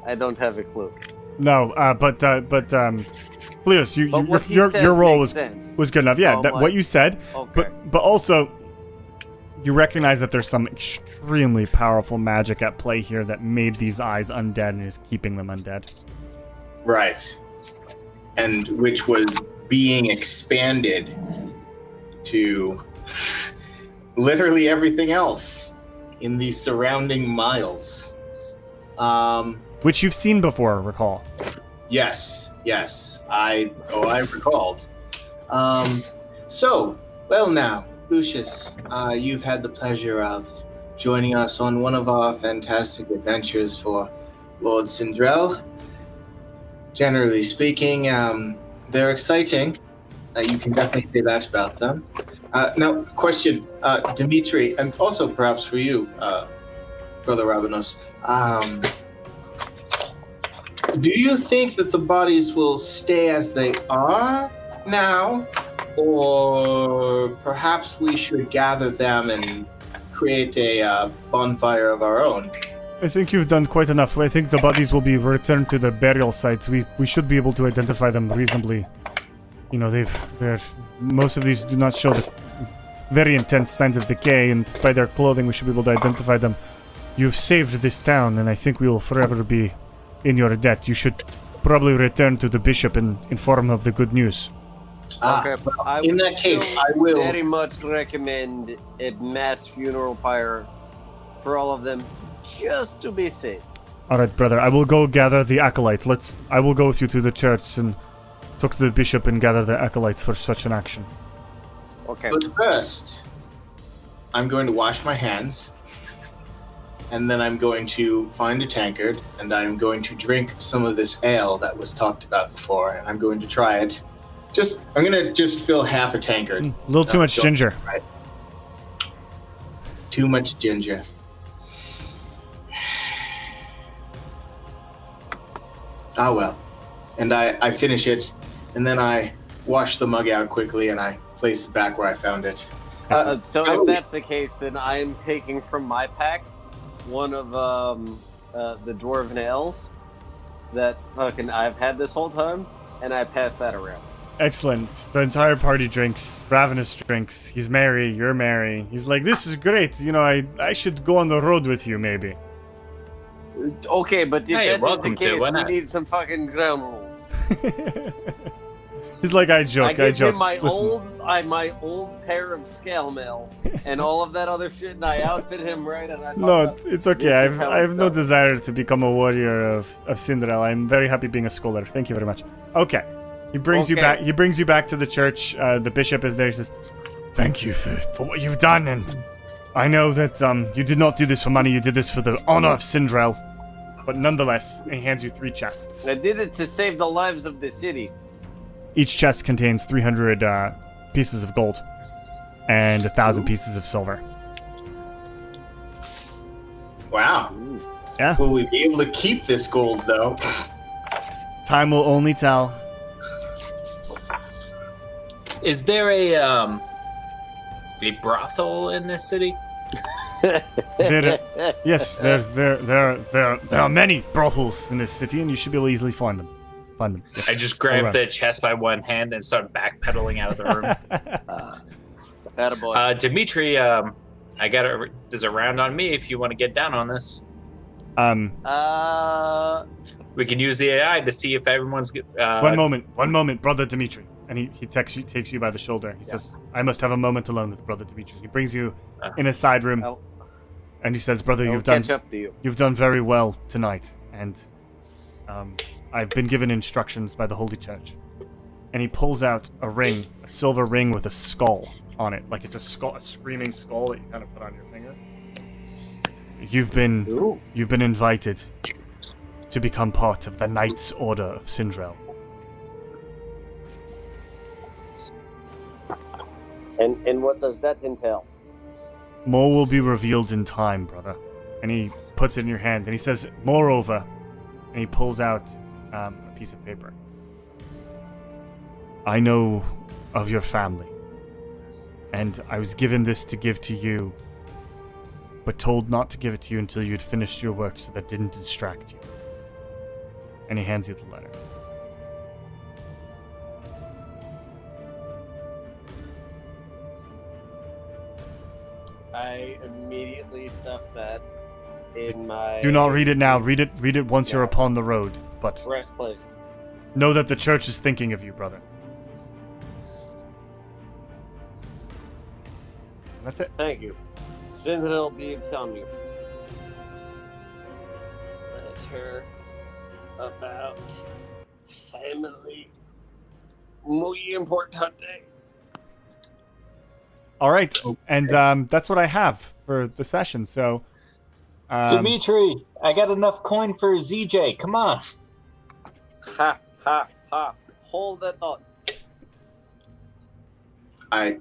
I don't have a clue. No, but Fleos, But what he your says role makes was good enough. Yeah, So, what you said. Okay. But also, you recognize that there's some extremely powerful magic at play here that made these eyes undead and is keeping them undead. Right. And which was being expanded to literally everything else in the surrounding miles. Which you've seen before, recall. Yes. I recalled. So, well now, Lucius, you've had the pleasure of joining us on one of our fantastic adventures for Lord Sindrel. Generally speaking, they're exciting. You can definitely say that about them. Now, question, Dimitri, and also perhaps for you, Brother Ravenous, do you think that the bodies will stay as they are now? Or perhaps we should gather them and create a bonfire of our own? I think you've done quite enough. I think the bodies will be returned to the burial sites. We should be able to identify them reasonably. You know, they're most of these do not show the very intense signs of decay, and by their clothing we should be able to identify them. You've saved this town, and I think we will forever be in your debt. You should probably return to the bishop and inform him of the good news. Okay, in that case, I will very much recommend a mass funeral pyre for all of them, just to be safe. All right, brother. I will go gather the acolytes. I will go with you to the church and talk to the bishop and gather the acolytes for such an action. Okay. But first, I'm going to wash my hands, and then I'm going to find a tankard, and I'm going to drink some of this ale that was talked about before, and I'm going to try it. I'm going to fill half a tankard. A little too much ginger. Right. Too much ginger. Ah, well. And I finish it, and then I wash the mug out quickly, and I place it back where I found it. So if that's the case, then I am taking from my pack one of the dwarven ales that fucking I've had this whole time, and I pass that around. Excellent. The entire party drinks. Ravenous drinks. He's merry. You're merry. He's like, this is great. You know, I should go on the road with you, maybe. Okay, but if Hey, that is welcome the to, case, why we not? need some fucking ground rules. He's like, I joke. I give him my Listen. my old pair of scale mail and all of that other shit, and I outfit him right. And I No, it's okay. This is how I have it's no done. desire to become a warrior of Cinderella. I'm very happy being a scholar. Thank you very much. Okay. He brings you Okay. back. He brings you back to the church. The bishop is there. He says, "Thank you for what you've done, and I know that you did not do this for money. You did this for the honor of Sindrel. But nonetheless, he hands you 3 chests. I did it to save the lives of the city. Each chest contains 300 pieces of gold and 1,000 pieces of silver. Wow. Yeah. Will we be able to keep this gold, though? Time will only tell. Is there a brothel in this city? Yes, there are many brothels in this city, and you should be able to easily find them. Yes. I just grabbed Alright. the chest by one hand and started backpedaling out of the room. Attaboy. Dimitri, there's a round on me if you want to get down on this. We can use the AI to see if everyone's. One moment, brother Dimitri. And he takes you by the shoulder. He says, I must have a moment alone with brother Dimitri. He brings you in a side room, and he says, brother, I'll catch up to you. you've done very well tonight, and I've been given instructions by the Holy Church. And he pulls out a ring, a silver ring with a skull on it, like it's a screaming skull that you kind of put on your finger. You've been invited to become part of the Knights Order of Sindrel. And what does that entail? More will be revealed in time, brother. And he puts it in your hand, and he says, moreover, and he pulls out a piece of paper. I know of your family, and I was given this to give to you, but told not to give it to you until you had finished your work so that didn't distract you. And he hands you the letter. I immediately stuff that in my Do not read it now. Read it once you're upon the road. But rest place. know that the church is thinking of you, brother. That's it. Thank you. Send it'll be upon you. Letter about family. Muy importante. All right, and that's what I have for the session. So, Dimitri, I got enough coin for ZJ. Come on. Ha ha ha. Hold that thought. I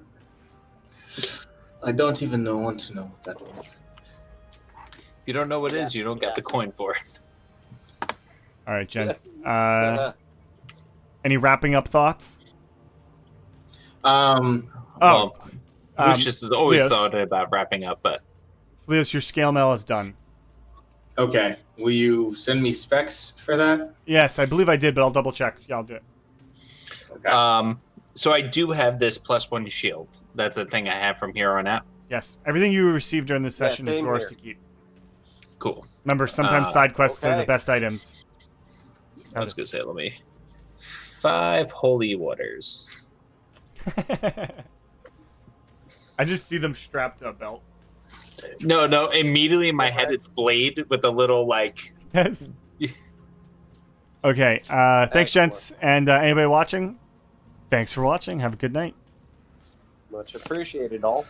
don't even want to know what that means. If you don't know what it is, you don't get the coin for it. all right, Jen. Any wrapping up thoughts? Well, Lucius has always Leos. thought about wrapping up, but Leos, your scale mail is done. Okay. Will you send me specs for that? Yes, I believe I did, but I'll double check. Yeah, I'll do it. Okay. so I do have this +1 shield. That's a thing I have from here on out. Yes, everything you received during this session is same yours here. to keep. Cool. Remember, sometimes side quests are the okay. best items. I was gonna say, let me 5 holy waters. I just see them strapped to a belt. No, immediately in my head it's Blade with a little like. Yes. Okay. Thanks, gents, and anybody watching. Thanks for watching. Have a good night. Much appreciated, all.